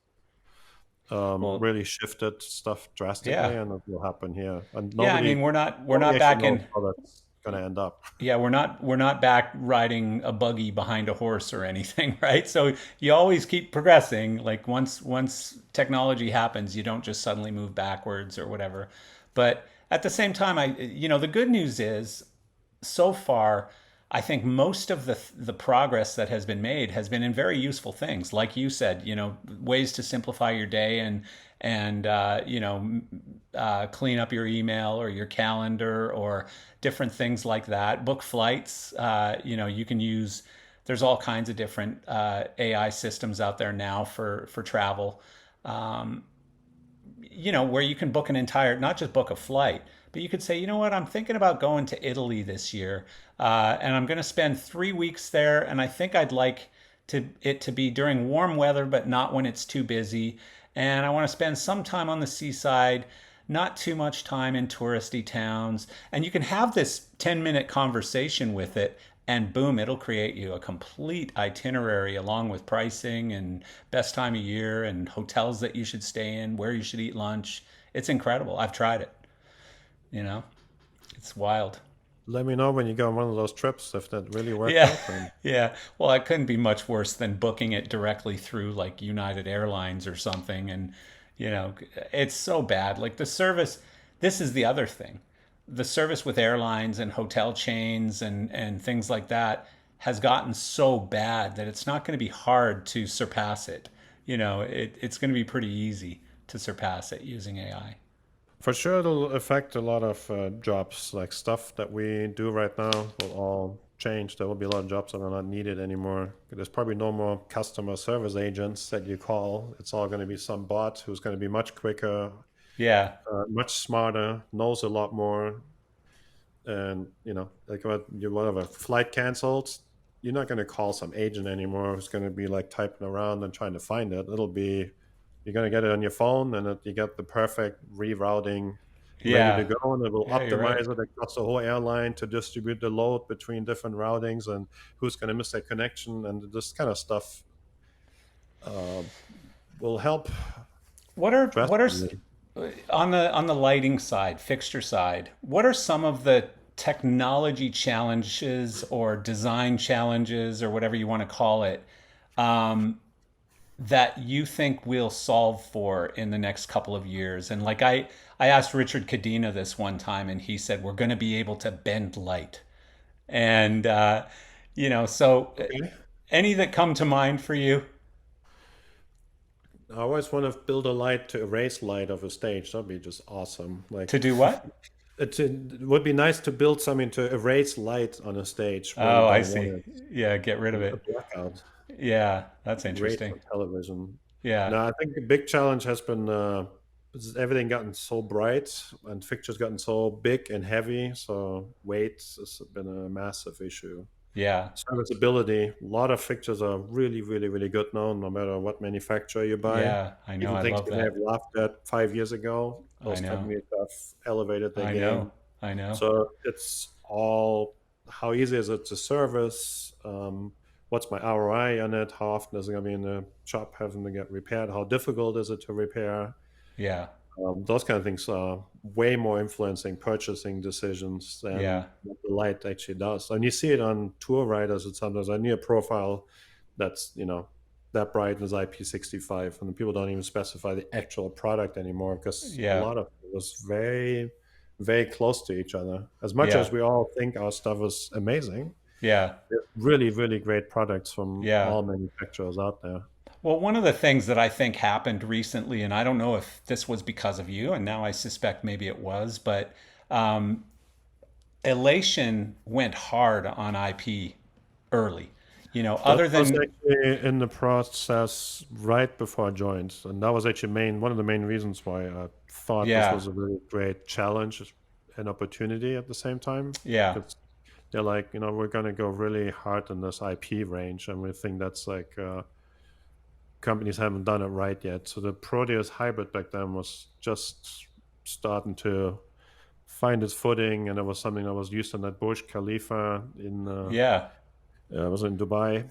Well, really shifted stuff drastically, yeah. and it will happen here. And Yeah, I mean, we're nobody not actually back knows in how that's going to end up. yeah, we're not back riding a buggy behind a horse or anything, right? So you always keep progressing. Like once technology happens, you don't just suddenly move backwards or whatever. But at the same time, the good news is so far, I think most of the progress that has been made has been in very useful things, like you said, ways to simplify your day and clean up your email or your calendar or different things like that. Book flights, you can use. There's all kinds of different AI systems out there now for travel where you can book an entire, not just book a flight, but you could say, you know what, I'm thinking about going to Italy this year, and I'm going to spend 3 weeks there, and I think I'd like it to be during warm weather, but not when it's too busy, and I want to spend some time on the seaside. Not too much time in touristy towns. And you can have this 10-minute conversation with it, and boom, it'll create you a complete itinerary along with pricing and best time of year and hotels that you should stay in, where you should eat lunch. It's incredible. I've tried it. You know, it's wild. Let me know when you go on one of those trips if that really worked Yeah. out. And Yeah. Well, it couldn't be much worse than booking it directly through like United Airlines or something. And, you know, it's so bad. Like the service, this is the other thing. The service with airlines and hotel chains and things like that has gotten so bad that it's not going to be hard to surpass it. It's going to be pretty easy to surpass it using AI. for sure, it'll affect a lot of jobs, like stuff that we do right now will all change. There will be a lot of jobs that are not needed anymore. There's probably no more customer service agents that you call. It's all going to be some bot who's going to be much quicker, Yeah. much smarter, knows a lot more. And like what you whatever flight canceled, you're not going to call some agent anymore who's going to be like typing around and trying to find it. It'll be you're going to get it on your phone, and you get the perfect rerouting ready to Yeah. go, and it will Yeah, you're right. optimize it across the whole airline to distribute the load between different routings and who's going to miss their connection, and this kind of stuff uh, will help What are drastically. on the lighting side, fixture side, what are some of the technology challenges or design challenges or whatever you want to call it that you think we'll solve for in the next couple of years? And like I asked Richard Cadena this one time, and he said we're going to be able to bend light. And so Okay. any that come to mind for you I always want to build a light to erase light of a stage. That'd be just awesome. to Like do what? it would be nice to build something to erase light on a stage where you Oh, I don't see. want it. Yeah, get rid of A it. blackout. Yeah, that's Great interesting. for television. Yeah, Now, I think the big challenge has been everything gotten so bright and fixtures gotten so big and heavy. So weight has been a massive issue. yeah, Serviceability. A lot of fixtures are really, really, really good now, no matter what manufacturer you buy. yeah. I know. Even I things love we may have that. laughed at 5 years ago, I those know. companies have elevated their I know. game. I know. So it's all how easy is it to service? What's my ROI on it? How often is it going to be in the shop having to get repaired? How difficult is it to repair? Yeah, Those kind of things are way more influencing purchasing decisions than yeah, what the light actually does. And you see it on tour riders. It's sometimes I need a profile that's that bright is IP65, and people don't even specify the actual product anymore because a yeah, lot of it was very, very close to each other. As much yeah, as we all think our stuff is amazing, yeah, there's really, really great products from yeah. all manufacturers out there. Well, one of the things that I think happened recently, and I don't know if this was because of you, and now I suspect maybe it was, but um, Elation went hard on IP early. That Other was than, actually in the process right before I joined, and that was actually one of the main reasons why I thought this yeah, was a really great challenge and opportunity at the same time. yeah, Because they're like, we're going to go really hard in this IP range, and we think that's like companies haven't done it right yet. So the Proteus hybrid back then was just starting to find its footing, and it was something that was used in that Burj Khalifa in yeah. was in Dubai.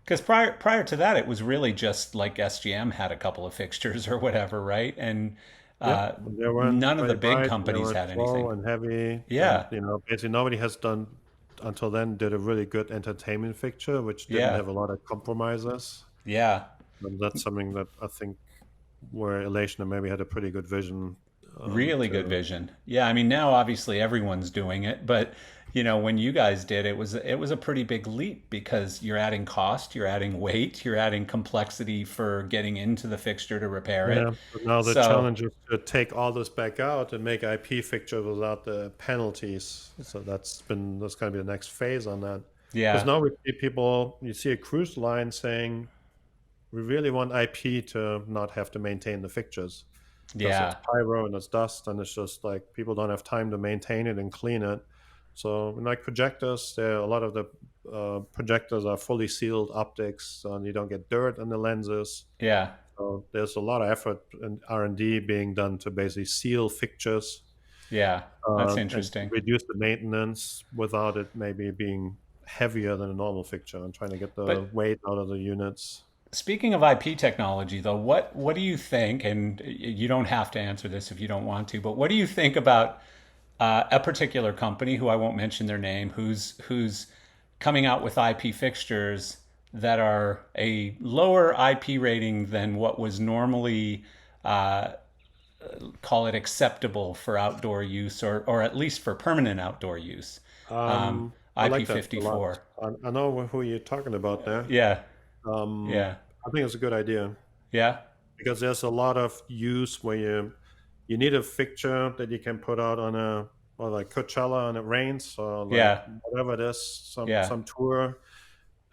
Because prior to that, it was really just like SGM had a couple of fixtures or whatever, right? And Yeah, uh, they weren't none of the very big bright. They companies were had slow anything. and heavy, and Yeah, basically nobody has done until then did a really good entertainment fixture, which didn't yeah, have a lot of compromises. yeah. And that's something that I think where Elation maybe had a pretty good vision Really good to. vision. Yeah, I mean now obviously everyone's doing it, but when you guys did it was a pretty big leap because you're adding cost, you're adding weight, you're adding complexity for getting into the fixture to repair Yeah, it. but now the So, challenge is to take all this back out and make IP fixture without the penalties. So that's going to be the next phase on that. Because yeah. now we see people, you see a cruise line saying we really want IP to not have to maintain the fixtures because it's Yeah. pyro and it's dust and it's just like people don't have time to maintain it and clean it. So like projectors, a lot of the projectors are fully sealed optics, and you don't get dirt in the lenses. Yeah. So there's a lot of effort and R&D being done to basically seal fixtures Yeah. That's and interesting. reduce the maintenance without it maybe being heavier than a normal fixture and trying to get the But weight out of the units. speaking of IP technology, though, what do you think? And you don't have to answer this if you don't want to, but what do you think about a particular company who I won't mention their name, who's coming out with IP fixtures that are a lower IP rating than what was normally uh, call it acceptable for outdoor use, or at least for permanent outdoor use. I IP like that a lot. 54. I know who you're talking about there. Yeah. Um, Yeah. I think it's a good idea Yeah. because there's a lot of use where you need a fixture that you can put out on a well, like Coachella and it rains or like Yeah. whatever it is, Yeah. some tour,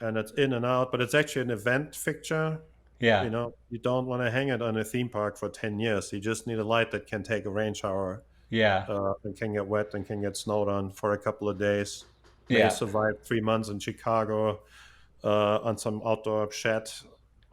and it's in and out, but it's actually an event fixture. Yeah. You don't want to hang it on a theme park for 10 years. You just need a light that can take a rain shower Yeah. and can get wet and can get snowed on for a couple of days. May Yeah. survive 3 months in Chicago on some outdoor shed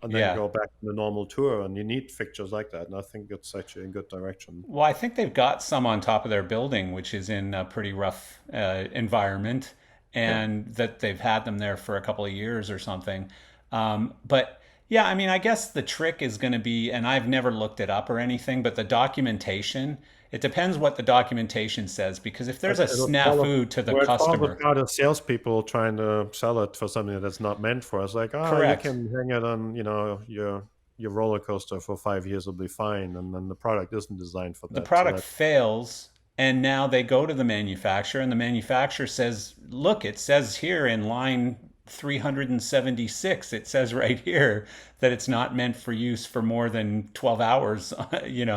and then Yeah. go back to the normal tour. And you need fixtures like that. And I think it's actually a good direction. Well, I think they've got some on top of their building, which is in a pretty rough environment, Yeah. and that they've had them there for a couple of years or something. But yeah, I mean, I guess the trick is going to be, and I've never looked it up or anything, but the documentation, it depends what the documentation says, because if there's a snafu to the Where it falls customer, apart is salespeople trying to sell it for something that's not meant for us. Like, you correct, can hang it on, your roller coaster for 5 years will be fine, and then the product isn't designed for the that. So product that fails, and now they go to the manufacturer, and the manufacturer says, look, it says here in line 376, it says right here that it's not meant for use for more than 12 hours, in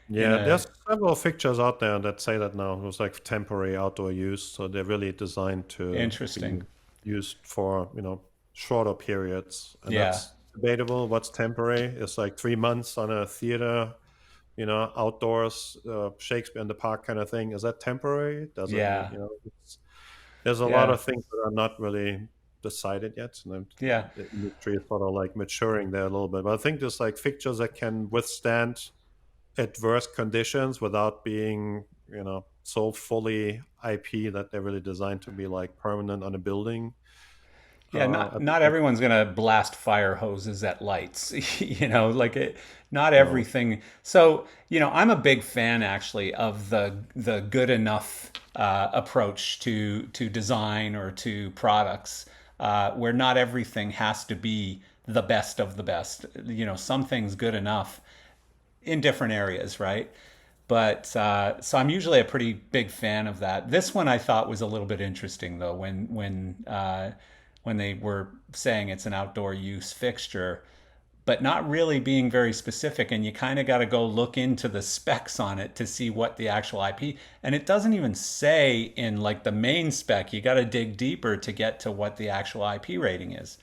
yeah, a there's several fixtures out there that say that now. It was like temporary outdoor use, so they're really designed to be interesting. used for shorter periods, and Yeah, that's debatable. What's temporary? It's like 3 months on a theater, outdoors, Shakespeare in the Park kind of thing. Is that temporary? Does it need, yeah, there's a lot yeah, of things that are not really decided yet. And yeah. the industry is sort of like maturing there a little bit. But I think there's like fixtures that can withstand adverse conditions without being, so fully IP that they're really designed to be like permanent on a building. Yeah, I not think, everyone's gonna blast fire hoses at lights, like it. Not no. everything. So, I'm a big fan actually of the good enough approach to design or to products, where not everything has to be the best of the best. Some things good enough in different areas, right? But so I'm usually a pretty big fan of that. This one I thought was a little bit interesting though, when when they were saying it's an outdoor use fixture, but not really being very specific. And you kind of got to go look into the specs on it to see what the actual IP. And it doesn't even say in like the main spec. You got to dig deeper to get to what the actual IP rating is.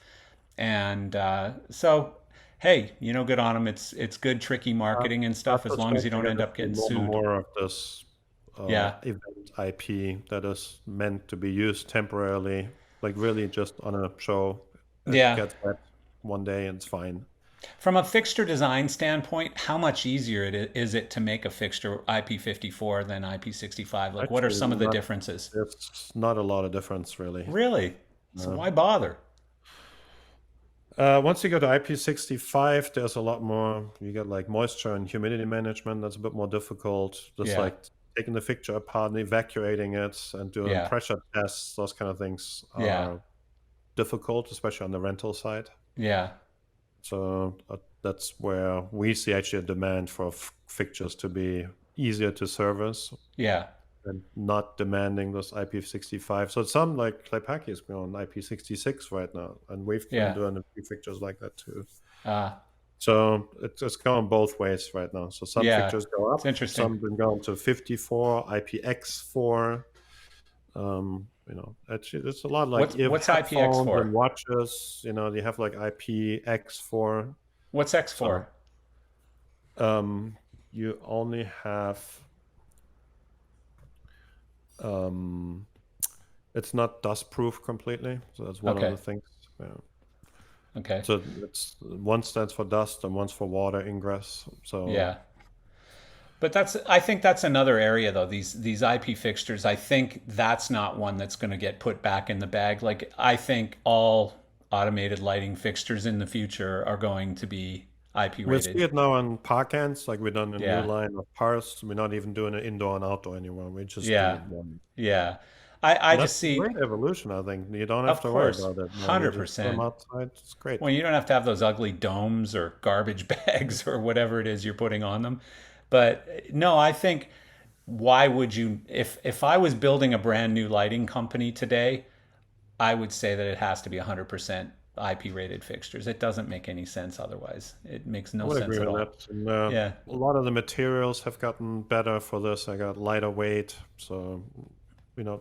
And so, hey, good on them. It's good, tricky Uh, marketing and I stuff as long as you suspect you're don't going end to up see getting more and sued. more of this Yeah, event IP that is meant to be used temporarily, like really just on a show. It yeah. gets wet one day and it's fine. From a fixture design standpoint, how much easier is it to make a fixture IP54 than IP65? Like, what are Actually, some of the not differences? there's not a lot of difference really. Really? So Uh, why bother? once you go to IP65, there's a lot more. You get like moisture and humidity management. That's a bit more difficult. Just Yeah, like taking the fixture apart and evacuating it and doing yeah, pressure tests. Those kind of things yeah, are difficult, especially on the rental side. yeah, So that's where we see actually a demand for fixtures to be easier to service yeah, and not demanding those IP65. So some like Claypaki is on IP66 right now, and we've been yeah. doing a few fixtures like that too. Uh, So it's going both ways right now. So some yeah, fixtures go it's up, interesting. some been going to 54, IPX4. It's a lot like if What's IPX headphones and for? watches, they have like IPX4. What's X So for? um, you only have um, it's not dust proof completely. So that's one of Okay, the things. Yeah. okay, So it's one stands for dust and one's for water ingress. So yeah. But I think that's another area though. These IP fixtures, I think that's not one that's going to get put back in the bag. Like I think all automated lighting fixtures in the future are going to be IP we see rated. it now on park ends, like we've done a new Yeah, line of parts. We're not even doing it indoor and outdoor anymore. We just do yeah, one. yeah. I And that's just a see, great evolution, I think. You don't have of to worry course, about it. No, you just put them 100%. outside. It's great. Well, you don't have to have those ugly domes or garbage bags or whatever it is you're putting on them. But no, I think why would you if I was building a brand new lighting company today, I would say that it has to be 100% IP rated fixtures. It doesn't make any sense otherwise. It makes I no would sense agree at with all. that. And Yeah. a lot of the materials have gotten better for this. I got lighter weight. So, you know,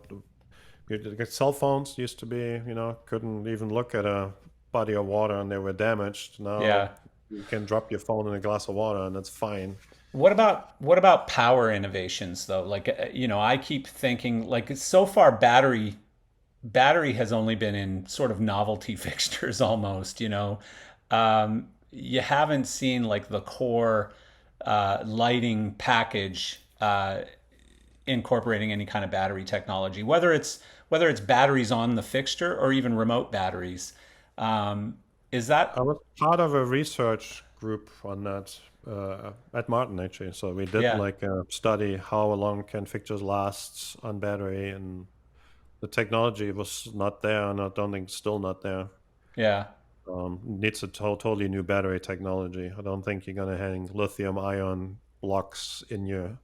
cell phones used to be, couldn't even look at a body of water and they were damaged. Yeah. Now you can drop your phone in a glass of water and it's fine. What about power innovations though? Like I keep thinking like so far battery has only been in sort of novelty fixtures almost, you haven't seen like the core lighting package incorporating any kind of battery technology, whether it's batteries on the fixture or even remote batteries. Is I that was part of a research group on that at Martin actually. So we did yeah, like a study how long can fixtures last on battery, and the technology was not there, and I don't think it's still not there. yeah, Needs a totally new battery technology. I don't think you're gonna hang lithium ion blocks in your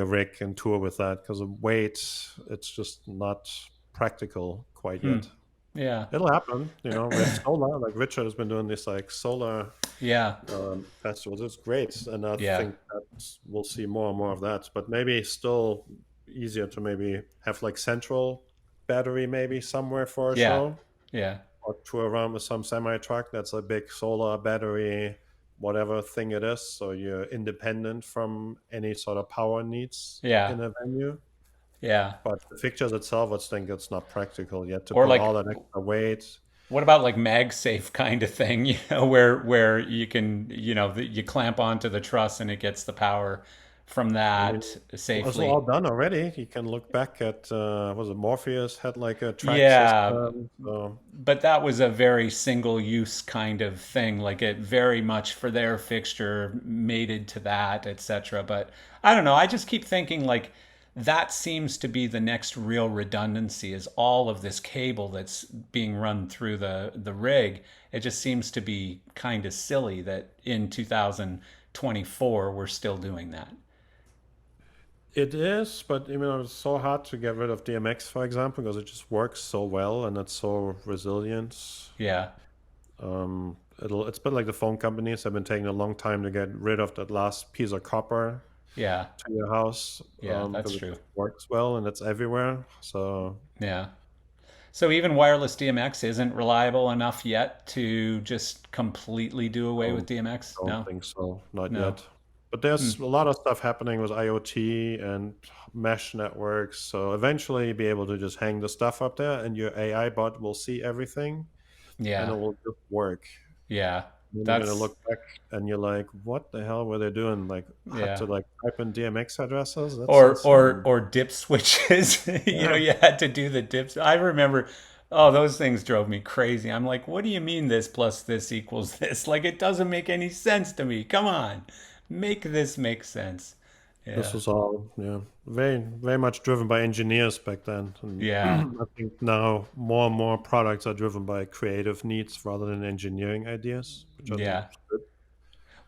rig and tour with that because of weight. It's just not practical quite hmm, yet. yeah, It'll happen, with solar. Like Richard has been doing this like solar yeah, festivals. It's great, and I yeah, think that we'll see more and more of that. But maybe still easier to maybe have like central battery maybe somewhere for a yeah, show, yeah, or tour around with some semi truck that's a big solar battery, whatever thing it is. So you're independent from any sort of power needs yeah, in a venue. yeah. But the fixtures itself, I think it's not practical yet to Or put all like that extra weight. what about like MagSafe kind of thing, where you can, you clamp onto the truss and it gets the power from I mean, that it was all safely. done already. You can look back at was it Morpheus had like a track Yeah, system. So but that was a very single use kind of thing, like it very much for their fixture mated to that, etc. But I don't know, I just keep thinking like that seems to be the next real redundancy is all of this cable that's being run through the rig. It just seems to be kind of silly that in 2024 we're still doing that. It is, but it's so hard to get rid of DMX, for example, because it just works so well and it's so resilient. Yeah. It's been like the phone companies have been taking a long time to get rid of that last piece of copper Yeah. to your house, Yeah, that's because it true. just works well and it's everywhere. So Yeah. So even wireless DMX isn't reliable enough yet to just completely do away with don't DMX? don't No. think so, not No. yet. But Hmm. there's a lot of stuff happening with IoT and mesh networks. So eventually, be able to just hang the stuff up there, and your AI bot will see everything, and Yeah. it will just work. Yeah. Then you're gonna That's look back, and you're like, "What the hell were they doing? Like, had yeah. to like type in DMX addresses? That's insane." Or dip switches. Yeah, You had to do the dips. I remember, oh, those things drove me crazy. I'm like, what do you mean this plus this equals this? Like it doesn't make any sense to me. Come on. Make this make sense. this Yeah. was all very much driven by engineers back then, and Yeah. I think now more and more products are driven by creative needs rather than engineering ideas, which I think Yeah. is good.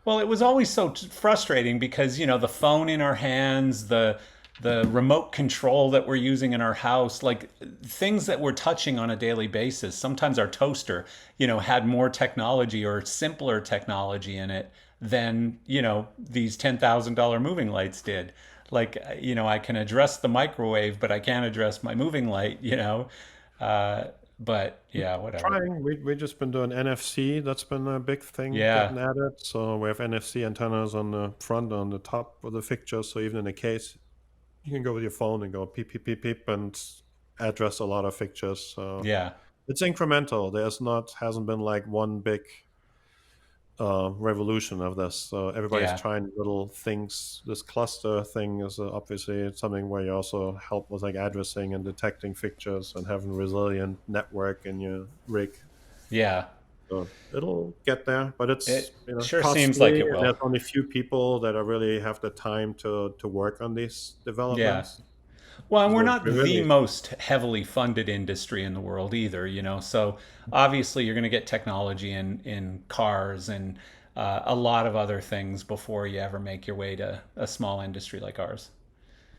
Well, it was always so frustrating because, the phone in our hands, the remote control that we're using in our house, like things that we're touching on a daily basis. Sometimes our toaster, had more technology or simpler technology in it than, these $10,000 moving lights did. Like, I can address the microwave, but I can't address my moving light. Uh, but yeah, whatever. Trying, we just been doing NFC. That's been a big thing Yeah. getting added. So we have NFC antennas on the front, on the top of the fixture. So even in a case, you can go with your phone and go beep beep beep beep and address a lot of fixtures. So Yeah. it's incremental. There's not hasn't been like one big revolution of this. So everybody's Yeah. trying little things. This cluster thing is obviously something where you also help with like addressing and detecting fixtures and having resilient network in your rig. Yeah. So it'll get there, but it's It sure seems like costly, it and will. there's only few people that are really have the time to work on these Yeah. developments. Well, and So we're we're not the really most heavily funded industry in the world either. So obviously you're going to get technology in cars and a lot of other things before you ever make your way to a small industry like ours.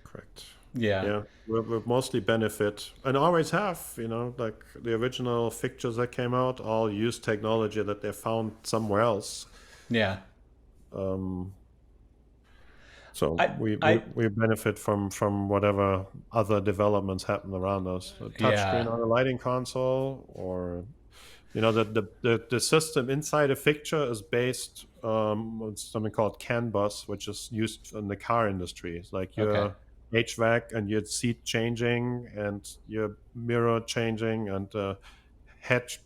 correct. Yeah. Yeah, we mostly benefit and always have, like the original fixtures that came out all use technology that they found somewhere else. Yeah. Um, so I we I we benefit from whatever other developments happen around us. A yeah. touchscreen on a lighting console, or the system inside a fixture is based on something called CAN bus, which is used in the car industry. It's like Okay. your HVAC and your seat changing and your mirror changing and hatch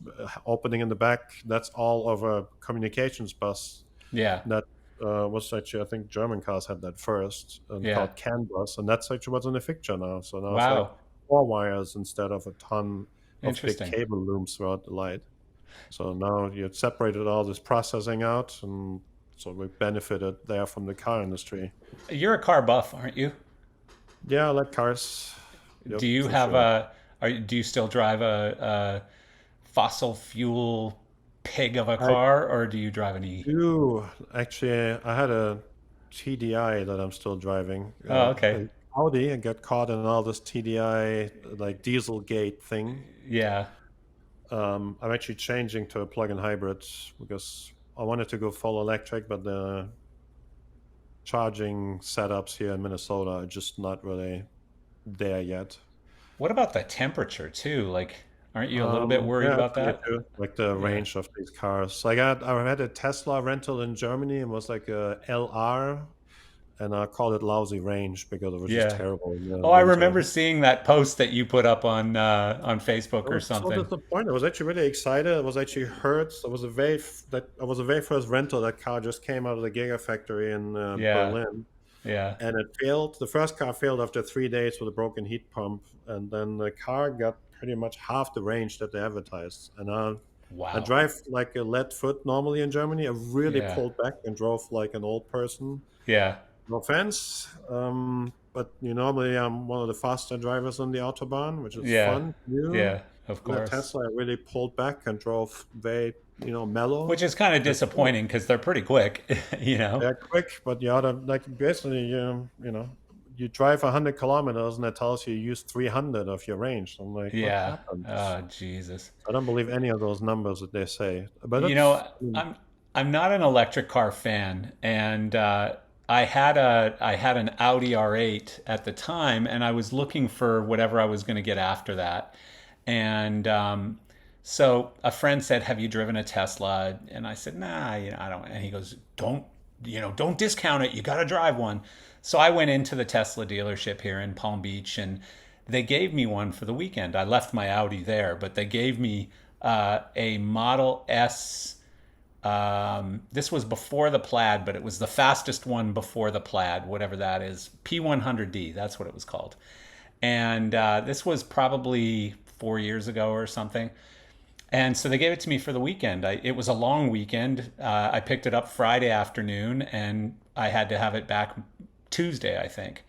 opening in the back. That's all over communications bus. Yeah. That was actually, I think German cars had that first, and Yeah. called CAN bus, and that's actually what's in the fixture now. So now it's like Wow. 4 wires instead of a ton of big Interesting. cable looms throughout the light. So now you've separated all this processing out, and so we benefited there from the car industry. You're a car buff, aren't you? Yeah, I like cars. Yep, Do you for have sure. do you still drive a fossil fuel pig of a I car or do you drive an E? do actually. I had a TDI that I'm still driving. Oh, okay. A Audi. I got caught in all this TDI like Dieselgate thing. Yeah. I'm actually changing to a plug-in hybrid because I wanted to go full electric, but the charging setups here in Minnesota are just not really there yet. What about the temperature too? Like, aren't you a little bit worried Yeah, about for me that? too. Like the Yeah. range of these cars. I had a Tesla rental in Germany and was like a LR, and I called it lousy range because it was just Yeah. terrible in the Oh, I winter. remember seeing that post that you put up on I Facebook or was so something. disappointed. I was actually really excited. I was actually hurt. I was I was the very first rental. That car just came out of the Gigafactory in Yeah. Berlin, Yeah. and it failed. The first car failed after 3 days with a broken heat pump, and then the car got pretty much half the range that they advertised. And I Wow. drive like a lead foot normally in Germany. I really Yeah. pulled back and drove like an old person. Yeah. No offense, but normally I'm one of the faster drivers on the autobahn, which is Yeah. fun to do. Yeah. Of In that course. Tesla, I really pulled back and drove very, Which mellow. is kind of And still, disappointing because they're pretty quick. they're quick, but like basically, you drive 100 kilometers and it tells you use 300 of your range. I'm like, what Yeah. happened? Oh, Jesus. I don't believe any of those numbers that they say. But You it's, know, I'm not an electric car fan, and I had an Audi R8 at the time, and I was looking for whatever I was going to get after that, and so a friend said, "Have you driven a Tesla?" And I said, "Nah, I don't." And he goes, don't discount it. You got to drive one." So I went into the Tesla dealership here in Palm Beach, and they gave me one for the weekend. I left my Audi there, but they gave me a Model S. This was before the Plaid, but it was the fastest one before the Plaid, whatever that is. P100D, that's what it was called. And this was probably 4 years ago or something. And so they gave it to me for the weekend. It was a long weekend. I picked it up Friday afternoon, and I had to have it back Tuesday, I think.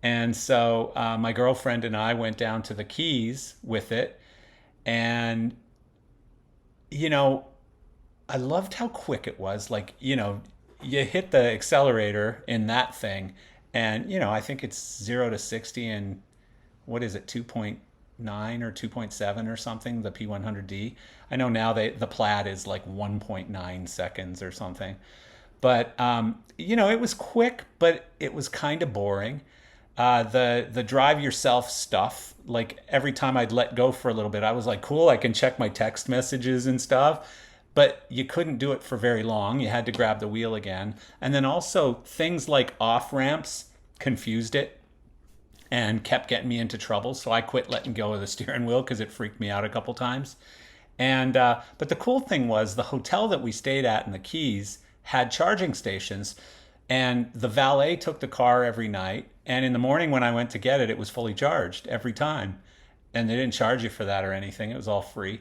And so my girlfriend and I went down to the Keys with it. And, you know, I loved how quick it was. Like, you hit the accelerator in that thing, and, I think it's 0 to 60 in, what is it, 2.9 or 2.7 or something, the P100D. I know now the Plaid is like 1.9 seconds or something. But it was quick, but it was kind of boring. The drive yourself stuff, like every time I'd let go for a little bit, I was like, cool, I can check my text messages and stuff. But you couldn't do it for very long. You had to grab the wheel again. And then also things like off ramps confused it and kept getting me into trouble. So I quit letting go of the steering wheel because it freaked me out a couple times. And but the cool thing was the hotel that we stayed at in the Keys had charging stations, and the valet took the car every night. And in the morning when I went to get it, it was fully charged every time, and they didn't charge you for that or anything. It was all free.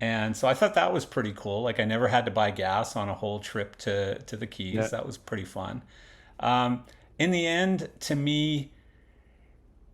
And so I thought that was pretty cool. Like I never had to buy gas on a whole trip to the yeah, Keys. That was pretty fun. In the end, to me,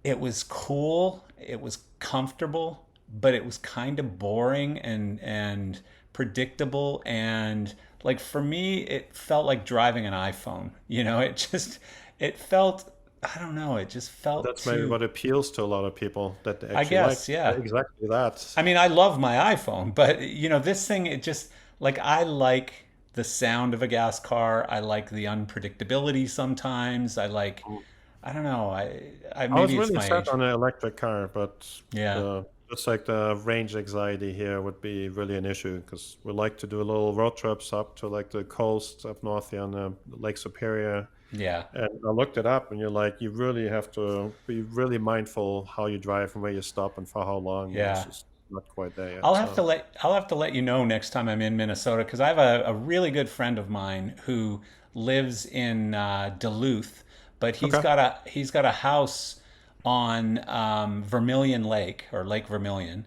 it was cool. It was comfortable, but it was kind of boring and predictable. And like for me, it felt like driving an iPhone. It felt, I don't know, it just felt that's maybe too, what appeals to a lot of people that they I actually like guess, yeah. exactly that. I mean, I love my iPhone, but this thing, it just like I like the sound of a gas car. I like the unpredictability sometimes. I don't know. I I was maybe it's really my set age. on an electric car, but Yeah. just like the range anxiety here would be really an issue because we like to do little road trips up to like the coast up north here on the Lake Superior. Yeah. And I looked it up, and you're like, you really have to be really mindful how you drive and where you stop and for how long. And it's Yeah. just not quite there yet. I'll have to let you know next time I'm in Minnesota because I have a really good friend of mine who lives in Duluth, but he's Okay. got a house on Vermilion Lake or Lake Vermilion,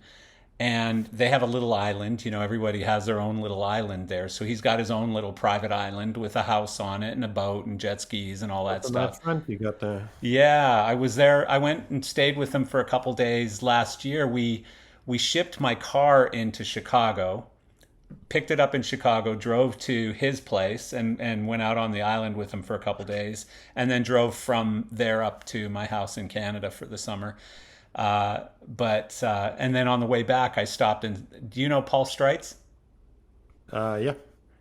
and they have a little island. Everybody has their own little island there, so he's got his own little private island with a house on it and a boat and jet skis and all that That's a nice stuff. friend you got there. Yeah, I was there. I went and stayed with them for a couple days last year. We shipped my car into Chicago, picked it up in Chicago, drove to his place, and went out on the island with him for a couple days, and then drove from there up to my house in Canada for the summer. But and then on the way back, I stopped and do you know Paul Streitz? Yeah.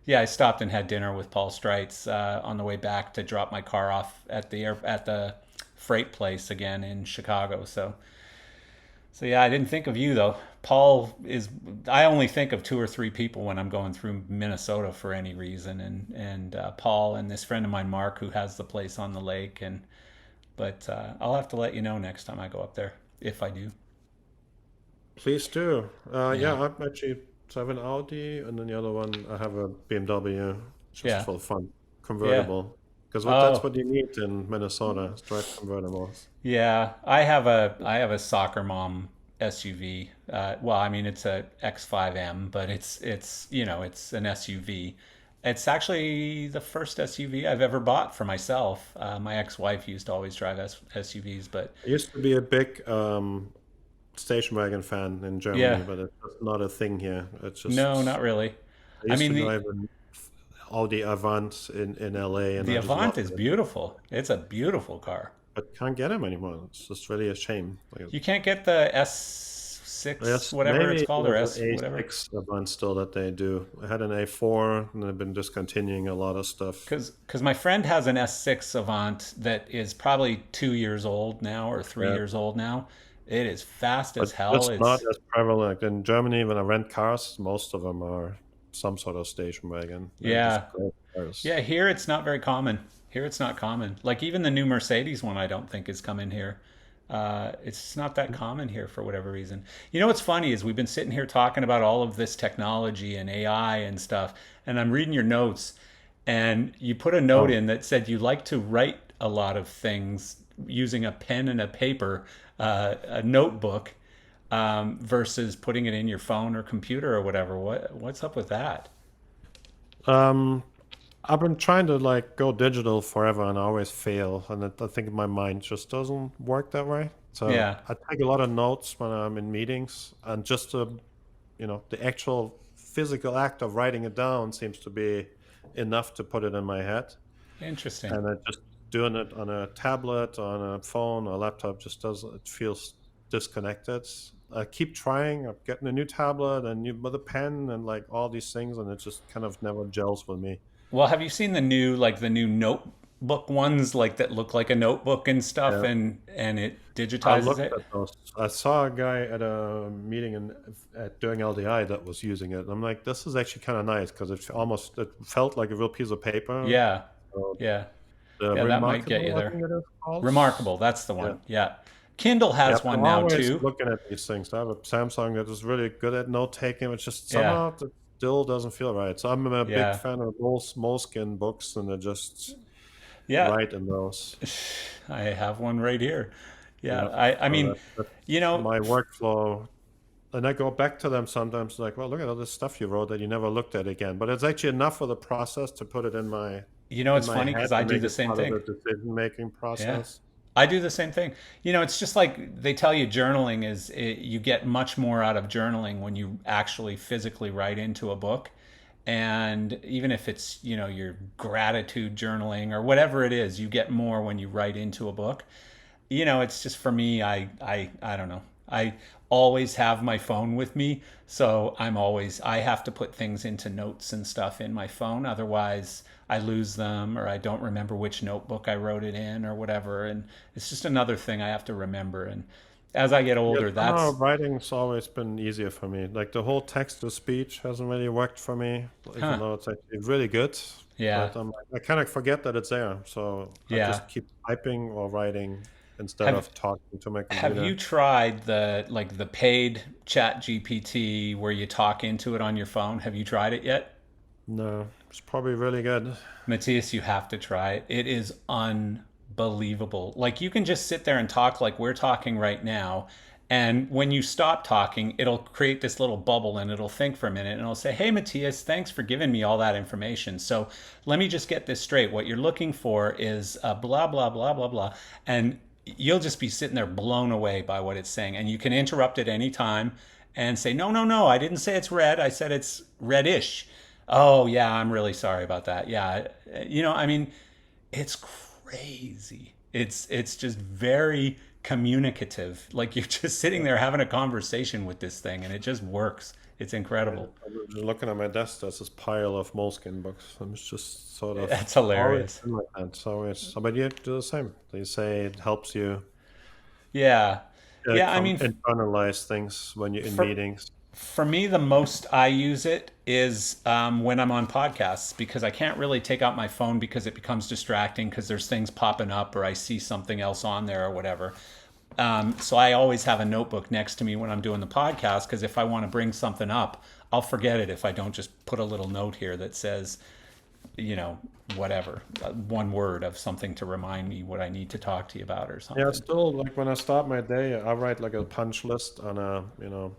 Yeah, I stopped and had dinner with Paul Streitz on the way back to drop my car off at the freight place again in Chicago. So yeah, I didn't think of you though. Paul is. I only think of two or three people when I'm going through Minnesota for any reason, and Paul and this friend of mine, Mark, who has the place on the lake. But I'll have to let you know next time I go up there if I do. Please do. Yeah, Yeah, I actually so I have an Audi, and then the other one I have a BMW, just yeah, for fun, yeah. convertible. Because that's Oh, what you need in Minnesota, is drive convertibles. yeah. I have a soccer mom SUV. Well, I mean it's a X5M, but it's an SUV. It's actually the first SUV I've ever bought for myself. My ex-wife used to always drive SUVs, but I used to be a big station wagon fan in yeah, Germany, but it's just not a thing here. It's no, just not really. I I used mean to the drive an Audi Avant in LA, and the I just Avant loved is it. beautiful. It's a beautiful car. but can't get them anymore. It's just really a shame. Like, You can't get the S6, yes, whatever it's maybe called, or there's S an whatever. A6 event still that they do. I had an A4, and they've been discontinuing a lot of stuff. Because my friend has an S6 Avant that is probably 2 years old now or three Yeah, years old now. It is fast but as hell. it's not It's as prevalent in Germany. When I rent cars, most of them are some sort of station wagon. They're yeah, just great cars. yeah. Here it's not very common. Here it's not common. Like even the new Mercedes one, I don't think is coming here. It's not that common here for whatever reason. You know what's funny is we've been sitting here talking about all of this technology and AI and stuff, and I'm reading your notes, and you put a note Oh, in that said you like to write a lot of things using a pen and a paper, a notebook, versus putting it in your phone or computer or whatever. What's up with that? um, I've been trying to like go digital forever and I always fail, and I think my mind just doesn't work that way. So Yeah, I take a lot of notes when I'm in meetings, and just the actual physical act of writing it down seems to be enough to put it in my head. interesting. And I just doing it on a tablet, on a phone, or laptop just does it feels disconnected. I keep trying. I'm getting a new tablet and with a pen and like all these things, and it just kind of never gels with me. Well, have you seen the new notebook ones like that look like a notebook and stuff, Yeah. and it I digitizes looked it? at those. I saw a guy at a meeting during LDI that was using it. I'm like, this is actually kind of nice because it felt like a real piece of paper. Yeah, So yeah, the yeah. That might get you Remarkable, I there. think it is called. Remarkable. That's the Yeah. one. Yeah. Kindle Yeah, has but one I'm now always too. looking at these things. I have a Samsung that is really good at note taking, which just Yeah, somehow it still doesn't feel right. So I'm a big yeah, fan of Moleskin books, and I just yeah. write in those. I have one right here. Yeah, Yeah, I so mean, you that's know, my workflow. And I go back to them sometimes, like, well, look at all this stuff you wrote that you never looked at again. But it's actually enough of the process to put it in it's my funny head because I and do make the it same part of thing. the decision making Yeah. process. I do the same thing. It's just like they tell you journaling you get much more out of journaling when you actually physically write into a book. And even if it's, your gratitude journaling or whatever it is, you get more when you write into a book. It's just for me, I don't know. I always have my phone with me, so I have to put things into notes and stuff in my phone. Otherwise, I lose them or I don't remember which notebook I wrote it in or whatever. And it's just another thing I have to remember. And as I get Yeah, older, somehow that's, writing's always been easier for me. Like the whole text to speech hasn't really worked for me, even huh, though it's actually really good. yeah, But I kind of forget that it's there. So I yeah. just keep typing or writing instead Have of talking to my have you computer. tried the paid chat GPT where you talk into it on your phone? Have you tried it yet? No, it's probably really good. Matthias, you have to try it. It is unbelievable. Like you can just sit there and talk like we're talking right now. And when you stop talking, it'll create this little bubble and it'll think for a minute and it'll say, "Hey, Matthias, thanks for giving me all that information. So let me just get this straight. What you're looking for is blah, blah, blah, blah, blah." And you'll just be sitting there blown away by what it's saying. And you can interrupt at any time and say, "No, no, no, I didn't say it's red. I said it's reddish." Oh, yeah, I'm really sorry about that. Yeah. I mean, it's crazy. It's just very communicative. Like you're just sitting there having a conversation with this thing and it just works. It's incredible. I'm looking at my desk. There's this pile of Moleskine books. I'm just sort of That's always hilarious. been like that. So but you do the same. They say it helps you Yeah. Yeah, I mean, internalize things when you're in for meetings. for me, the most I use it is when I'm on podcasts because I can't really take out my phone because it becomes distracting because there's things popping up or I see something else on there or whatever. So I always have a notebook next to me when I'm doing the podcast because if I want to bring something up, I'll forget it if I don't just put a little note here that says, you know, whatever, one word of something to remind me what I need to talk to you about or Yeah, something. still like when I start my day, I write like a punch list on a,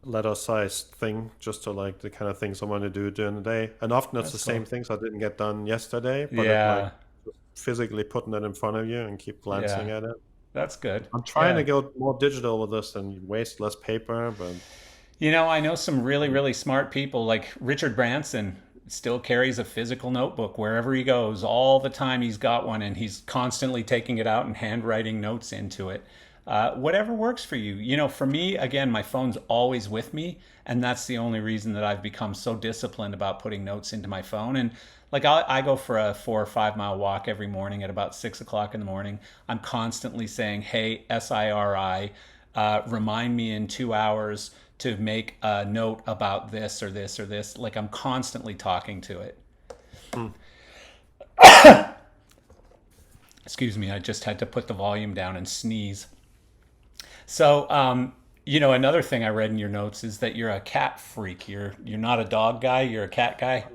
letter sized thing just to like the kind of things I want to do during the day. And often it's the That's same cool. things I didn't get done yesterday, but it like Yeah, physically putting it in front of you and keep yeah, glancing at it. that's good. I'm trying to Yeah. go more digital with this and waste less paper, but I know some really, really smart people like Richard Branson. still carries a physical notebook wherever he goes. All the time he's got one, and he's constantly taking it out and handwriting notes into it. Whatever works for you. For me, again, my phone's always with me, and that's the only reason that I've become so disciplined about putting notes into my phone. And like I go for a 4 or 5 mile walk every morning at about 6 o'clock in the morning. I'm constantly saying, "Hey, SIRI, remind me in 2 hours to make a note about this or this or this." Like I'm constantly talking to it. Hmm. Excuse me, I just had to put the volume down and sneeze. So, another thing I read in your notes is that you're a cat freak. You're not a dog guy. You're a cat guy.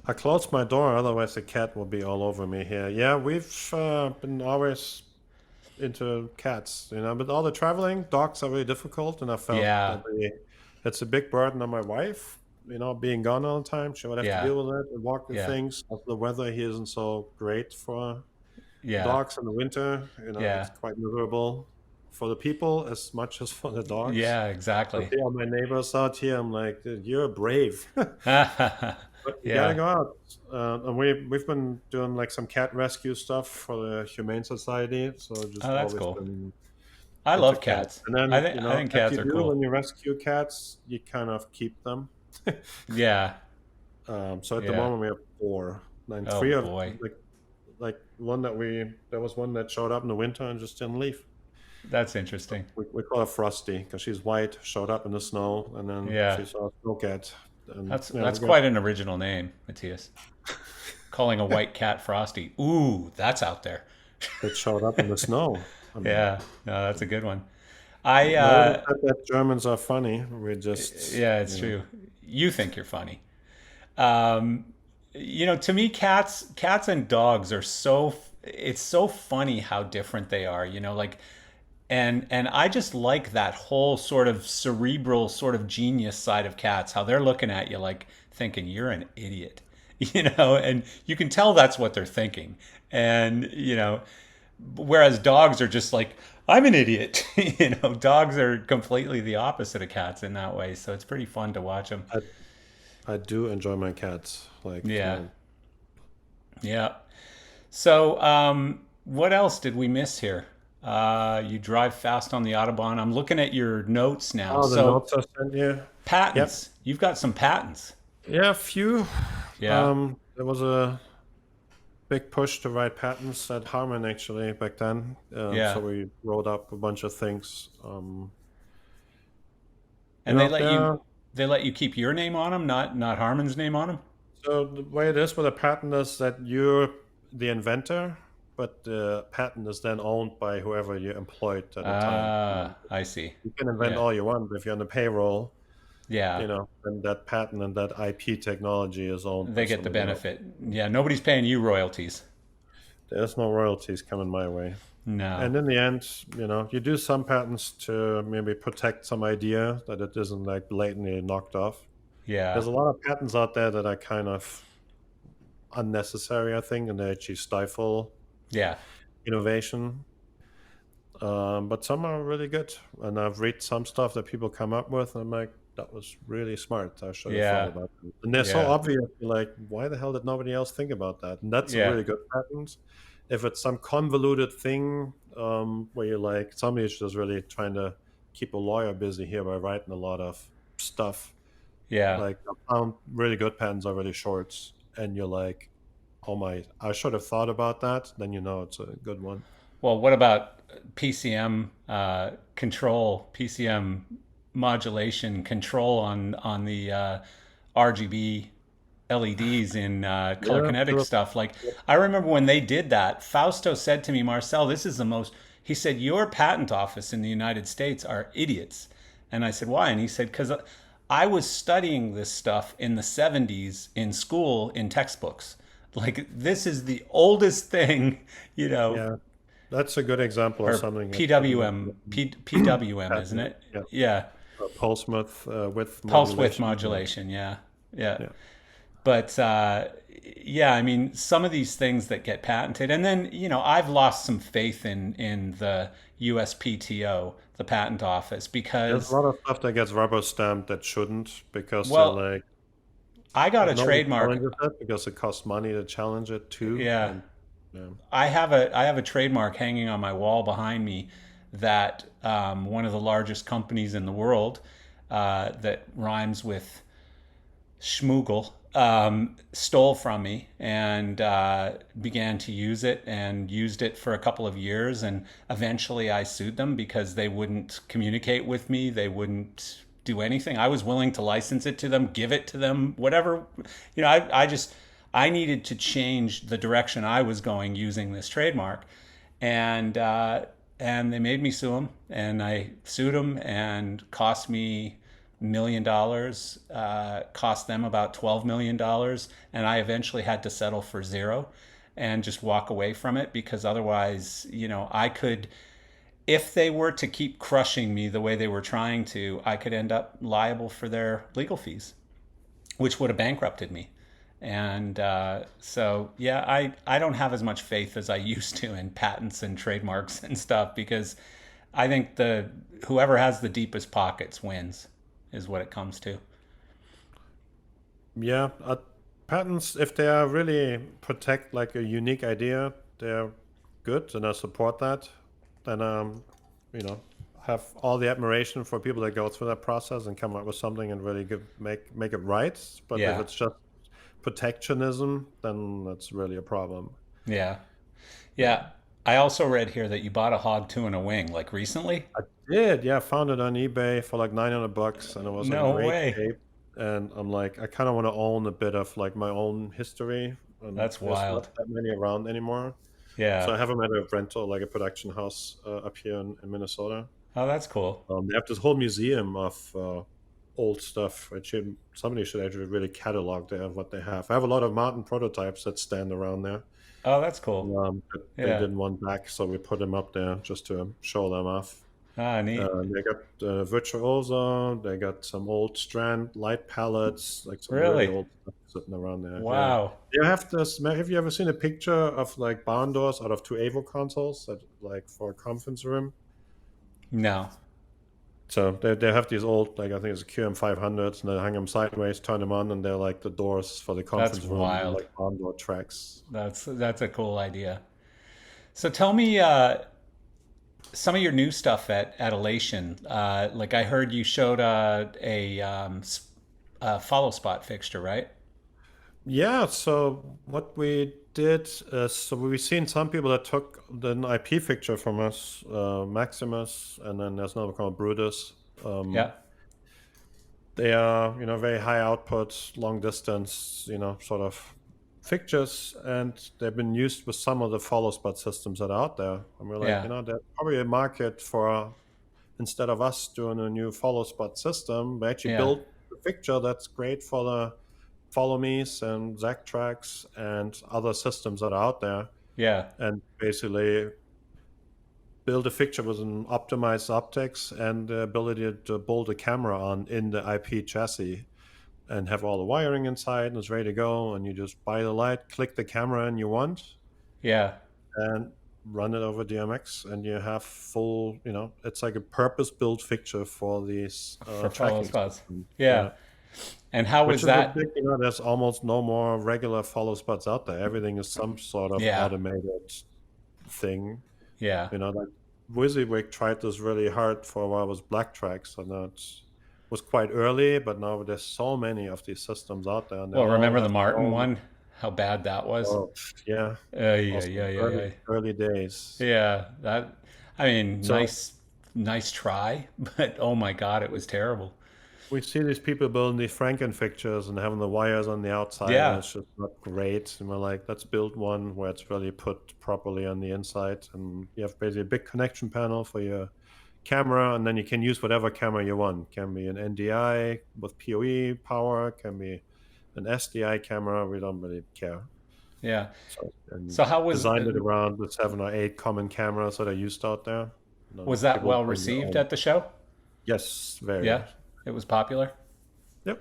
I closed my door, otherwise the cat will be all over me here. Yeah, we've been always into cats, but all the traveling, dogs are really difficult, and I felt Yeah, that it's a big burden on my wife, being gone all the time. She would have to yeah, deal with it and walk the yeah, things. The weather here isn't so great for yeah, dogs in the winter. It's yeah, quite miserable for the people as much as for the dogs. yeah. I Exactly. see all my neighbors out here. I'm like, "Dude, you're brave." But you gotta Yeah. go out. And we've been doing like some cat rescue stuff for the Humane Society. So Oh, just that's always cool. been I into love cats. cats. And I then, think I think as cats you are do cool. when you rescue cats, you kind of keep them. Yeah, So at the yeah. moment we have four, and Oh three of boy, like there was one that showed up in the winter and just didn't leave. that's interesting. We call her Frosty because she's white, showed up in the snow, and then Yeah, she saw a snow cat. And that's we got quite an original name, Matthias. Calling a white cat Frosty. Ooh, that's out there. that showed up in the snow. I mean, Yeah, no, that's a good one. I nobody said that Germans are funny. We just, Yeah, it's true. You think you're funny. Um, to me, cats and dogs are so. It's so funny how different they are. Like, and I just like that whole sort of cerebral, sort of genius side of cats. How they're looking at you like thinking you're an idiot. And you can tell that's what they're thinking. And whereas dogs are just like, I'm an idiot. Dogs are completely the opposite of cats in that way. So it's pretty fun to watch them. I, I do enjoy my cats. Yeah. Yeah. So, what else did we miss here? You drive fast on the Autobahn. I'm looking at your notes now. oh, the So, notes I sent you. Yep. patents. You've got some patents. Yeah, a few. Yeah. There was a big push to write patents at Harman actually back then. So Yeah. we wrote up a bunch of things. And they let you There. they let you keep your name on them, not Harmon's name on them. So the way it is with a patent is that you're the inventor, but the patent is then owned by whoever you employed at the time. Ah, I see. You can invent Yeah. all you want, but if you're on the payroll, Yeah. then that patent and that IP technology is owned by They get the somebody else. benefit. Yeah, nobody's paying you royalties. There's no royalties coming my way. No. And in the end, you do some patents to maybe protect some idea that it isn't like blatantly knocked off. Yeah. There's a lot of patents out there that are kind of unnecessary, I think, and they actually stifle Yeah. innovation. But some are really good, and I've read some stuff that people come up with, and I'm like, that was really smart. I should have thought Yeah. about it. And they're so Yeah. obvious. You're like, why the hell did nobody else think about that? And that's a Yeah. really good patent. If it's some convoluted thing where you're like, somebody's just really trying to keep a lawyer busy here by writing a lot of stuff, Yeah. like I found really good patents are really short, and you're like, oh my, I should have thought about that. Then it's a good one. Well, what about PCM PCM modulation control on the RGB LEDs in color Yeah, kinetic sure. stuff? Like, I remember when they did that, Fausto said to me, Marcel, this is the most, he said, your patent office in the United States are idiots. And I said, why? And he said, because I was studying this stuff in the 70s in school in textbooks. Like, this is the oldest thing, you know, Yeah, that's a good example of or something that shouldn't have PWM, PWM, isn't patented. it? Yeah, Yeah. pulse width Pulse width modulation. modulation. Yeah. Yeah. Yeah, But yeah, I mean, some of these things that get patented, and then I've lost some faith in the USPTO, the patent office, there's a because lot of stuff that gets rubber stamped that shouldn't because they're well, like I got But a nobody trademark. challenges it because it costs money to challenge it too. Yeah, And yeah. I have a trademark hanging on my wall behind me that one of the largest companies in the world that rhymes with Schmoogle stole from me and began to use it and used it for a couple of years. And eventually I sued them because they wouldn't communicate with me. They wouldn't do anything. I was willing to license it to them, give it to them, whatever. I needed to change the direction I was going using this trademark. And, and they made me sue them, and I sued them, and cost me $1 million, cost them about $12 million, and I eventually had to settle for zero and just walk away from it because otherwise, I could, if they were to keep crushing me the way they were trying to, I could end up liable for their legal fees, which would have bankrupted me. And so, yeah, I don't have as much faith as I used to in patents and trademarks and stuff because I think whoever has the deepest pockets wins, is what it comes to. Yeah, patents, if they are really protect like a unique idea, they're good, and I support that. Then you know, have all the admiration for people that go through that process and come up with something and really make it right. But if Yeah, it's just protectionism, then that's really a problem. yeah, Yeah. yeah. I also read here that you bought a hog two and a wing, like recently. I did, yeah. Found it on eBay for like $900, and it was in No great way. shape. And I'm like, I kind of want to own a bit of like my own history, and That's there's not wild. that many around anymore. So Yeah. I have them at a rental, like a production house up here in Minnesota. Oh, that's cool. They have this whole museum of old stuff, which somebody should actually really catalog there of what they have. I have a lot of Martin prototypes that stand around there. Oh, that's cool. But they Yeah. didn't want back, so we put them up there just to show them off. Ah, neat. They got Virtuoso. They got some old Strand light palettes, like some really Really? old stuff sitting around there. Yeah. Wow. You have this. Have you ever seen a picture of like barn doors out of two Evo consoles that like for a conference room? No. So they have these old, like I think it's a QM500s, and they hang them sideways, turn them on, and they're like the doors for the That's conference room, wild. like barn door tracks. That's a cool idea. So tell me some of your new stuff at Elation. Like I heard you showed a follow spot fixture, right? Yeah, so what we did is, so we've seen some people that took the IP fixture from us, Maximus, and then there's another called Brutus. Yeah. They are, very high output, long distance, sort of fixtures, and they've been used with some of the follow spot systems that are out there. And we're like, Yeah. there's probably a market for, instead of us doing a new follow spot system, we actually Yeah. build a fixture that's great for the follow me's and Zack tracks and other systems that are out there, Yeah. and basically build a fixture with an optimized optics and the ability to bolt a camera on in the IP chassis and have all the wiring inside and it's ready to go. And you just buy the light, click the camera and you want, Yeah. and run it over DMX, and you have full, it's like a purpose built fixture for these For follow tracking spots. systems. Yeah. Yeah. And how Which was is a that? big, there's almost no more regular follow spots out there. Everything is some sort of Yeah. automated thing. Yeah. Like WYSIWYG tried this really hard for a while with black tracks, and that was quite early, but now there's so many of these systems out there, and they Well, all remember the have their Martin own. one? How bad that was? Oh, yeah, Yeah, yeah, also yeah, early yeah. early days. Yeah, that. I mean, So nice try, but oh my God, it was terrible. we see these people building these Franken fixtures and having the wires on the outside, and Yeah, it's just not great. And we're like, let's build one where it's really put properly on the inside, and you have basically a big connection panel for your camera, and then you can use whatever camera you want. Can be an NDI with PoE power, can be an SDI camera. We don't really care. yeah. So, and So how designed it around the 7 or 8 common cameras that are used out there. And then was that people well bring their received own. at the show? Yes, very. Yeah, it was popular. Yep.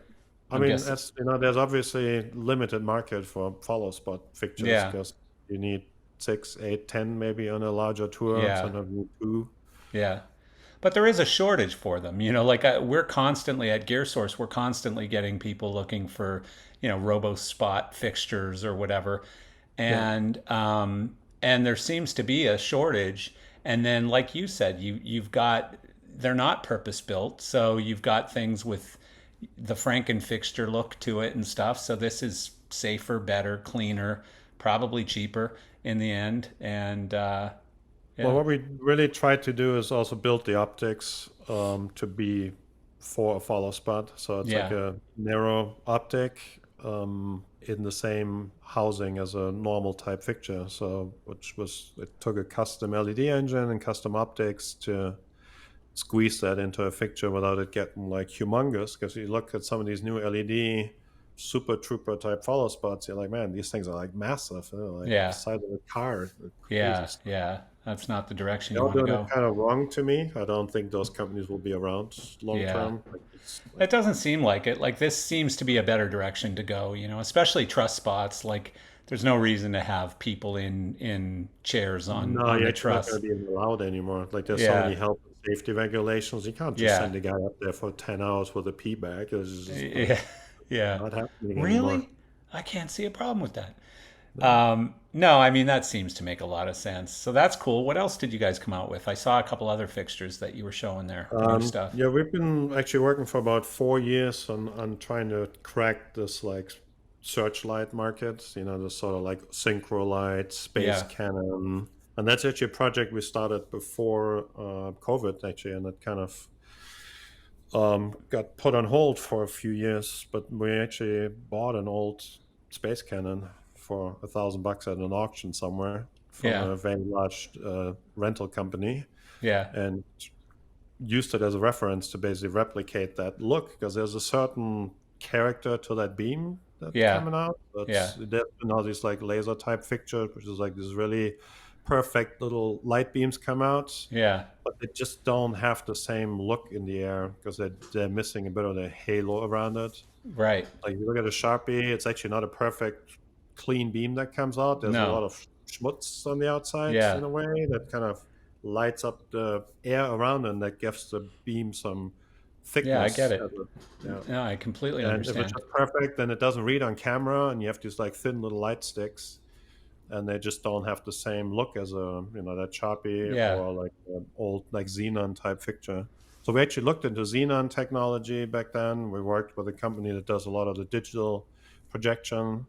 I I'm mean, guessing. as there's obviously limited market for follow spot fixtures Yeah, because you need 6, 8, 10 maybe on a larger tour. yeah, Sometimes you need two. yeah. but there is a shortage for them. Like we're constantly at Gear Source, we're constantly getting people looking for, robo spot fixtures or whatever, Yeah. and there seems to be a shortage. And then, like you said, you've got, they're not purpose built, so you've got things with the Franken fixture look to it and stuff. So this is safer, better, cleaner, probably cheaper in the end. And Well, yeah, what we really tried to do is also build the optics to be for a follow spot. So it's like yeah, a narrow optic in the same housing as a normal type fixture. So, which was, it took a custom LED engine and custom optics to squeeze that into a fixture without it getting like humongous. Because you look at some of these new LED super trooper type follow spots, you're like, man, these things are like massive. They're like the yeah, size of a car. They're crazy yeah, stuff. yeah. That's not the direction They're you all want to doing it go. kind of wrong to me. I don't think those companies will be around long Yeah. term. Like it's like It doesn't seem like it. Like this seems to be a better direction to go, especially truss spots. Like there's no reason to have people in chairs no, on you're the actually not truss. going to be allowed anymore. Like there's so many Yeah. health and safety regulations. You can't just Yeah. send a guy up there for 10 hours with a pee bag. It's just like Yeah. Yeah. not happening anymore. Really? I can't see a problem with that. No. No, I mean that seems to make a lot of sense. So that's cool. What else did you guys come out with? I saw a couple other fixtures that you were showing there, new stuff. Yeah, we've been actually working for about 4 years on trying to crack this like searchlight market, the sort of like synchro light, space Yeah. cannon. And that's actually a project we started before COVID, actually, and it kind of got put on hold for a few years. But we actually bought an old space cannon for $1,000 at an auction somewhere from Yeah. a very large rental company, Yeah. and used it as a reference to basically replicate that look, because there's a certain character to that beam that's Yeah. coming out. Yeah. There's been all these like laser type fixtures, which is like this really perfect little light beams come out, Yeah. but they just don't have the same look in the air because they're missing a bit of the halo around it. Right. Like you look at a Sharpie, it's actually not a perfect clean beam that comes out. There's a No. lot of schmutz on the outside Yeah. in a way that kind of lights up the air around, and that gives the beam some Yeah, I get thickness. it. Yeah. No, I completely And if it's understand. just perfect, then it doesn't read on camera, and you have these like thin little light sticks, and they just don't have the same look as that Sharpie Yeah. or like an old like xenon type fixture. So we actually looked into xenon technology back then. We worked with a company that does a lot of the digital projection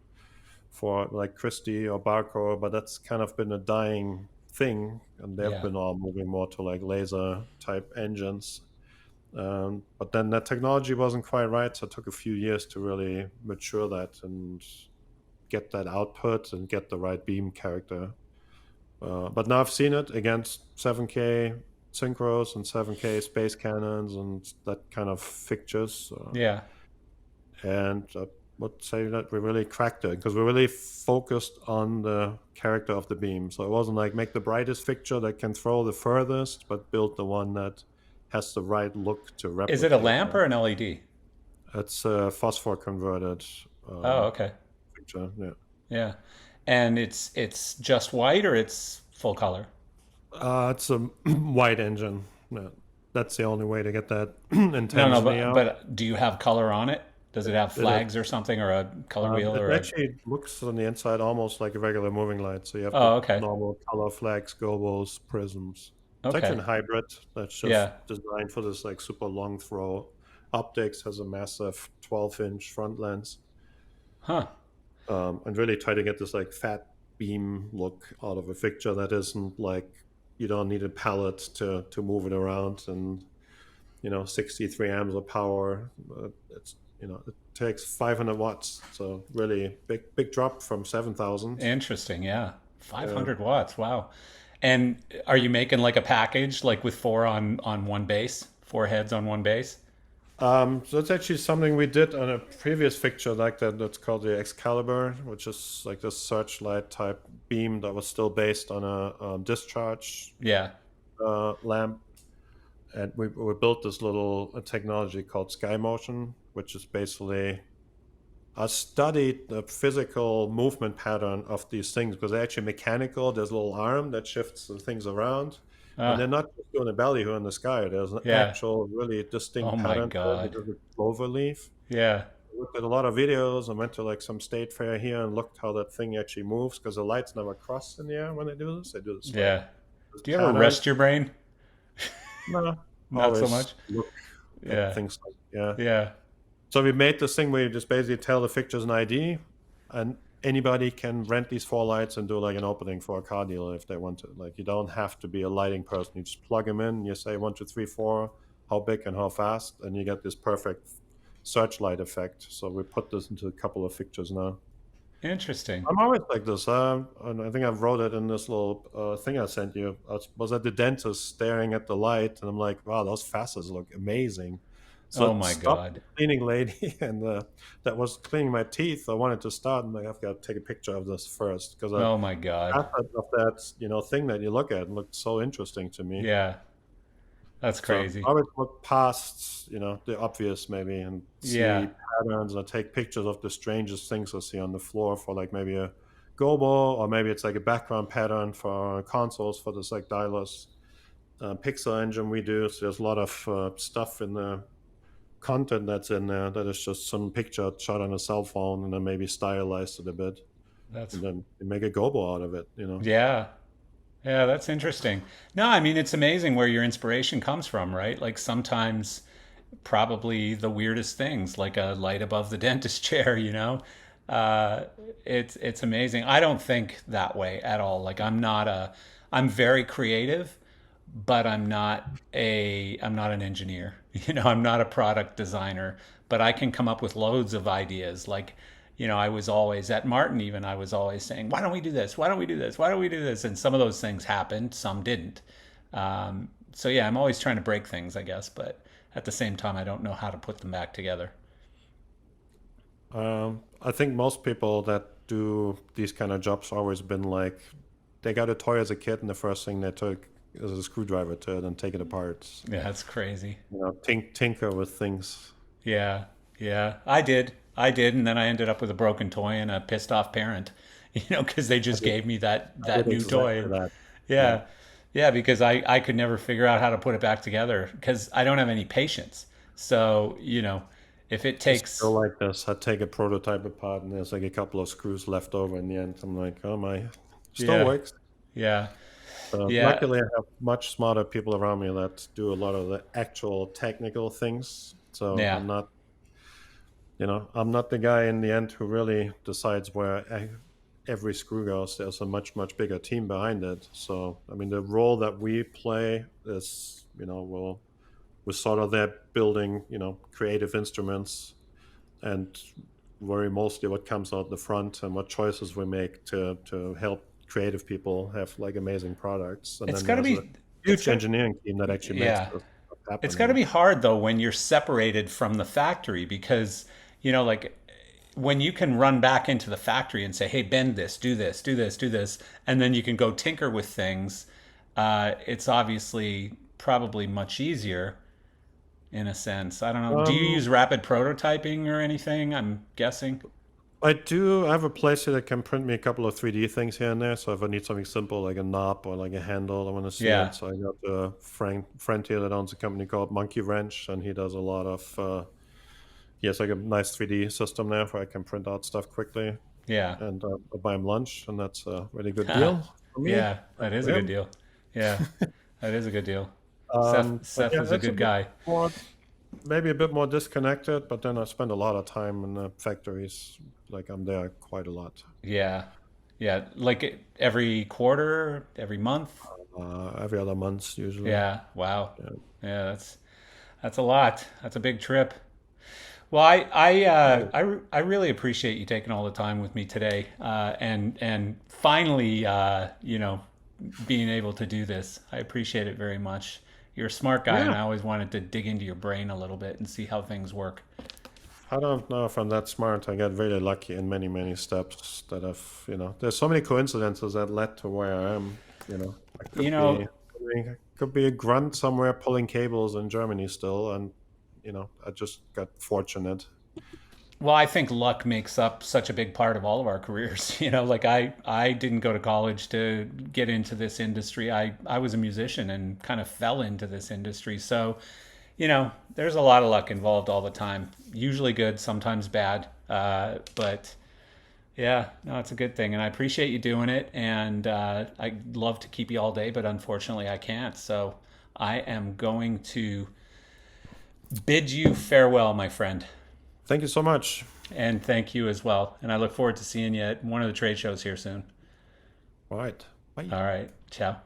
for like Christie or Barco, but that's kind of been a dying thing, and they've Yeah. been all moving more to like laser type engines. But then that technology wasn't quite right, so it took a few years to really mature that and get that output and get the right beam character. But now I've seen it against 7K synchros and 7K space cannons and that kind of fixtures. Yeah. And I would say that we really cracked it because we really focused on the character of the beam. So it wasn't like make the brightest fixture that can throw the furthest, but build the one that has the right look to Is it a replicate lamp that. or an LED? It's a phosphor converted Oh, okay. picture. Yeah. Yeah. And it's just white or it's full color? It's a white engine. Yeah. That's the only way to get that No, no, intensity but out. do you have color on it? Does it have It is. flags or something or a color wheel It or a actually looks on the inside almost like a regular moving light. So you have the Oh, okay. normal color flags, gobos, prisms. It's actually Okay. a hybrid that's just Yeah. designed for this like super long throw. Optics has a massive 12-inch front lens, Huh. and really try to get this like fat beam look out of a fixture that isn't like you don't need a pallet to move it around, and 63 amps of power. It takes 500 watts, so really big drop from 7,000. Interesting. Yeah. Yeah. 500 watts. Wow. And are you making like a package like with four on one base, four heads on one base? So that's actually something we did on a previous fixture like that. That's called the Excalibur, which is like this searchlight type beam that was still based on a discharge Yeah. lamp. And we built this little technology called Sky Motion, which is basically I studied the physical movement pattern of these things because they're actually mechanical. There's a little arm that shifts the things around, And they're Ah, not just doing a ballyhoo in the sky. There's an yeah. actual, really Oh distinct my pattern to it God. because it's clover leaf. Yeah. I looked at a lot of videos. I went to like some state fair here and looked how that thing actually moves because the lights never cross in the air when they do this. They do this like Yeah. this Do you ever pattern. rest your brain? No, Not so always much. look at Yeah. things like, yeah. Yeah. So we made this thing where you just basically tell the fixtures an ID, and anybody can rent these four lights and do like an opening for a car dealer if they want to. Like you don't have to be a lighting person. You just plug them in. You say one, two, three, four, how big and how fast, and you get this perfect searchlight effect. So we put this into a couple of fixtures now. Interesting. I'm always like this. And I think I wrote it in this little thing I sent you. Was at the dentist staring at the light, and I'm like, wow, those facets look amazing. So Oh it my stopped God. the cleaning lady, and that was cleaning my teeth. I wanted to start, and I've got to take a picture of this first because Oh my God. facet of that thing that you look at looked so interesting to me. Yeah. That's So I crazy. always look past, the obvious maybe and Yeah. see patterns. I take pictures of the strangest things I see on the floor for like maybe a gobo, or maybe it's like a background pattern for consoles for this like dialerless pixel engine we do. So there's a lot of stuff in the content that's in there that is just some picture shot on a cell phone and then maybe stylized it a bit. That's, And then you make a gobo out of it. yeah. Yeah, that's interesting. No, I mean, it's amazing where your inspiration comes from, right? Like sometimes probably the weirdest things, like a light above the dentist chair, you know? Uh, it's amazing. I don't think that way at all. Like I'm very creative, but I'm not an engineer. You know, I'm not a product designer, but I can come up with loads of ideas. Like, you know, I was always at Martin, even I was always saying, why don't we do this? Why don't we do this? Why don't we do this? And some of those things happened, some didn't. So yeah, I'm always trying to break things, I guess, but at the same time, I don't know how to put them back together. I think most people that do these kind of jobs always been like they got a toy as a kid and the first thing they took is a screwdriver to it and take it apart. Yeah, that's crazy. Tinker with things. Yeah, yeah, I did, and then I ended up with a broken toy and a pissed off parent, you know, because they I just did, gave me I that did new toy. exactly that. Yeah. Yeah, yeah, because I could never figure out how to put it back together because I don't have any patience. So you know, if it It's still takes, like this. I take a prototype apart and there's like a couple of screws left over in the end. I'm like, oh my, still yeah, works. yeah, yeah, Luckily, I have much smarter people around me that do a lot of the actual technical things. So yeah. I'm not the guy in the end who really decides where every screw goes. There's a much, much bigger team behind it. So, I mean, the role that we play is, we're sort of there building, creative instruments and worry mostly what comes out the front and what choices we make to help creative people have like amazing products. And It's then got to there's a be, it's huge got, engineering team that actually makes yeah. this stuff It's happen. got to be hard though when you're separated from the factory because, you know, like when you can run back into the factory and say, "Hey, bend this, do this, do this, do this," and then you can go tinker with things. It's obviously probably much easier in a sense. I don't know. Do you Um, use rapid prototyping or anything? I'm guessing. I do. I have a place here that can print me a couple of 3D things here and there. So if I need something simple like a knob or like a handle, I want to see Yeah, it. So I got a friend here that owns a company called Monkey Wrench, and he does a lot of. He has like a nice 3D system there where I can print out stuff quickly, yeah, and I buy him lunch, and that's a really good deal for me yeah. and That is for a good him. deal. Yeah, that is a good deal. But Seth yeah, is a it's a good bit guy. more, maybe a bit more disconnected. But then I spend a lot of time in the factories. Like I'm there quite a lot. Yeah, yeah. Like every quarter, every month. Every other month usually. Yeah. Wow. Yeah. Yeah, that's a lot. That's a big trip. Well, I really appreciate you taking all the time with me today, and finally, you know, being able to do this. I appreciate it very much. You're a smart guy, and Yeah. I always wanted to dig into your brain a little bit and see how things work. I don't know if I'm that smart. I got really lucky in many, many steps that there's so many coincidences that led to where I am. I You could be, know, could be a grunt somewhere pulling cables in Germany still, and I just got fortunate. Well, I think luck makes up such a big part of all of our careers. Like I didn't go to college to get into this industry. I was a musician and kind of fell into this industry. So, there's a lot of luck involved all the time. Usually good, sometimes bad. But yeah, no, it's a good thing. And I appreciate you doing it. And I'd love to keep you all day, but unfortunately I can't. So I am going to bid you farewell, my friend. Thank you so much. And thank you as well. And I look forward to seeing you at one of the trade shows here soon. All right. Bye. All right. Ciao.